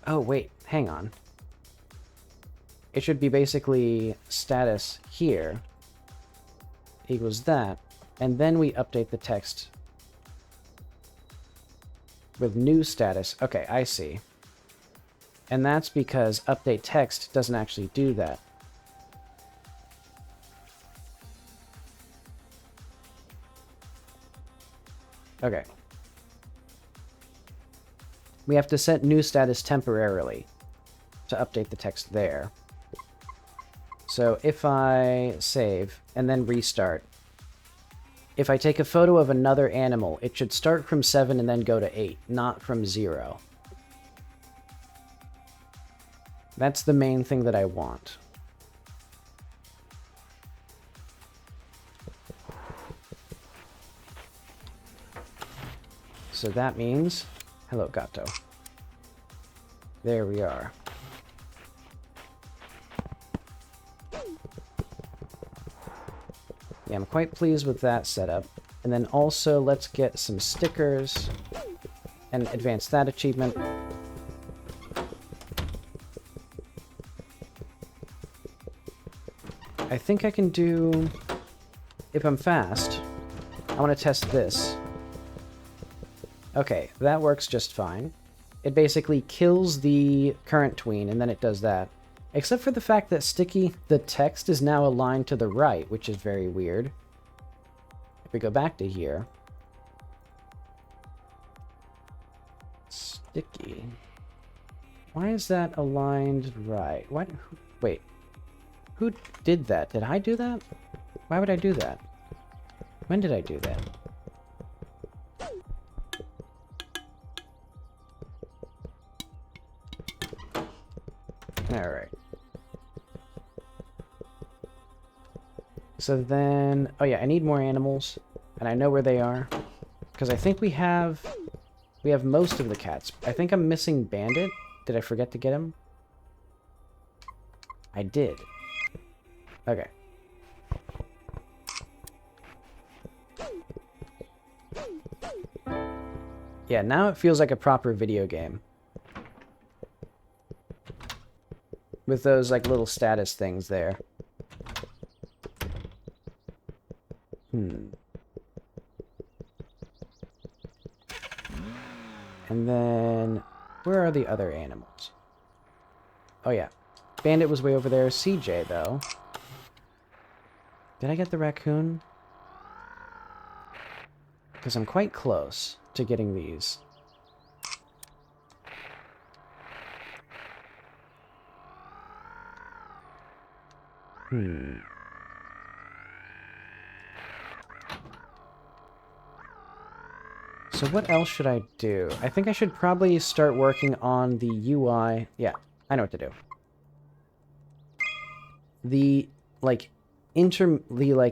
Oh, wait, hang on. It should be basically status here equals that, and then we update the text with new status. Okay, I see. And that's because update text doesn't actually do that. Okay. We have to set new status temporarily to update the text there. So if I save and then restart, if I take a photo of another animal, it should start from 7 and then go to 8, not from 0. That's the main thing that I want. So that means, hello Gato. There we are. Yeah, I'm quite pleased with that setup. And then also, let's get some stickers and advance that achievement. I think I can do... If I'm fast, I want to test this. Okay, that works just fine. It basically kills the current tween, and then it does that. Except for the fact that the text is now aligned to the right, which is very weird. If we go back to here. Let's Sticky. Why is that aligned right? What? Wait. Who did that? Did I do that? Why would I do that? When did I do that? Alright. So then... Oh yeah, I need more animals. And I know where they are. Because I think we have most of the cats. I think I'm missing Bandit. Did I forget to get him? I did. Okay. Yeah, now it feels like a proper video game. With those, like, little status things there. And then... Where are the other animals? Oh, yeah. Bandit was way over there. CJ, though. Did I get the raccoon? Because I'm quite close to getting these. So what else should I do? I think I should probably start working on the UI. Yeah, I know what to do. The, like,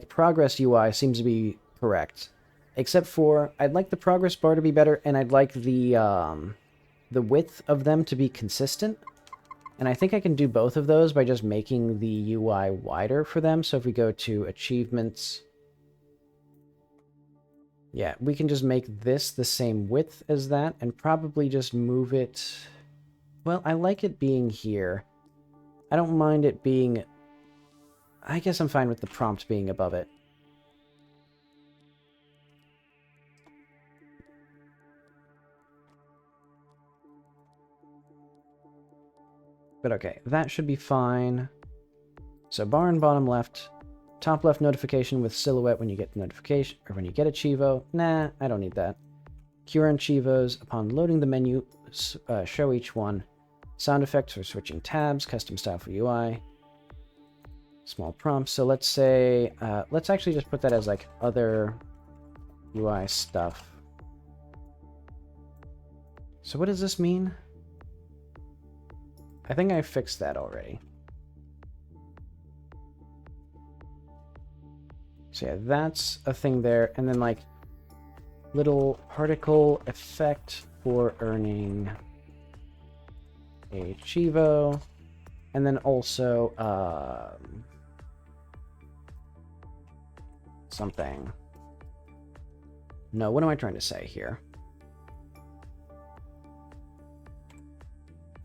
progress UI seems to be correct. Except for, I'd like the progress bar to be better, and I'd like the width of them to be consistent. And I think I can do both of those by just making the UI wider for them. So if we go to achievements... Yeah, we can just make this the same width as that, and probably just move it... Well, I like it being here. I don't mind it being... I guess I'm fine with the prompt being above it. But okay, that should be fine. So barn bottom left, top left notification with silhouette when you get the notification, or when you get a cheevo. Nah, I don't need that. Cure on cheevos. Upon loading the menu, show each one. Sound effects for switching tabs, custom style for UI. Small prompts. So let's say, let's actually just put that as like other UI stuff. So what does this mean? I think I fixed that already. So yeah, that's a thing there. And then like little particle effect for earning a cheevo. And then also something. No, what am I trying to say here?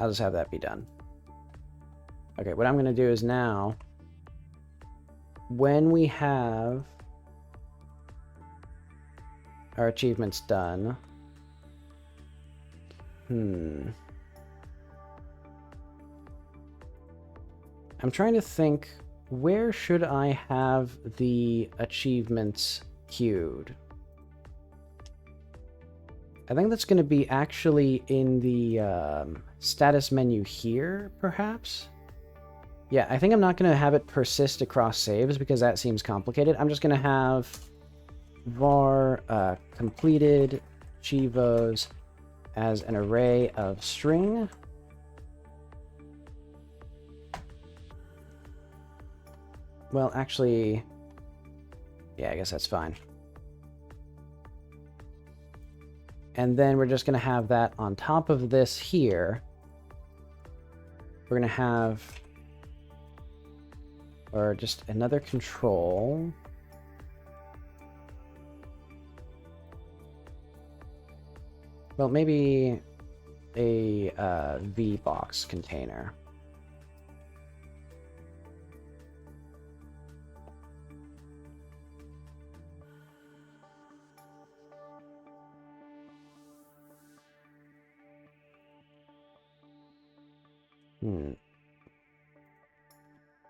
I'll just have that be done. Okay, what I'm going to do is now, when we have our achievements done, I'm trying to think, where should I have the achievements queued? I think that's going to be actually in the status menu here, perhaps? Yeah, I think I'm not going to have it persist across saves because that seems complicated. I'm just going to have var completed cheevos as an array of string. Well, actually, yeah, I guess that's fine. And then we're just going to have that on top of this here. We're going to have, or just another control. Well, maybe a VBox container.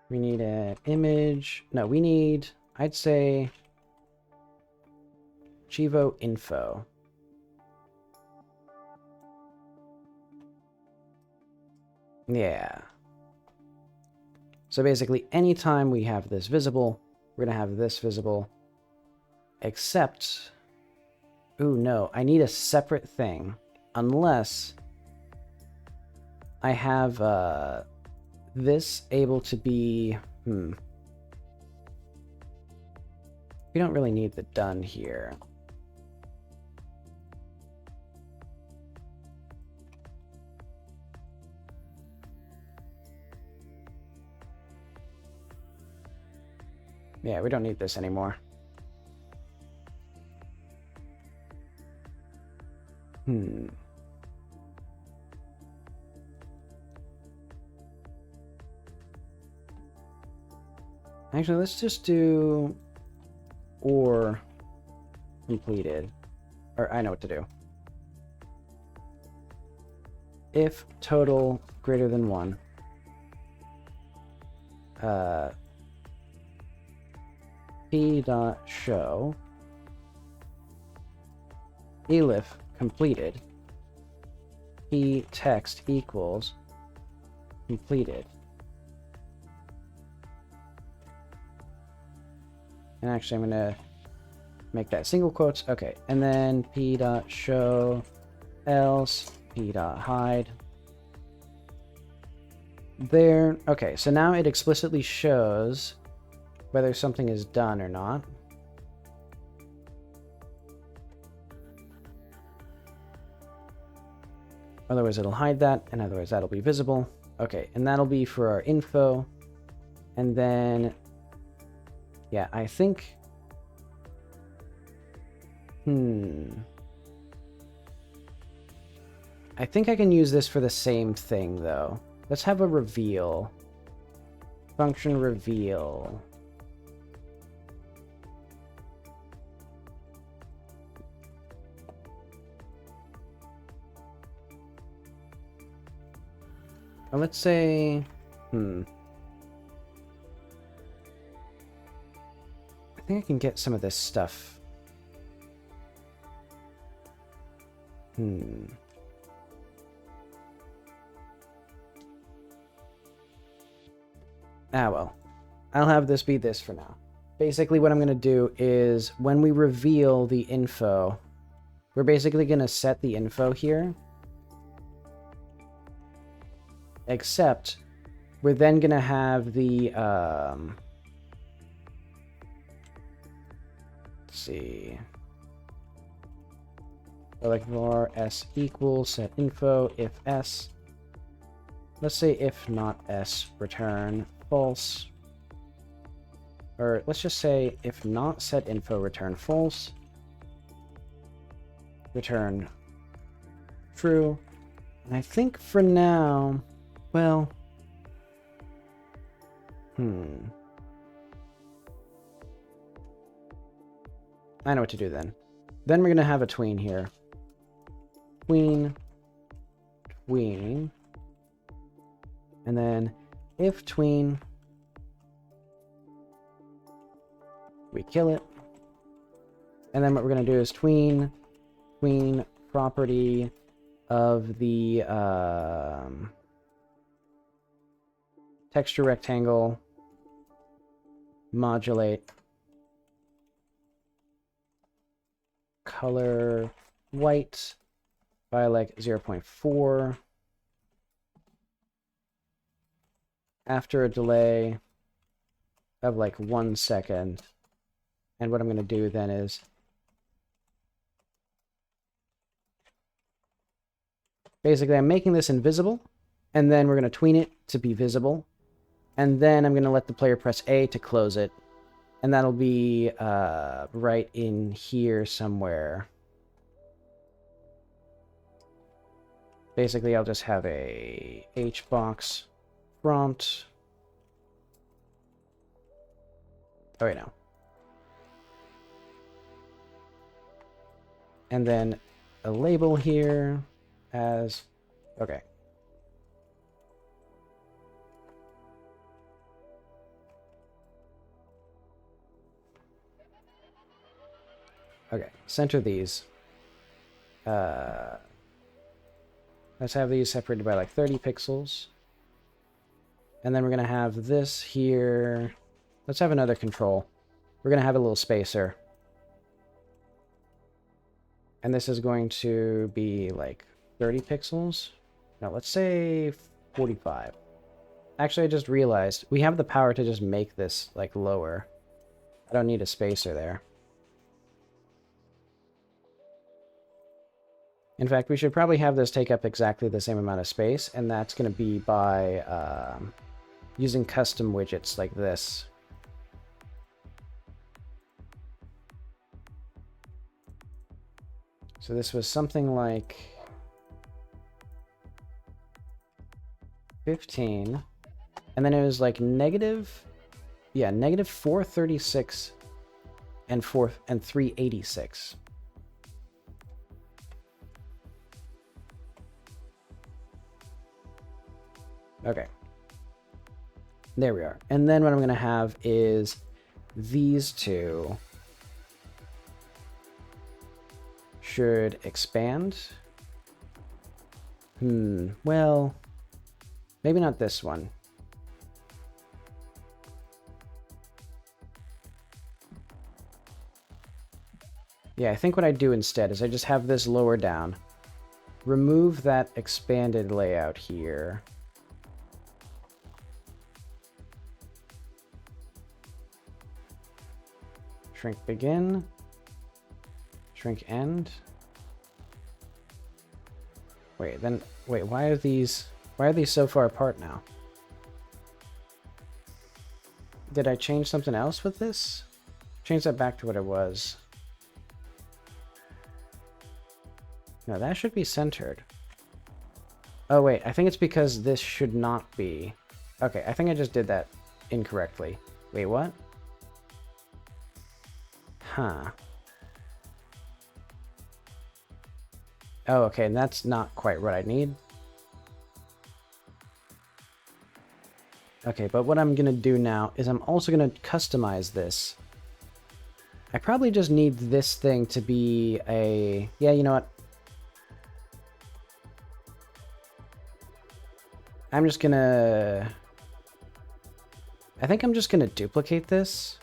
We need an image. No, we need, I'd say, cheevo info. Yeah. So basically, anytime we have this visible, we're going to have this visible, except... Ooh, no, I need a separate thing, unless I have this able to be... We don't really need the done here. Yeah, we don't need this anymore. Actually, let's just do or completed. Or I know what to do. If total greater than 1, p.show elif completed p text equals completed. And actually, I'm going to make that single quotes. Okay, and then p.show else p.hide. There. Okay, so now it explicitly shows whether something is done or not. Otherwise, it'll hide that, and otherwise that'll be visible. Okay, and that'll be for our info. And then, yeah, I think... I think I can use this for the same thing, though. Let's have a reveal. Function reveal. And let's say... I think I can get some of this stuff. Ah, well. I'll have this be this for now. Basically, what I'm going to do is, when we reveal the info, we're basically going to set the info here. Except, we're then going to have the, let's see. Like var s equals set info if s. Let's say if not s, return false. Or let's just say if not set info, return false. Return true. And I think for now, well, I know what to do then. Then we're going to have a tween here. Tween. And then if tween, we kill it. And then what we're going to do is tween property of the texture rectangle, modulate color white by like 0.4 after a delay of like 1 second. And what I'm going to do then is basically I'm making this invisible, and then we're going to tween it to be visible, and then I'm going to let the player press A to close it, and that'll be right in here somewhere. Basically, I'll just have a hbox prompt. Oh, wait, no. And then a label here as... Okay. Okay, center these. Let's have these separated by like 30 pixels. And then we're going to have this here. Let's have another control. We're going to have a little spacer. And this is going to be like 30 pixels. No, let's say 45. Actually, I just realized we have the power to just make this like lower. I don't need a spacer there. In fact, we should probably have this take up exactly the same amount of space, and that's going to be by using custom widgets like this. So this was something like 15, and then it was like negative 436 and 386. Okay. There we are. And then what I'm going to have is these two should expand. Well, maybe not this one. Yeah, I think what I do instead is I just have this lower down. Remove that expanded layout here. Shrink begin. Shrink end. Wait, why are these so far apart now? Did I change something else with this? Change that back to what it was. No, that should be centered. Oh wait, I think it's because this should not be. Okay, I think I just did that incorrectly. Wait, what? Huh. Oh, okay, and that's not quite what I need. Okay, but what I'm gonna do now is I'm also gonna customize this. I probably just need this thing to be a... Yeah, you know what? I'm just gonna... I think I'm just gonna duplicate this.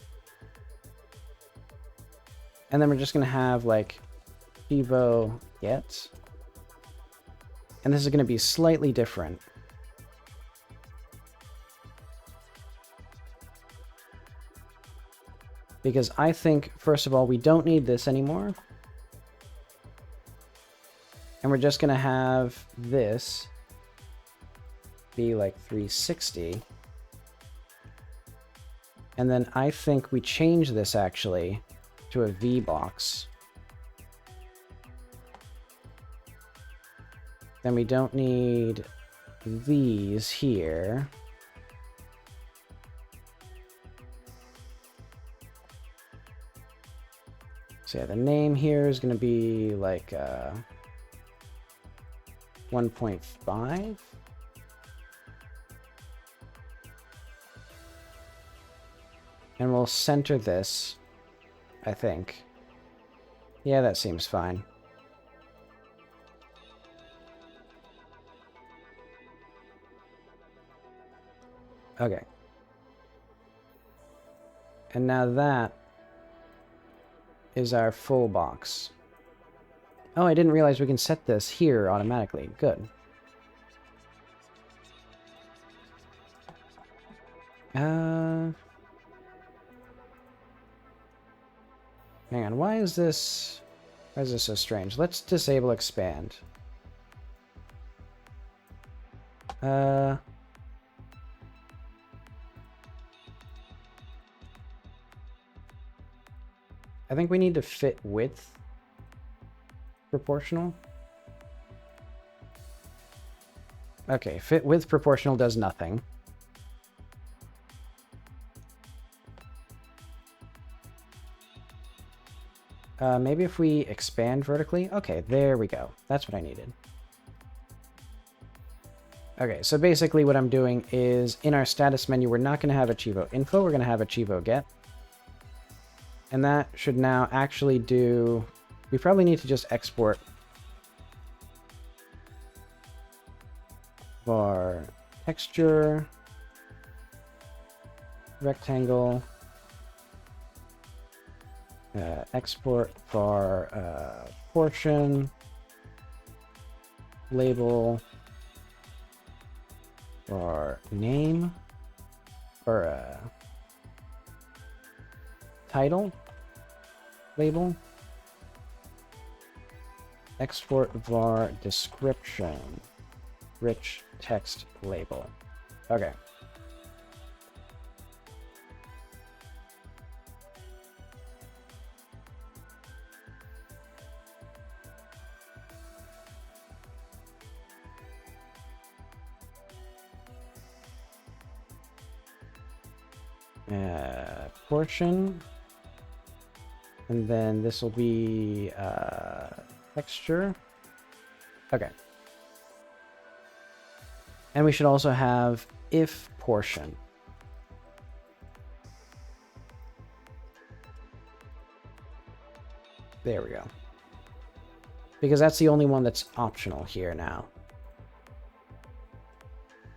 And then we're just gonna have, like, cheevo get. And this is gonna be slightly different. Because I think, first of all, we don't need this anymore. And we're just gonna have this be like 360. And then I think we change this actually to a V box. Then we don't need these here. So yeah, the name here is going to be like 1.5. And we'll center this, I think. Yeah, that seems fine. Okay. And now that is our full box. Oh, I didn't realize we can set this here automatically. Good. Hang on, why is this so strange? Let's disable expand. I think we need to fit width proportional. Okay, fit width proportional does nothing. Maybe if we expand vertically. Okay, there we go. That's what I needed. Okay, so basically what I'm doing is in our status menu, we're not going to have a cheevo info. We're going to have a cheevo get. And that should now actually do... We probably need to just export our texture. rectangle, export var portion, label var name, or title label, export var description, rich text label. Okay. Portion, and then this will be texture. Okay. And we should also have if portion. There we go. Because that's the only one that's optional here now.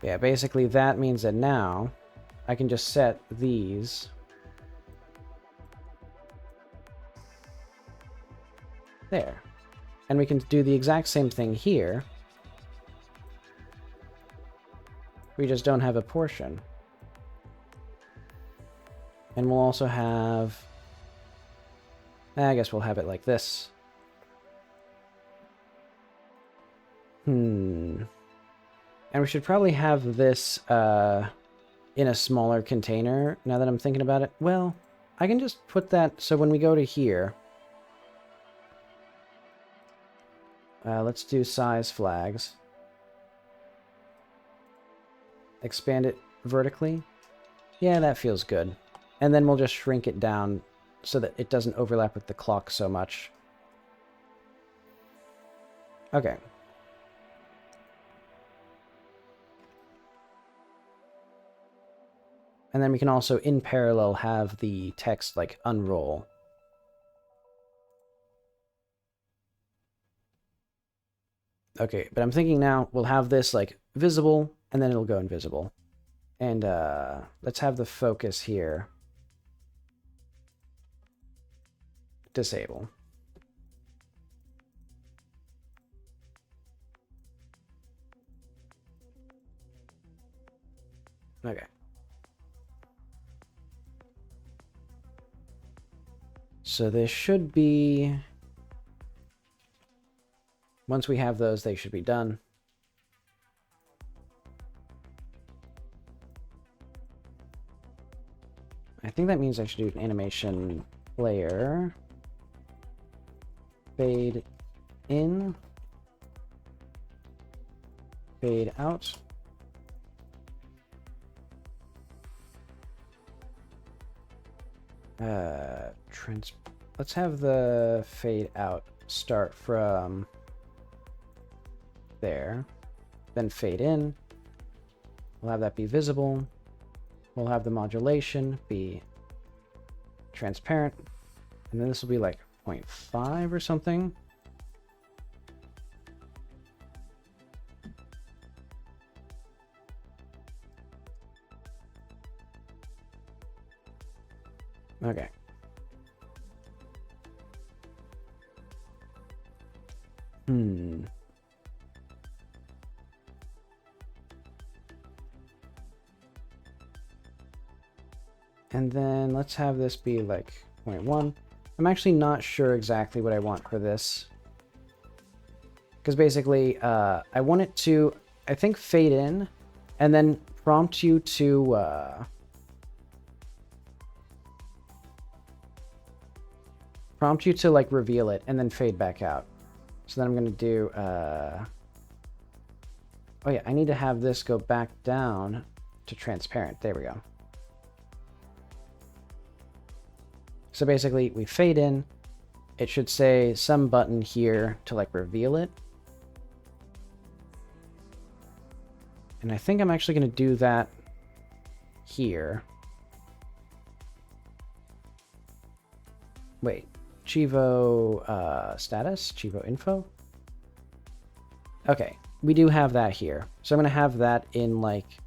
Yeah, basically that means that now I can just set these there. And we can do the exact same thing here. We just don't have a portion. And we'll also have... I guess we'll have it like this. And we should probably have this in a smaller container, now that I'm thinking about it. Well, I can just put that, so when we go to here, let's do size flags. Expand it vertically. Yeah, that feels good. And then we'll just shrink it down so that it doesn't overlap with the clock so much. Okay. And then we can also, in parallel, have the text, like, unroll. Okay, but I'm thinking now we'll have this, like, visible, and then it'll go invisible. And, let's have the focus here. Disable. Okay. So this should be... Once we have those, they should be done. I think that means I should do an animation player. Fade in. Fade out. Let's have the fade out start from there, then fade in. We'll have that be visible. We'll have the modulation be transparent, and then this will be like 0.5 or something. Okay. And then let's have this be like 0.1. I'm actually not sure exactly what I want for this. Because basically, I want it to, I think, fade in, and then prompt you to... prompt you to, like, reveal it, and then fade back out. So then I'm going to do... oh yeah, I need to have this go back down to transparent. There we go. So basically, we fade in. It should say some button here to, like, reveal it. And I think I'm actually going to do that here. Wait, cheevo status? Cheevo info? Okay, we do have that here. So I'm going to have that in, like...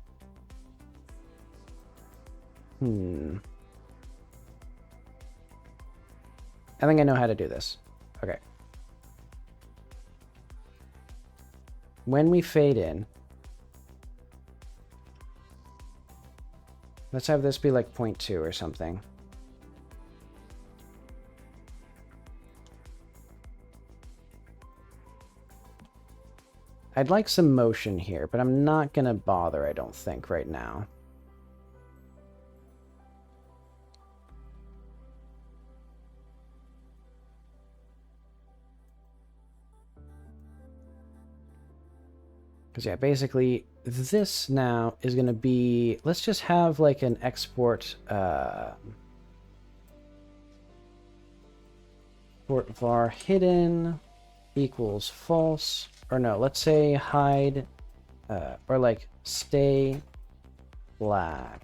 I think I know how to do this. Okay. When we fade in, let's have this be like 0.2 or something. I'd like some motion here, but I'm not going to bother, I don't think, right now. Because, yeah, basically, this now is going to be... Let's just have, like, an export... Export var hidden equals false. Or no, let's say hide... or, like, stay black.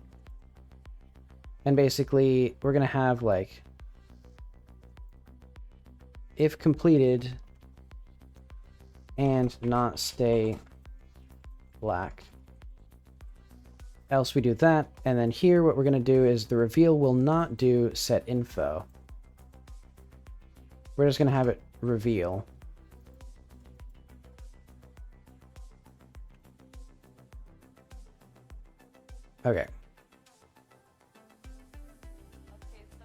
And basically, we're going to have, like... If completed... and not stay black. Else we do that, and then here what we're going to do is the reveal will not do set info. We're just going to have it reveal. Okay.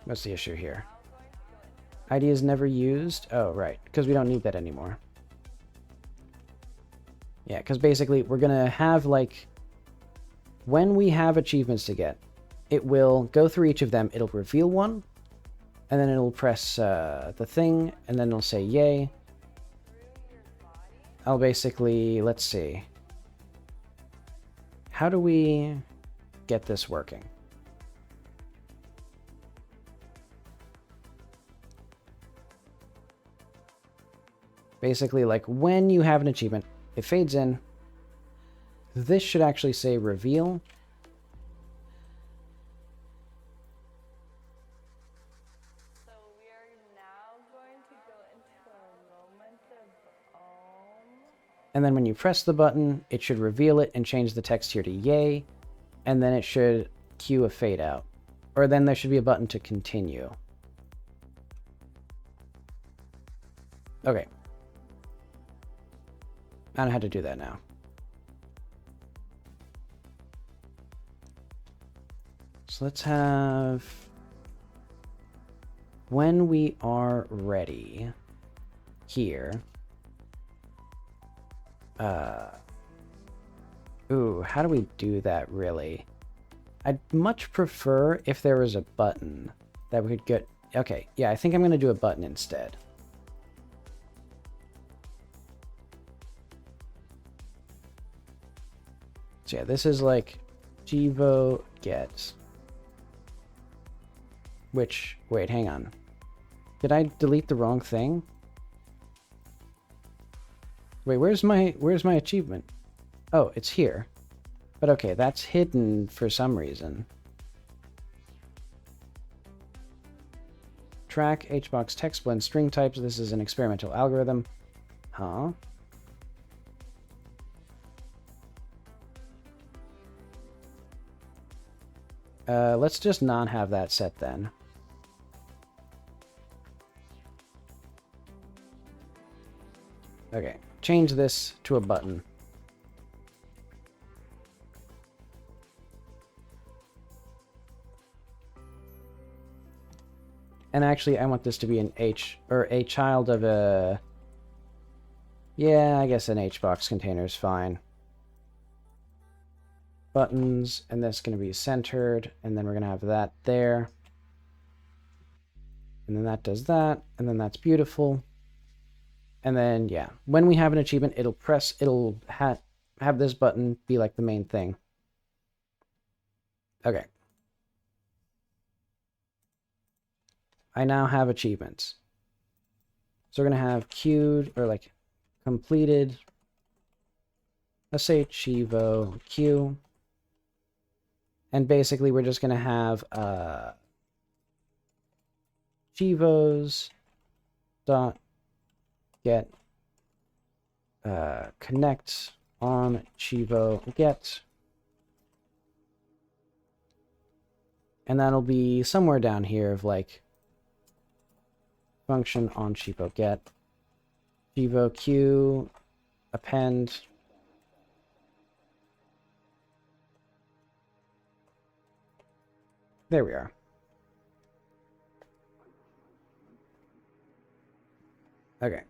What's the issue here? ID is never used? Oh, right, because we don't need that anymore. Yeah, because basically we're going to have, like, when we have achievements to get, it will go through each of them, it'll reveal one, and then it'll press the thing, and then it'll say yay. I'll basically, let's see. How do we get this working? Basically, like, when you have an achievement, it fades in. This should actually say reveal. So we are now going to go into a moment of And then when you press the button, it should reveal it and change the text here to yay. And then it should cue a fade out. Or then there should be a button to continue. Okay. I know how to do that now. So let's have... When we are ready, here... Ooh, how do we do that, really? I'd much prefer if there was a button that we could get... Okay, yeah, I think I'm going to do a button instead. So yeah, this is like cheevo get. Which, wait, hang on. Did I delete the wrong thing? Wait, where's my achievement? Oh, it's here. But okay, that's hidden for some reason. Track, hbox, text blend, string types. This is an experimental algorithm. Huh? Let's just not have that set then. Okay, change this to a button. And actually, I want this to be an H, or a child of a... Yeah, I guess an HBox container is fine. Buttons, and that's going to be centered, and then we're going to have that there. And then that does that, and then that's beautiful. And then, yeah, when we have an achievement, it'll have this button be like the main thing. Okay. I now have achievements. So we're going to have queued, or like completed. Let's say cheevo queue. And basically we're just going to have cheevos dot get connect on cheevo get. And that'll be somewhere down here of like function on cheevo get, cheevo q, append. There we are. Okay.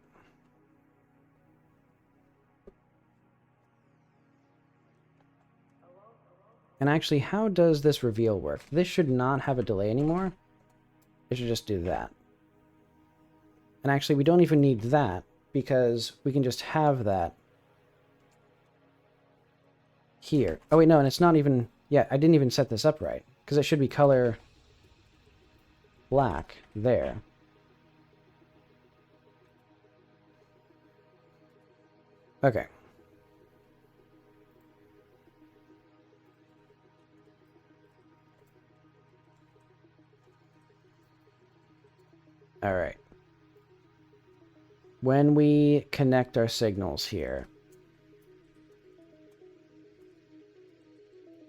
And actually, how does this reveal work? This should not have a delay anymore. It should just do that. And actually, we don't even need that because we can just have that here. Oh, wait, no, and it's not even... Yeah, I didn't even set this up right because it should be color black there. Okay. All right. When we connect our signals here,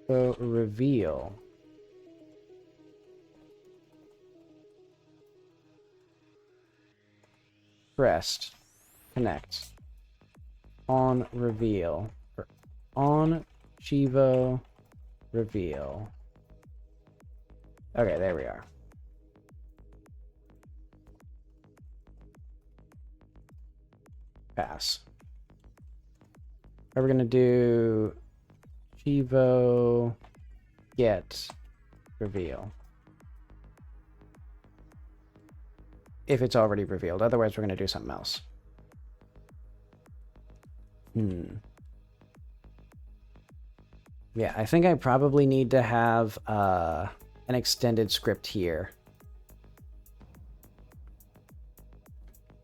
so reveal. Pressed. Connect. On reveal. Or on cheevo reveal. Okay, there we are. Pass. Are we gonna do cheevo get reveal? If it's already revealed, otherwise we're gonna do something else. Yeah, I think I probably need to have an extended script here.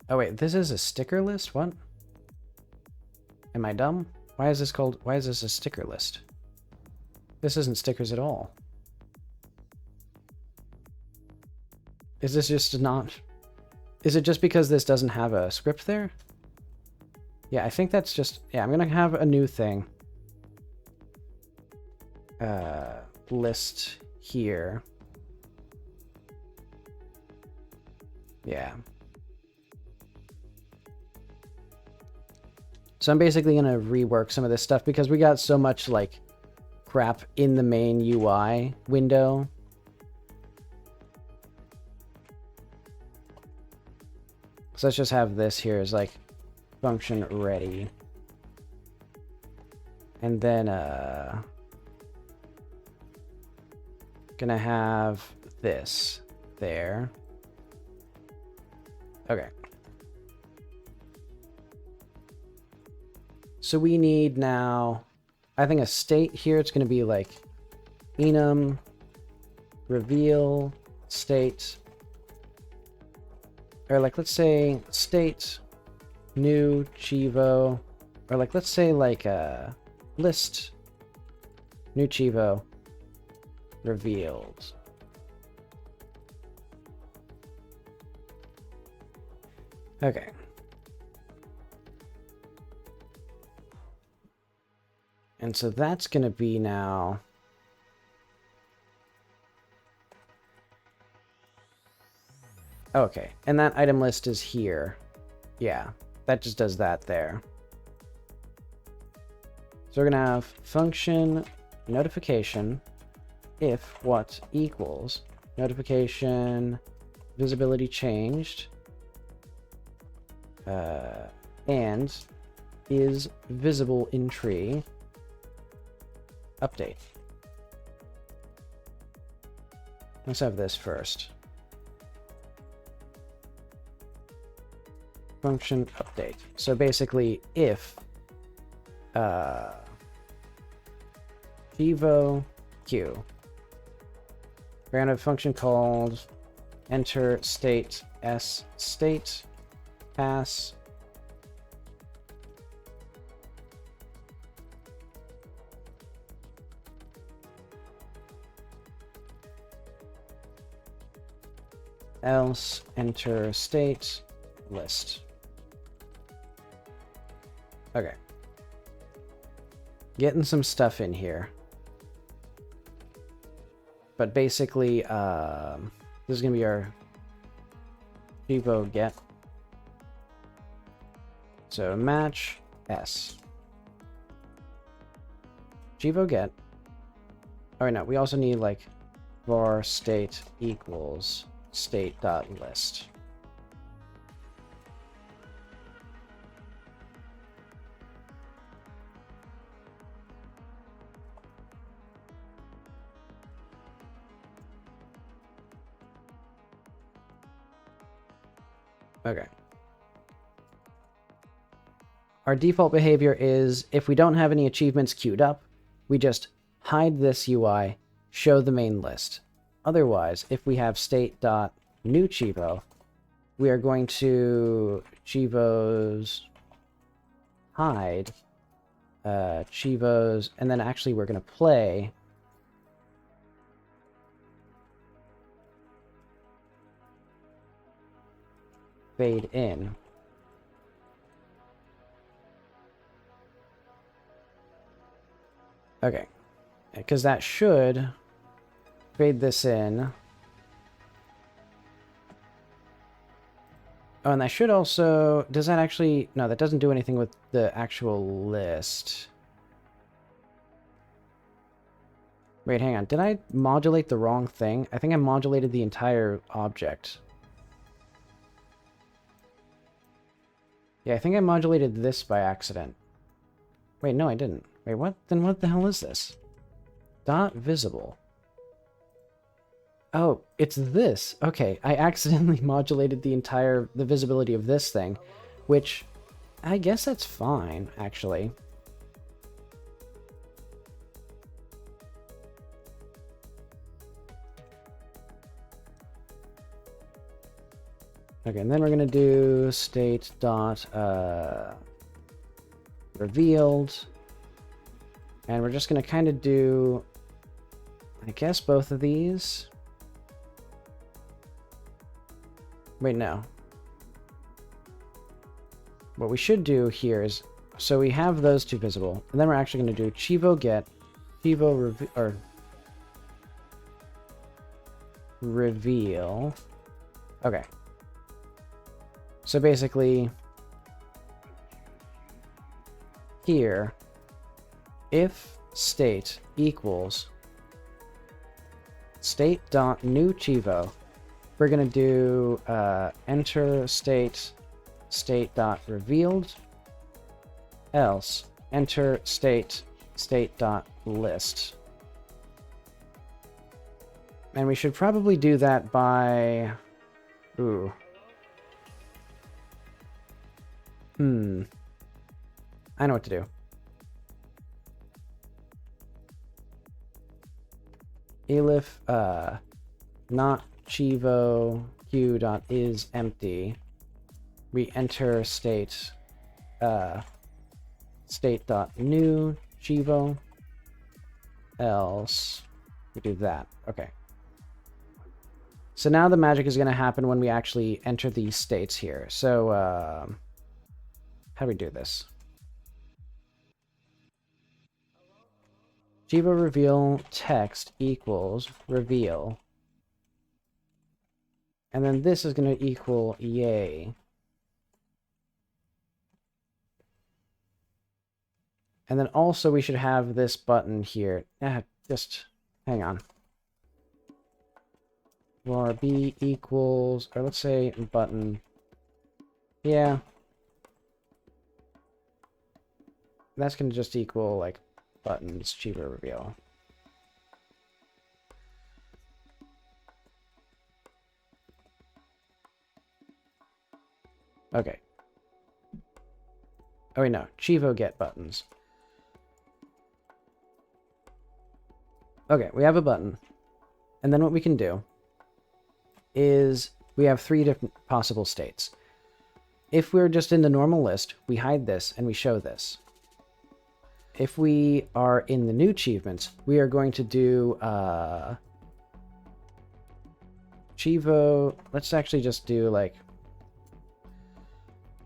Oh wait, this is a sticker list? What? Am I dumb? Why is this a sticker list? This isn't stickers at all. Is this just not... Is it just because this doesn't have a script there? Yeah, I think that's just... Yeah, I'm gonna have a new thing. List here. Yeah. So I'm basically going to rework some of this stuff because we got so much like crap in the main UI window. So let's just have this here as like function ready. And then gonna have this there. Okay. So we need now, I think a state here, it's going to be like enum reveal state, or like let's say state new cheevo, or like let's say like a list new cheevo revealed. Okay. And so that's going to be now... Okay, and that item list is here. Yeah, that just does that there. So we're going to have function notification if what equals notification visibility changed and is visible in tree. Update. Let's have this first. Function update. So basically, if cheevo q, we're gonna have a function called enter state s state pass else enter state list. Okay. Getting some stuff in here. But basically, this is going to be our cheevo get. So match S. Cheevo get. Oh, no, we also need like var state equals state.list. Okay. Our default behavior is if we don't have any achievements queued up, we just hide this UI, show the main list. Otherwise, if we have state.new cheevo, we are going to cheevos hide cheevos, and then actually we're going to play fade in. Okay, because that should fade this in. Oh, and that should also... Does that actually... No, that doesn't do anything with the actual list. Wait, hang on. Did I modulate the wrong thing? I think I modulated the entire object. Yeah, I think I modulated this by accident. Wait, no, I didn't. Wait, what? Then what the hell is this? Dot visible. Oh, it's this. Okay, I accidentally modulated the visibility of this thing, which I guess that's fine, actually. Okay, and then we're gonna do state dot revealed, and we're just gonna kind of do, I guess, both of these. Wait, no. What we should do here is, so we have those two visible, and then we're actually going to do cheevo get, cheevo reveal. Okay. So basically, here, if state equals state.new cheevo, we're going to do enter state.revealed, else enter state.list. And we should probably do that by... Ooh. I know what to do. Elif not cheevo q.is empty. We enter state state.new cheevo, else we do that. Okay. So now the magic is going to happen when we actually enter these states here. So how do we do this? Cheevo reveal text equals reveal. And then this is going to equal yay. And then also we should have this button here. Just hang on. Var b equals, or let's say button. Yeah. That's going to just equal like buttons cheevo reveal. Okay. Oh wait, no. Cheevo get buttons. Okay, we have a button. And then what we can do is we have three different possible states. If we're just in the normal list, we hide this and we show this. If we are in the new achievements, we are going to do cheevo. Let's actually just do like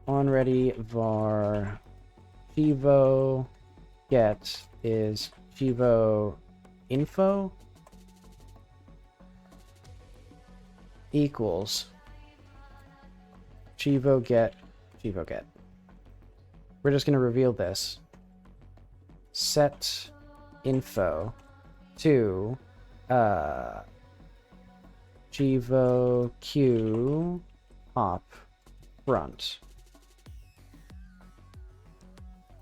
onReady var cheevo get is cheevo info. equals cheevo get. We're just going to reveal this. Set info to cheevo q pop front.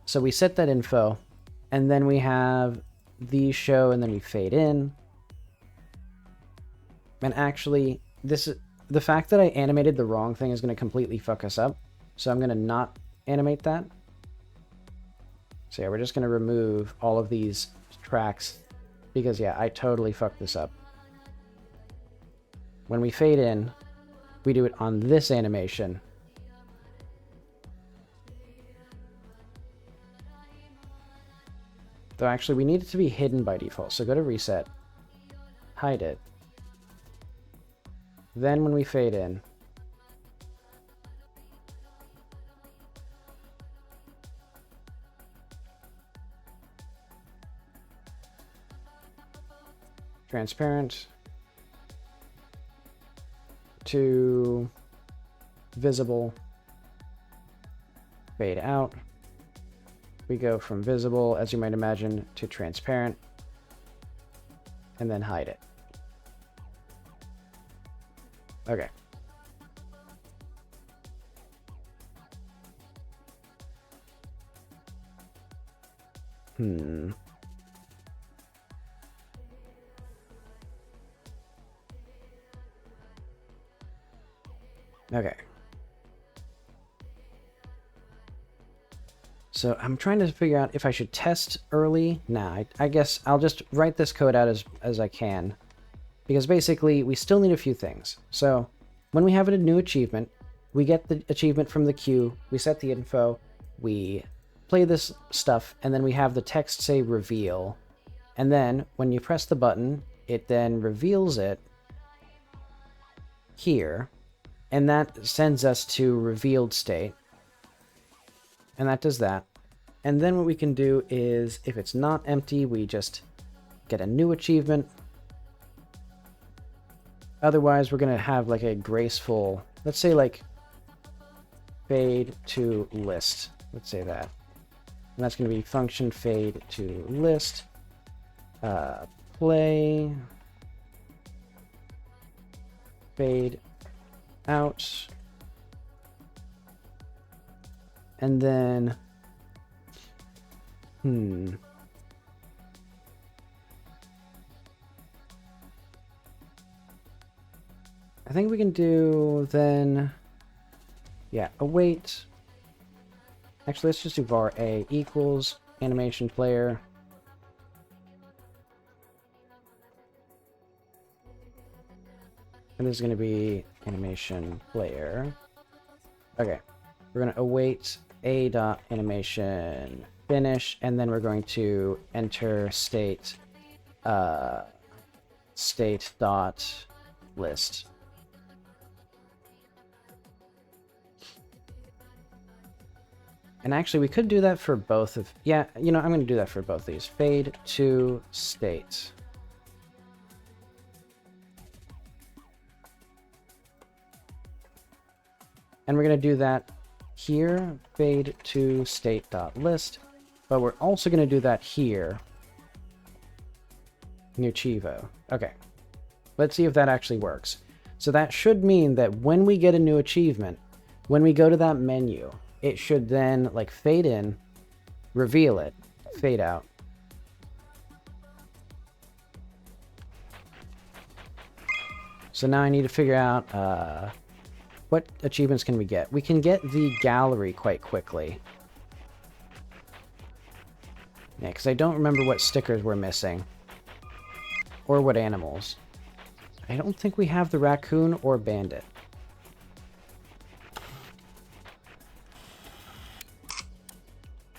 So we set that info, and then we have the show, and then we fade in. And actually, the fact that I animated the wrong thing is going to completely fuck us up. So I'm going to not animate that. So yeah, we're just going to remove all of these tracks because yeah, I totally fucked this up. When we fade in, we do it on this animation. Though actually we need it to be hidden by default. So go to reset, hide it. Then when we fade in, transparent to visible, fade out. We go from visible, as you might imagine, to transparent, and then hide it. Okay. Okay. So I'm trying to figure out if I should test early. Nah, I guess I'll just write this code out as I can. Because basically, we still need a few things. So when we have a new achievement, we get the achievement from the queue, we set the info, we play this stuff, and then we have the text say reveal. And then when you press the button, it then reveals it here. And that sends us to revealed state. And that does that. And then what we can do is, if it's not empty, we just get a new achievement. Otherwise, we're going to have like a graceful, let's say like fade to list. Let's say that. And that's going to be function fade to list. Play. Fade out. And then, I think we can do then, yeah, await. Actually, let's just do var a equals animation player. And this is going to be animation player. Okay, we're going to await a dot animation finish, and then we're going to enter state state dot list. And actually, we could do that for both of, yeah, you know, I'm going to do that for both these. Fade to state. And we're going to do that here, fade to state dot list, but we're also going to do that here, new cheevo. Okay, let's see if that actually works. So that should mean that when we get a new achievement, when we go to that menu, it should then like fade in, reveal it, fade out. So now I need to figure out what achievements can we get? We can get the gallery quite quickly. Yeah, because I don't remember what stickers we're missing. Or what animals. I don't think we have the raccoon or bandit.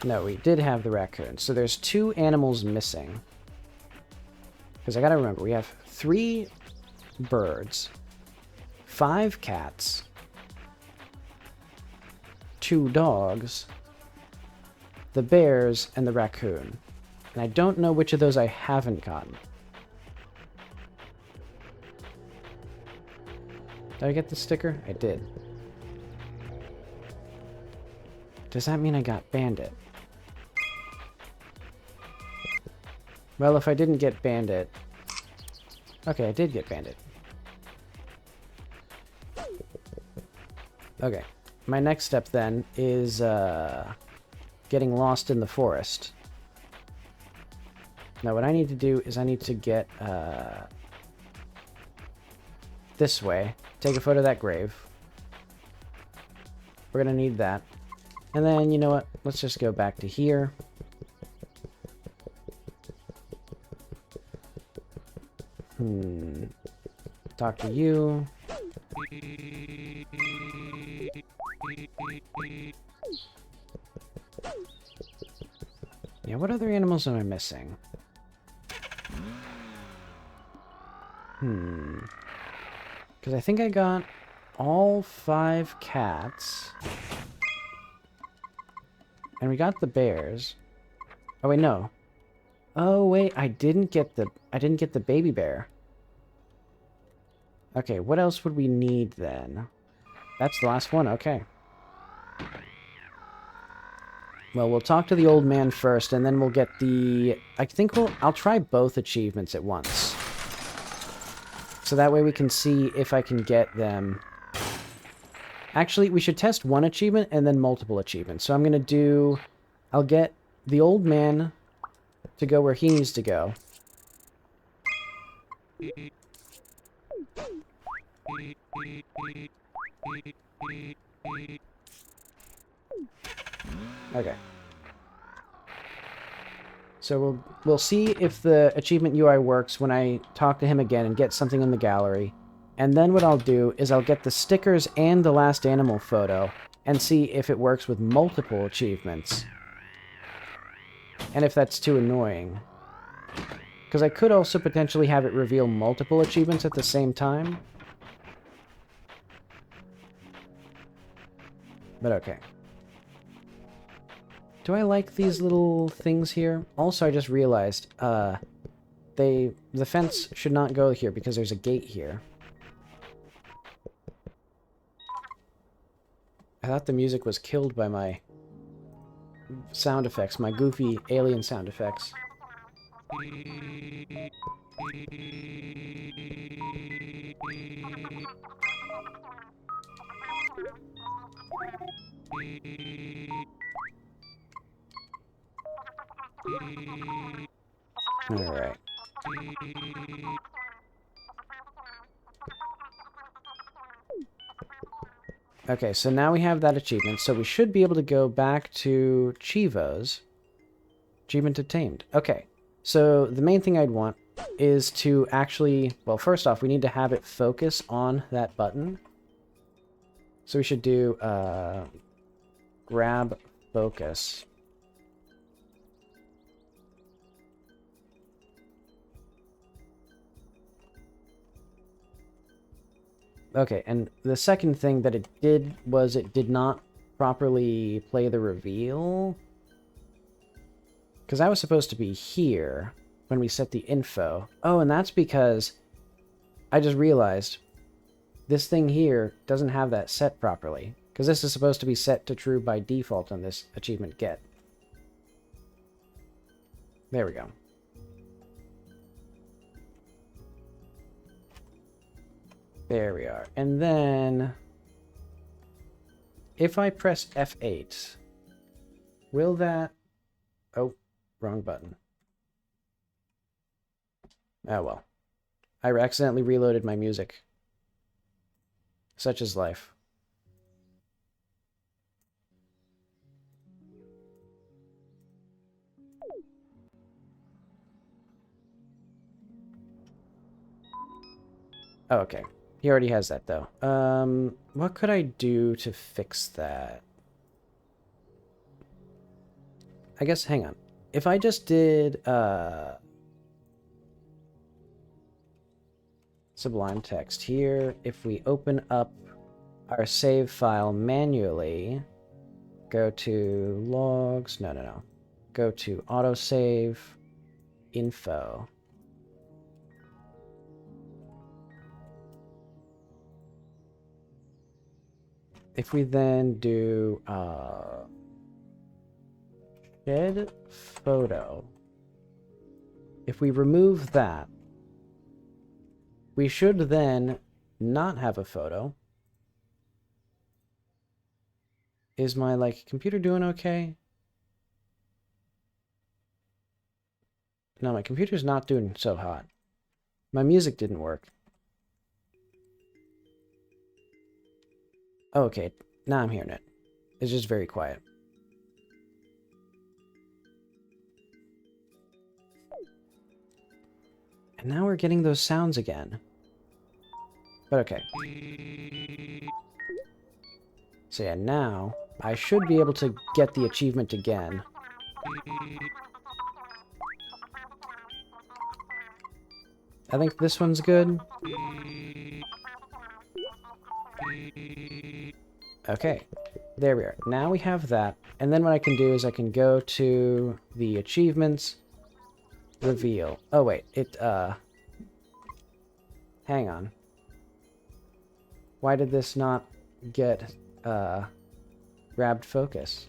No, we did have the raccoon. So there's 2 animals missing. Because I gotta remember, we have 3 birds, 5 cats, 2 dogs, the bears, and the raccoon. And I don't know which of those I haven't gotten. Did I get the sticker? I did. Does that mean I got Bandit? Well, if I didn't get Bandit... Okay, I did get Bandit. Okay. My next step then is getting lost in the forest. Now what I need to do is I need to get this way. Take a photo of that grave. We're gonna need that. And then, you know what? Let's just go back to here. Talk to you. Yeah, what other animals am I missing? Because I think I got all 5 cats. And we got the bears. Oh wait, no. Oh wait, I didn't get the baby bear. Okay, what else would we need then? That's the last one, okay. Well, we'll talk to the old man first, and then we'll get the... I'll try both achievements at once. So that way we can see if I can get them. Actually, we should test one achievement and then multiple achievements. So I'm going to I'll get the old man to go where he needs to go. Okay. So we'll see if the achievement UI works when I talk to him again and get something in the gallery. And then what I'll do is I'll get the stickers and the last animal photo and see if it works with multiple achievements. And if that's too annoying. Because I could also potentially have it reveal multiple achievements at the same time. But okay. Do I like these little things here? Also, I just realized, the fence should not go here because there's a gate here. I thought the music was killed by my sound effects, my goofy alien sound effects. Alright. Okay, so now we have that achievement, so we should be able to go back to cheevo's. Achievement obtained. Okay, so the main thing I'd want is to actually... Well, first off, we need to have it focus on that button. So we should do grab focus. Okay, and the second thing that it did was it did not properly play the reveal. Because I was supposed to be here when we set the info. Oh, and that's because I just realized this thing here doesn't have that set properly. Because this is supposed to be set to true by default on this achievement get. There we go. There we are. And then if I press F8, will that... Oh, wrong button. Oh well. I accidentally reloaded my music. Such is life. Oh, okay. He already has that, though. What could I do to fix that? I guess, hang on. If I just did, Sublime Text here, if we open up our save file manually, go to logs, no. Go to autosave, info. if we then do shed photo, if we remove that, we should then not have a photo. Is my, like, computer doing okay? No, my computer's not doing so hot. My music didn't work. Oh, okay, now I'm hearing it. It's just very quiet. And now we're getting those sounds again. But okay. So yeah, now I should be able to get the achievement again. I think this one's good. Okay, there we are. Now we have that. And then what I can do is I can go to the achievements, reveal. Oh wait, hang on. Why did this not get, grabbed focus?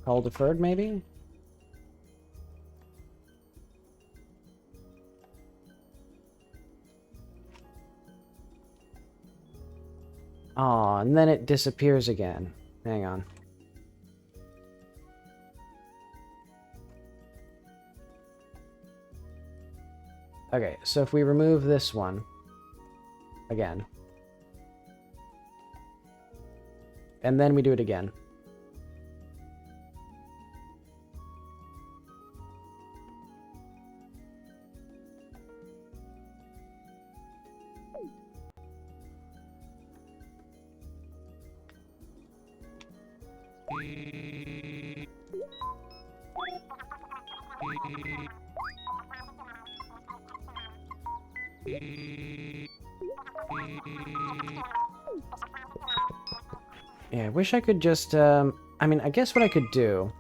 Call deferred, maybe? Aw, and then it disappears again. Hang on. Okay, so if we remove this one, again, and then we do it again. Yeah, I wish I could just, I mean, I guess what I could do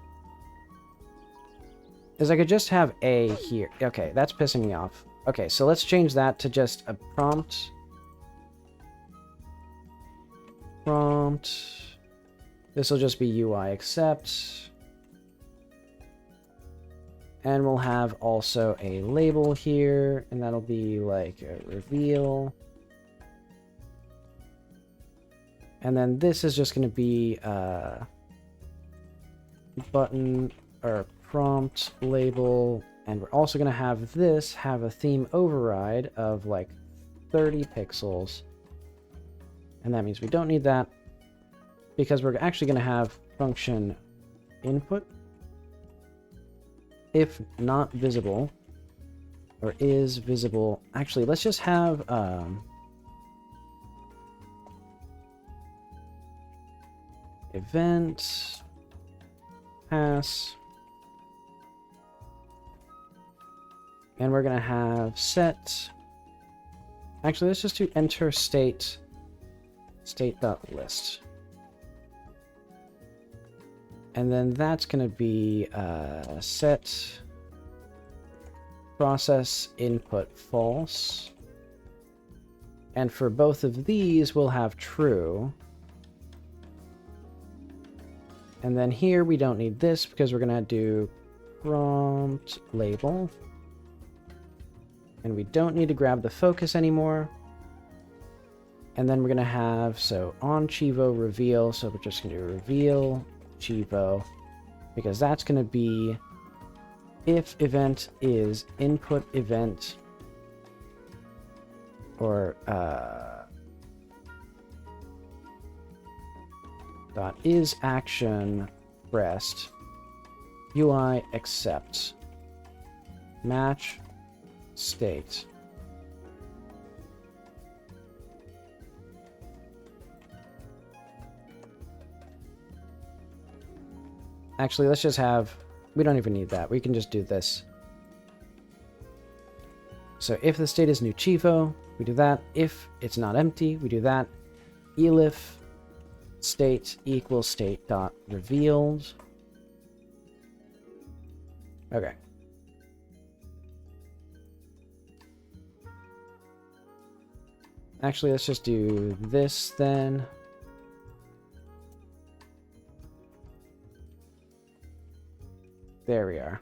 is I could just have A here. Okay, that's pissing me off. Okay, so let's change that to just a prompt. Prompt. This will just be UI accept. And we'll have also a label here, and that'll be like a reveal. And then this is just going to be button or prompt label. And we're also going to have this have a theme override of like 30 pixels. And that means we don't need that because we're actually going to have function input. If not visible, or is visible. Actually, let's just have event pass, and we're gonna have set. Actually, let's just do enter state state.list. And then that's going to be set process input false. And for both of these, we'll have true. And then here, we don't need this because we're going to do prompt label. And we don't need to grab the focus anymore. And then we're going to have, so on cheevo reveal, so we're just going to do reveal cheevo, because that's going to be if event is input event or dot is action rest UI accept match state. Actually, let's just have, we don't even need that. We can just do this. So if the state is new cheevo, we do that. If it's not empty, we do that. elif state equals state dot revealed. Okay. Actually, let's just do this then. There we are.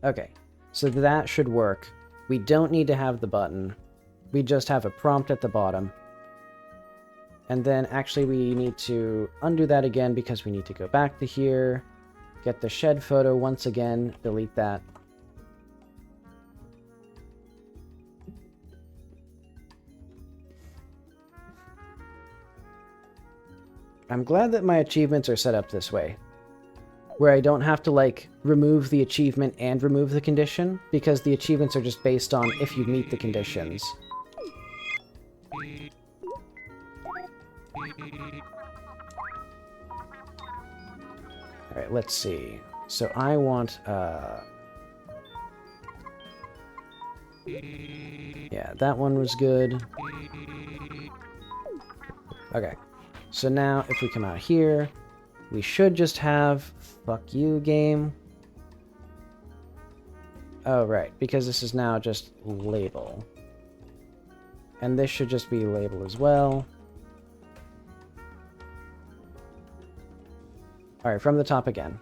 Okay, so that should work. We don't need to have the button. We just have a prompt at the bottom. And then actually we need to undo that again because we need to go back to here, get the shed photo once again, delete that. I'm glad that my achievements are set up this way, where I don't have to, like, remove the achievement and remove the condition, because the achievements are just based on if you meet the conditions. Alright, let's see. So I want, yeah, that one was good. Okay. So now, if we come out here, we should just have fuck you game. Oh, right, because this is now just label. And this should just be label as well. Alright, from the top again.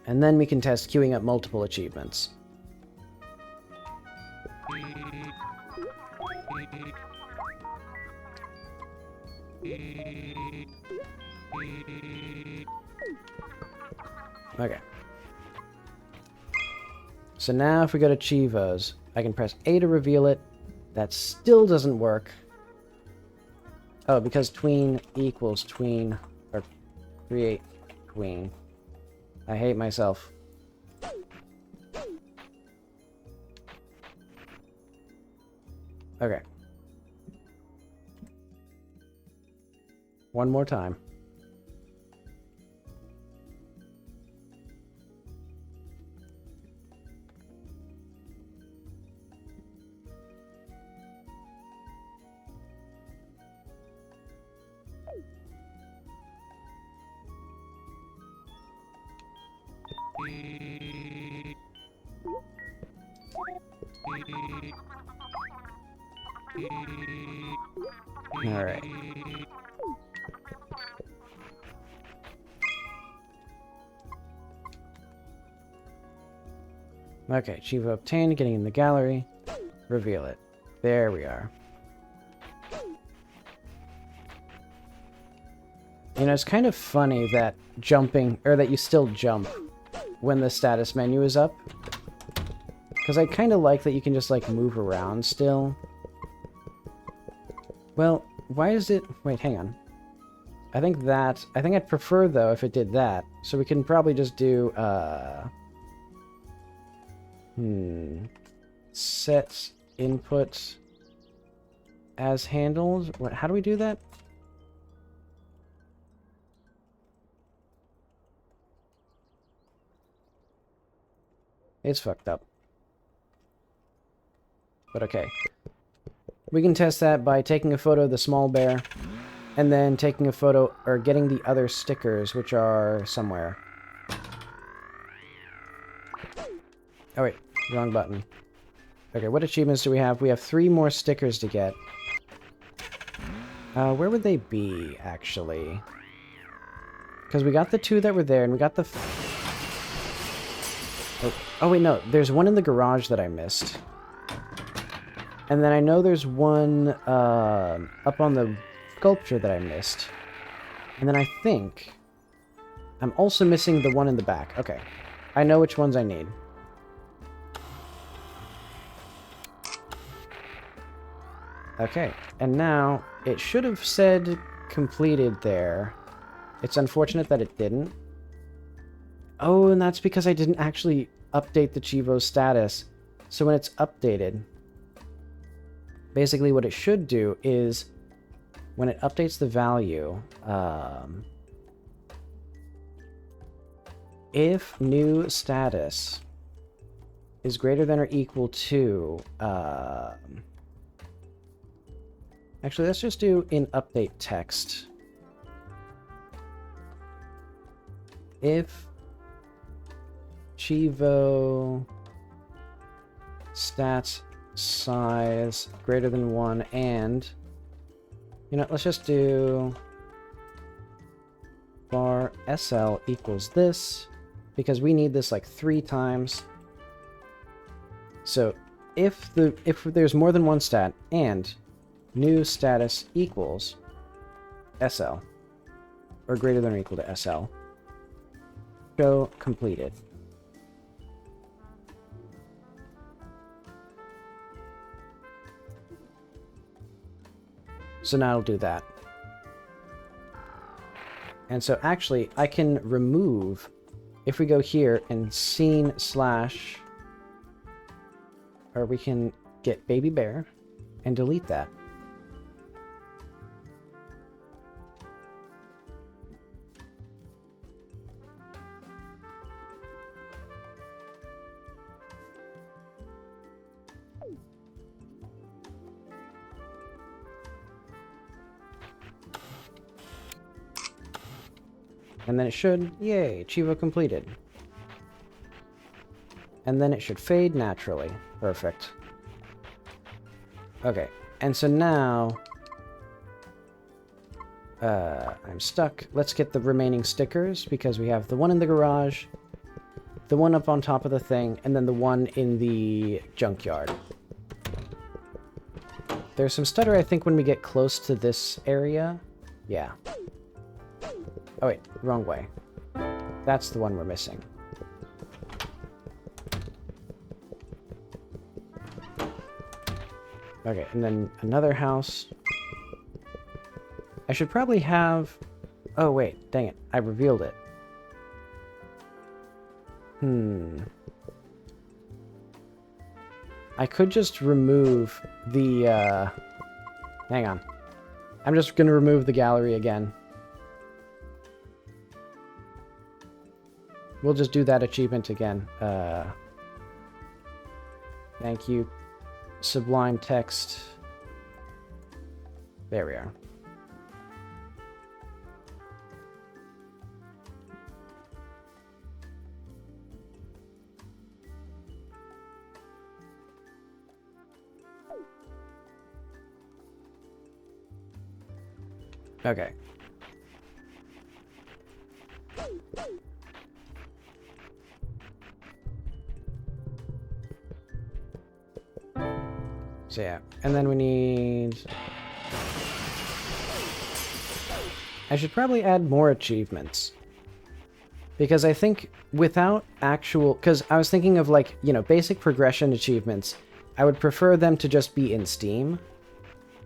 And then we can test queuing up multiple achievements. Okay. So now if we go to cheevos, I can press A to reveal it. That still doesn't work. Oh, because tween equals tween, or create queen. I hate myself. Okay. One more time. All right. Okay, cheevo obtained, getting in the gallery. Reveal it. There we are. You know, it's kind of funny that jumping, or that you still jump when the status menu is up. Because I kind of like that you can just, like, move around still. Well, why is it... Wait, hang on. I think I'd prefer, though, if it did that. So we can probably just do, set input as handled. What? How do we do that? It's fucked up. But okay. We can test that by taking a photo of the small bear, and then taking a photo, or getting the other stickers, which are somewhere. Oh wait, wrong button. Okay, what achievements do we have? We have 3 more stickers to get. Where would they be, actually? Because we got the 2 that were there, and we got the... Oh, wait, no. There's one in the garage that I missed. And then I know there's one up on the sculpture that I missed. And then I think I'm also missing the one in the back. Okay. I know which ones I need. Okay. And now it should have said completed there. It's unfortunate that it didn't. Oh, and that's because I didn't actually update the cheevo status. So when it's updated, basically what it should do is when it updates the value, if new status is greater than or equal to... actually, let's just do in update text. If cheevo stat size greater than 1 and... You know, let's just do var SL equals this, because we need this like 3 times. So if there's more than one stat and new status equals SL, or greater than or equal to SL, show completed. So now it'll do that. And so actually, I can remove, if we go here and scene slash, or we can get baby bear and delete that. And then it should, yay, cheevo completed. And then it should fade naturally. Perfect. Okay, and so now... I'm stuck. Let's get the remaining stickers, because we have the one in the garage, the one up on top of the thing, and then the one in the junkyard. There's some stutter, I think, when we get close to this area. Yeah. Oh wait, wrong way. That's the one we're missing. Okay, and then another house. I should probably have... Oh wait, dang it, I revealed it. I could just remove the, Hang on. I'm just gonna remove the gallery again. We'll just do that achievement again. Thank you. Sublime text. There we are. Okay. So yeah, and then we need... I should probably add more achievements. Because I think without actual... Because I was thinking of, like, you know, basic progression achievements. I would prefer them to just be in Steam.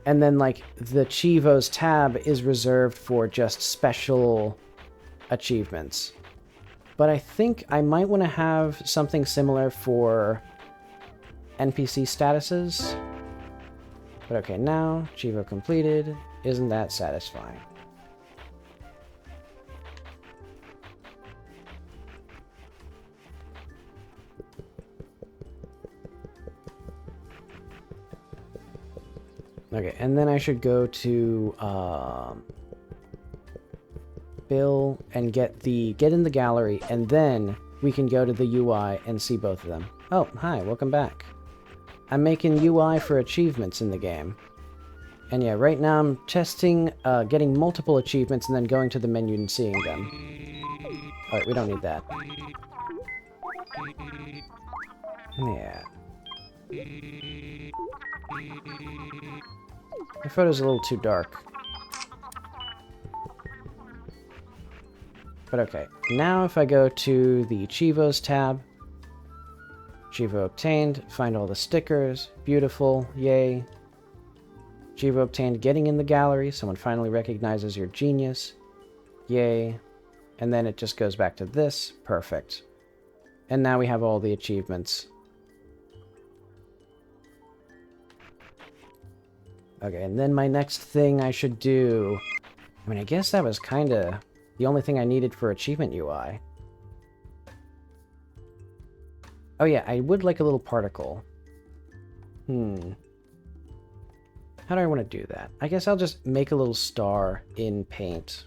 And then, like, the cheevos tab is reserved for just special achievements. But I think I might want to have something similar for NPC statuses. But okay, now, cheevo completed. Isn't that satisfying? Okay, and then I should go to Bill and get in the gallery, and then we can go to the UI and see both of them. Oh, hi, welcome back. I'm making UI for achievements in the game. And yeah, right now I'm testing getting multiple achievements and then going to the menu and seeing them. Alright, we don't need that. Yeah. My photo's a little too dark. But okay, now if I go to the cheevos tab, cheevo obtained, find all the stickers, beautiful, yay. Cheevo obtained, getting in the gallery, someone finally recognizes your genius, yay. And then it just goes back to this, perfect. And now we have all the achievements. Okay, and then my next thing I should do... I mean, I guess that was kind of the only thing I needed for achievement UI. Oh yeah, I would like a little particle. How do I want to do that? I guess I'll just make a little star in paint.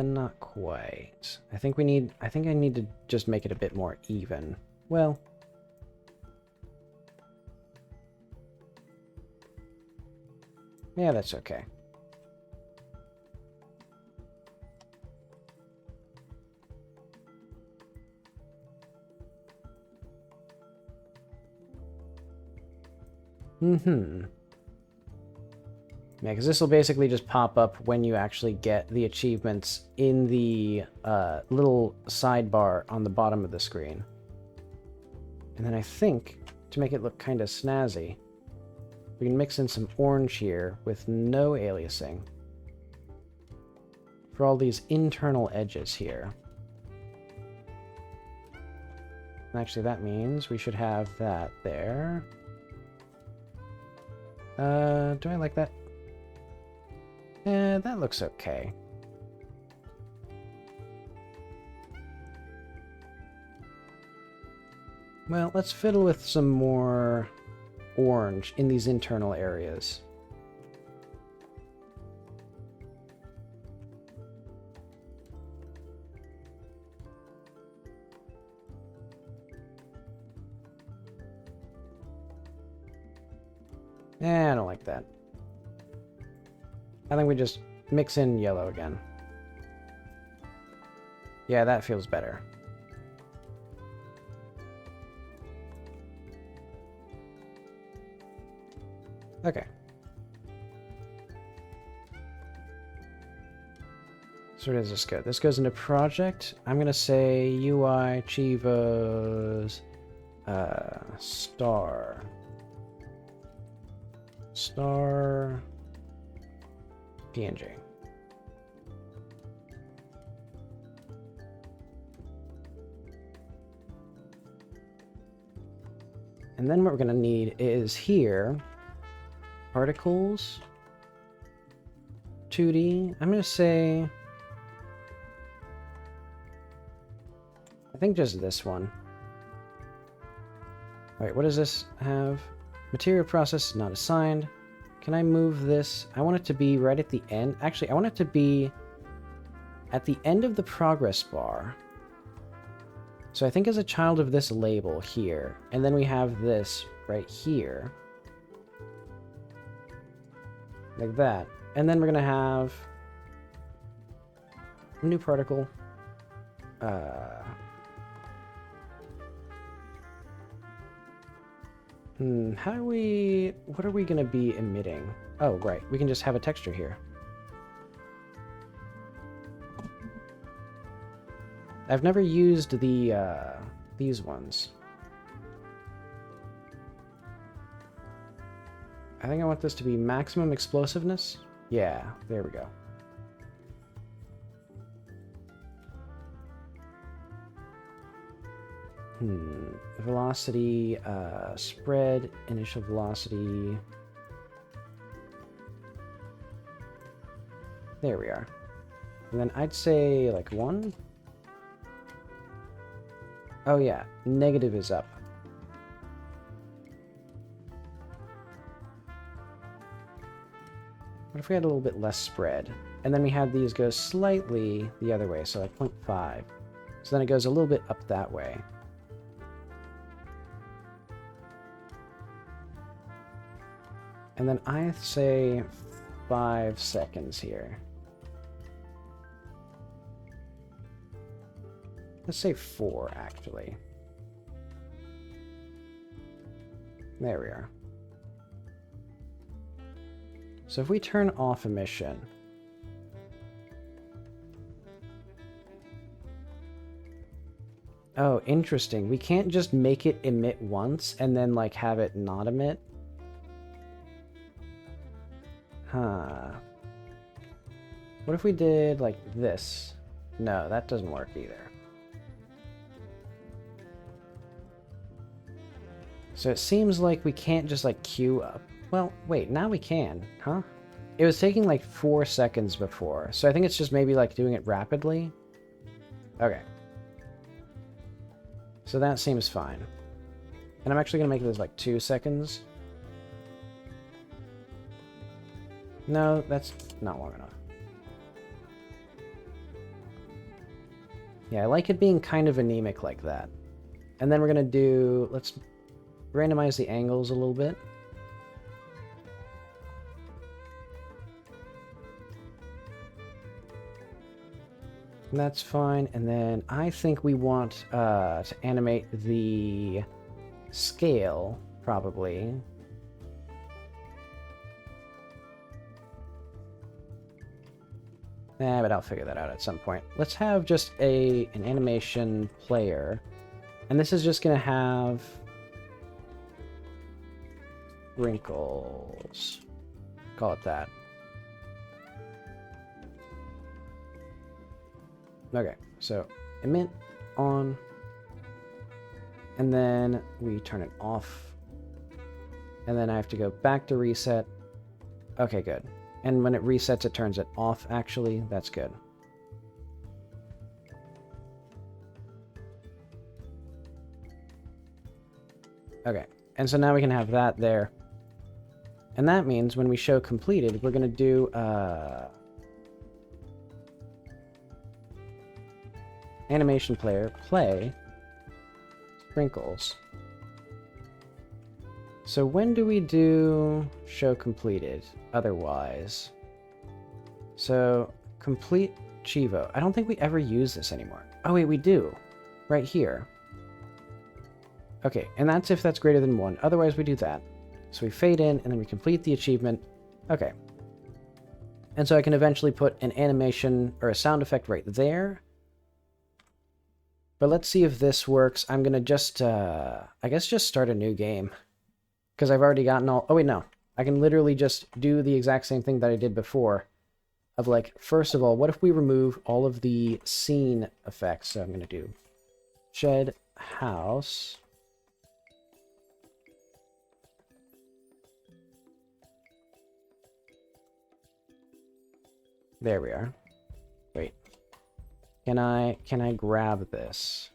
Not quite. I think I need to just make it a bit more even. Well, yeah, that's okay. Yeah, because this will basically just pop up when you actually get the achievements in the little sidebar on the bottom of the screen. And then I think, to make it look kind of snazzy, we can mix in some orange here with no aliasing for all these internal edges here. And actually, that means we should have that there. Do I like that? That looks okay. Well, let's fiddle with some more orange in these internal areas. I don't like that. I think we just mix in yellow again. Yeah, that feels better. Okay. So where does this go? This goes into project. I'm gonna say UI cheevos star PNG. And then what we're gonna need is here particles 2D. I'm gonna say I think just this one. Alright, what does this have? Material process not assigned. Can I move this? I want it to be right at the end. Actually, I want it to be at the end of the progress bar. So I think as a child of this label here, and then we have this right here. Like that. And then we're going to have a new particle. What are we going to be emitting? Oh, right. We can just have a texture here. I've never used these ones. I think I want this to be maximum explosiveness. Yeah, there we go. Velocity, spread, initial velocity. There we are. And then I'd say like 1. Oh yeah, negative is up. What if we had a little bit less spread? And then we had these go slightly the other way, so like 0.5. So then it goes a little bit up that way. And then I say 5 seconds here. Let's say 4, actually. There we are. So if we turn off emission, oh, interesting. We can't just make it emit once and then like have it not emit. Huh. What if we did like this? No, that doesn't work either. So it seems like we can't just like queue up. Well, wait, now we can, huh? It was taking like 4 seconds before, so I think it's just maybe like doing it rapidly. Okay. So that seems fine. And I'm actually gonna make this like 2 seconds. No, that's not long enough. Yeah, I like it being kind of anemic like that. And then we're gonna do, let's randomize the angles a little bit. And that's fine. And then I think we want to animate the scale, probably. But I'll figure that out at some point. Let's have just an animation player. And this is just going to have wrinkles. Call it that. Okay, so emit on, and then we turn it off, and then I have to go back to reset. Okay, good. And when it resets, it turns it off, actually. That's good. Okay, and so now we can have that there. And that means when we show completed, we're going to do animation player play sprinkles. So when do we do show completed otherwise? So complete cheevo. I don't think we ever use this anymore. Oh wait, we do. Right here. Okay, and that's if that's greater than 1. Otherwise we do that. So we fade in and then we complete the achievement. Okay. And so I can eventually put an animation or a sound effect right there. But let's see if this works. I'm going to just, I guess just start a new game. Because I've already gotten all... Oh, wait, no. I can literally just do the exact same thing that I did before. Of like, first of all, what if we remove all of the scene effects? So I'm going to do shed house. There we are. Wait. Can I grab this?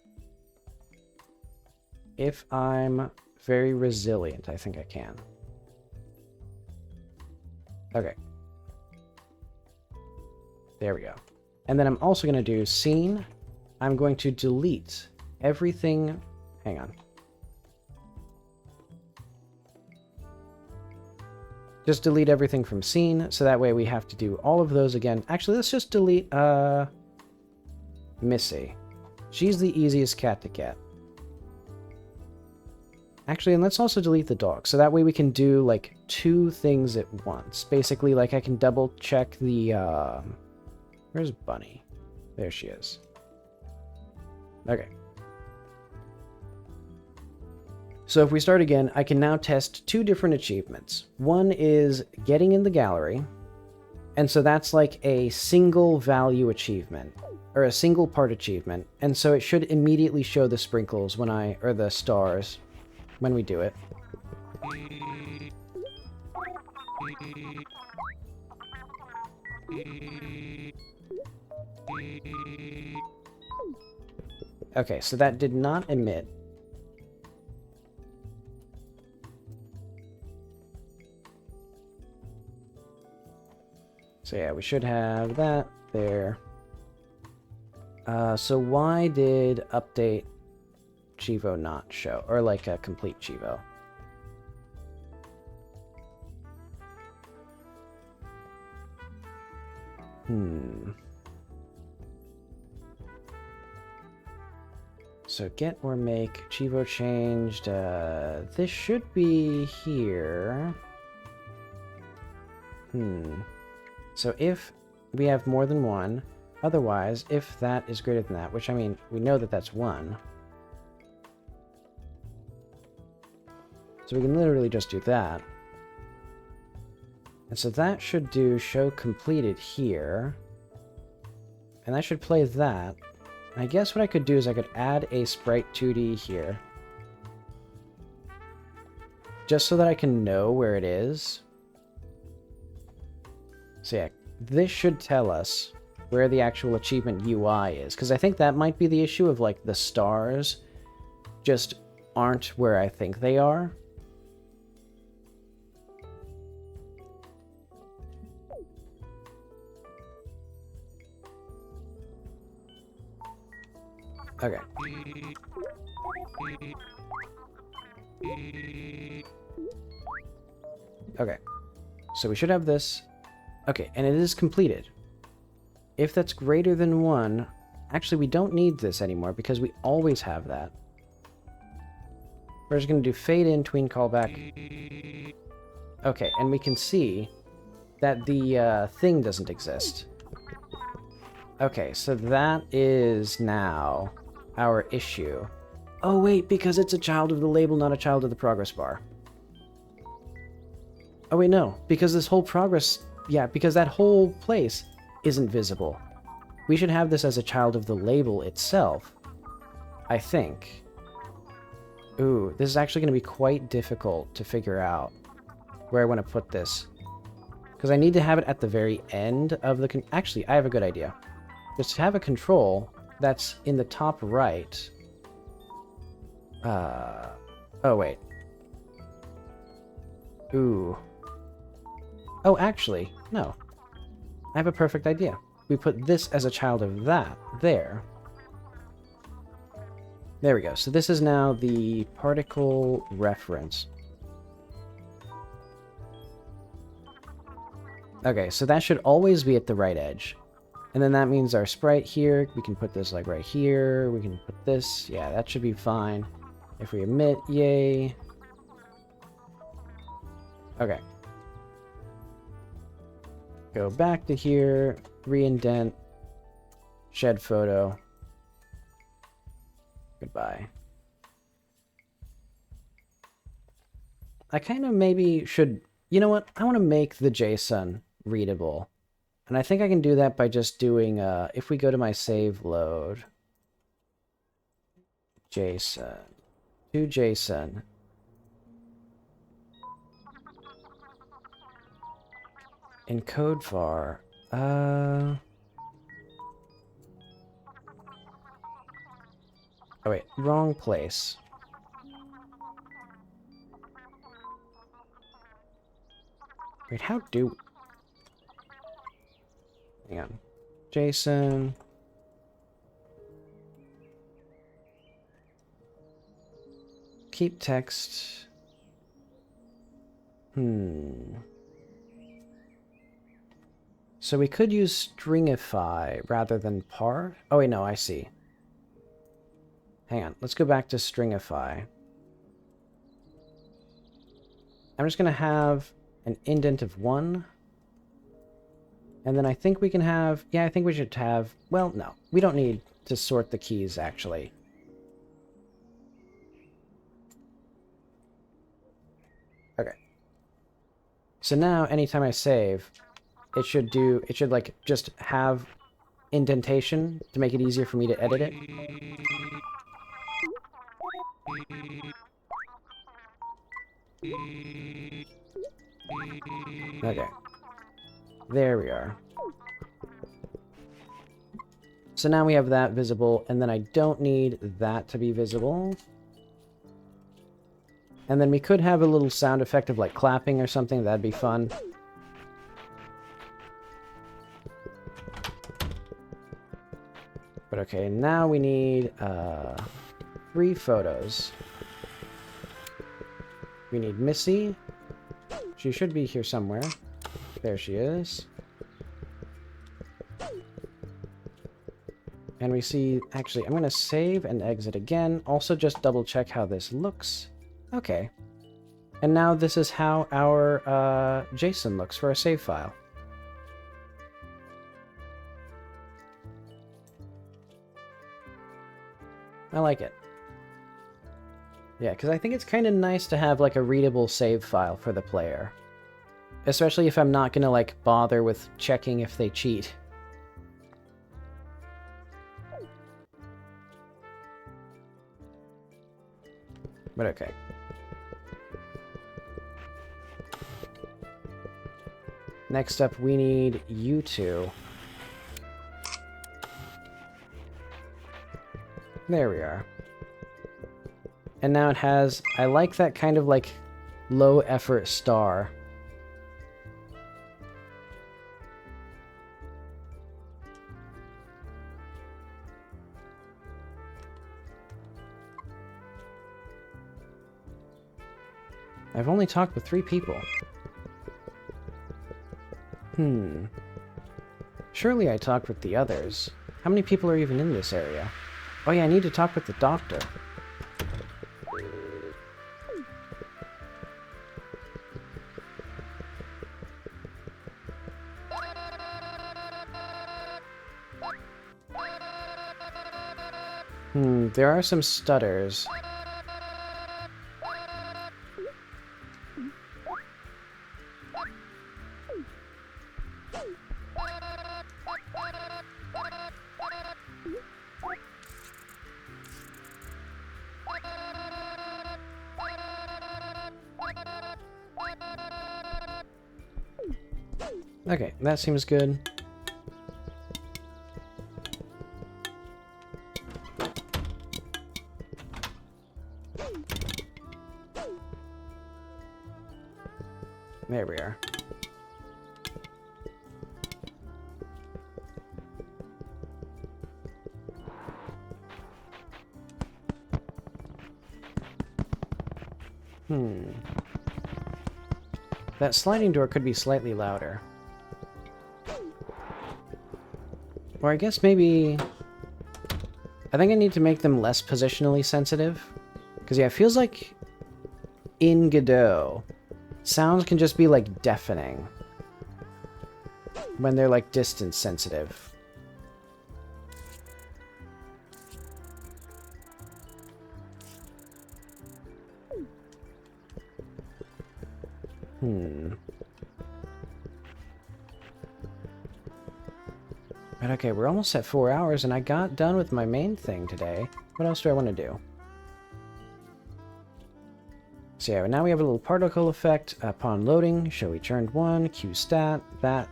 If I'm very resilient, I think I can. Okay. There we go. And then I'm also going to do scene. I'm going to delete everything. Hang on. Just delete everything from scene, so that way we have to do all of those again. Actually, let's just delete, Missy. She's the easiest cat to get. Actually, and let's also delete the dog, so that way we can do, like, 2 things at once. Basically, like, I can double check the, where's Bunny? There she is. Okay. So if we start again, I can now test 2 different achievements. One is getting in the gallery, and so that's like a single value achievement, or a single part achievement, and so it should immediately show the sprinkles when or the stars, when we do it. Okay, so that did not emit. So yeah, we should have that there. So why did update cheevo not show? Or like a complete cheevo? So get or make cheevo changed. This should be here. So if we have more than 1, otherwise, if that is greater than that, which I mean, we know that that's 1. So we can literally just do that. And so that should do show completed here. And that should play that. And I guess what I could do is I could add a sprite 2D here. Just so that I can know where it is. So yeah, this should tell us where the actual achievement UI is. Because I think that might be the issue of, like, the stars just aren't where I think they are. Okay. Okay. So we should have this. Okay, and it is completed. If that's greater than 1... Actually, we don't need this anymore because we always have that. We're just going to do fade in, tween callback. Okay, and we can see that the thing doesn't exist. Okay, so that is now our issue. Oh wait, because it's a child of the label, not a child of the progress bar. Oh wait, no, because this whole progress... Yeah, because that whole place isn't visible. We should have this as a child of the label itself, I think. Ooh, this is actually going to be quite difficult to figure out where I want to put this. Because I need to have it at the very end of the... Actually, I have a good idea. Just have a control that's in the top right. Oh, wait. Ooh. Oh, actually, no. I have a perfect idea. We put this as a child of that there. There we go. So this is now the particle reference. Okay, so that should always be at the right edge. And then that means our sprite here, we can put this like right here. We can put this. Yeah, that should be fine. If we emit, yay. Okay. Go back to here, re-indent, shed photo. Goodbye. I kind of maybe should... You know what? I want to make the JSON readable. And I think I can do that by just doing... if we go to my save load... JSON. To JSON. Encode var. Oh wait, wrong place. Wait, how do... Hang on. JSON. Keep text. So we could use stringify rather than par. Oh wait, no, I see. Hang on, let's go back to stringify. I'm just going to have an indent of 1. And then I think we can have... Yeah, I think we should have... Well, no. We don't need to sort the keys, actually. Okay. So now, anytime I save, it should do... It should, like, just have indentation to make it easier for me to edit it. Okay. There we are. So now we have that visible, and then I don't need that to be visible. And then we could have a little sound effect of, like, clapping or something. That'd be fun. But okay, now we need 3 photos. We need Missy. She should be here somewhere. There she is. And we see... Actually, I'm going to save and exit again. Also, just double check how this looks. Okay. And now this is how our JSON looks for a save file. I like it. Yeah, because I think it's kind of nice to have, like, a readable save file for the player. Especially if I'm not gonna, like, bother with checking if they cheat. But okay. Next up, we need you two. There we are. And now it has... I like that kind of, like, low-effort star. I've only talked with 3 people. Surely I talked with the others. How many people are even in this area? Oh yeah, I need to talk with the doctor. There are some stutters. Okay, that seems good. There we are. That sliding door could be slightly louder. Or I guess maybe... I think I need to make them less positionally sensitive. Because, yeah, it feels like in Godot, sounds can just be, like, deafening. When they're, like, distance sensitive. But okay, we're almost at 4 hours, and I got done with my main thing today. What else do I want to do? So yeah, now we have a little particle effect upon loading. Show we turned 1, Q stat, that.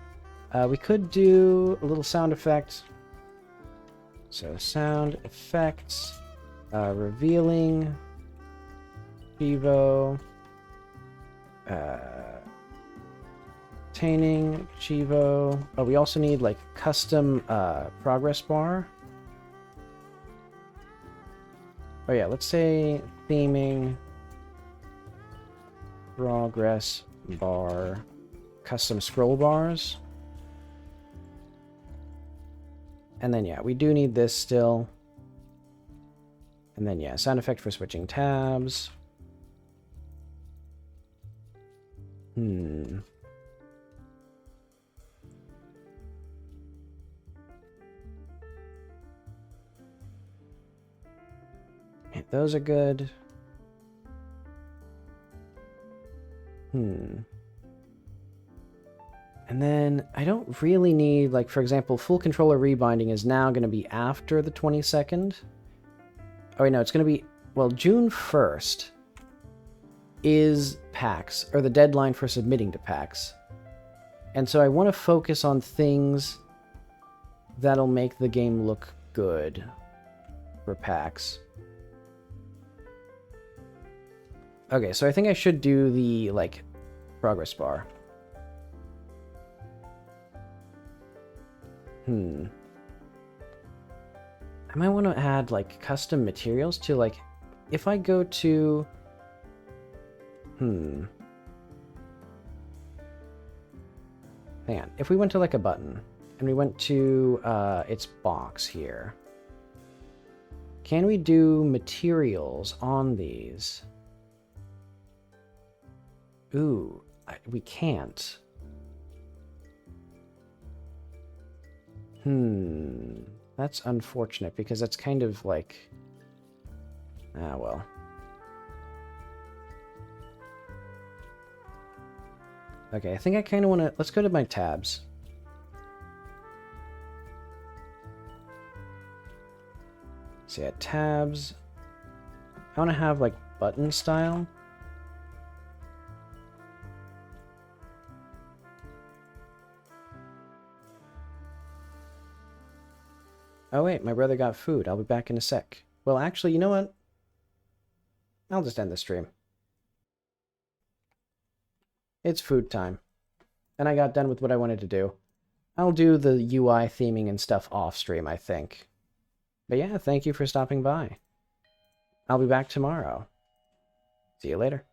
We could do a little sound effect. So sound effects, revealing, cheevo, obtaining, cheevo. Oh, we also need like custom progress bar. Oh yeah, let's say theming, progress bar, custom scroll bars. And then yeah, we do need this still. And then yeah, sound effect for switching tabs. Those are good. And then I don't really need, like, for example, full controller rebinding is now going to be after the 22nd. Oh, wait, no, it's going to be, well, June 1st is PAX, or the deadline for submitting to PAX. And so I want to focus on things that'll make the game look good for PAX. Okay, so I think I should do the, like, progress bar. I might want to add, like, custom materials to, like, if I go to... Hang on. If we went to, like, a button, and we went to its box here, can we do materials on these? Ooh, we can't. That's unfortunate, because that's kind of like... Ah, well. Okay, I think I kind of want to... Let's go to my tabs. So yeah, tabs. I want to have, like, button style. Oh wait, my brother got food. I'll be back in a sec. Well, actually, you know what? I'll just end the stream. It's food time. And I got done with what I wanted to do. I'll do the UI theming and stuff off stream, I think. But yeah, thank you for stopping by. I'll be back tomorrow. See you later.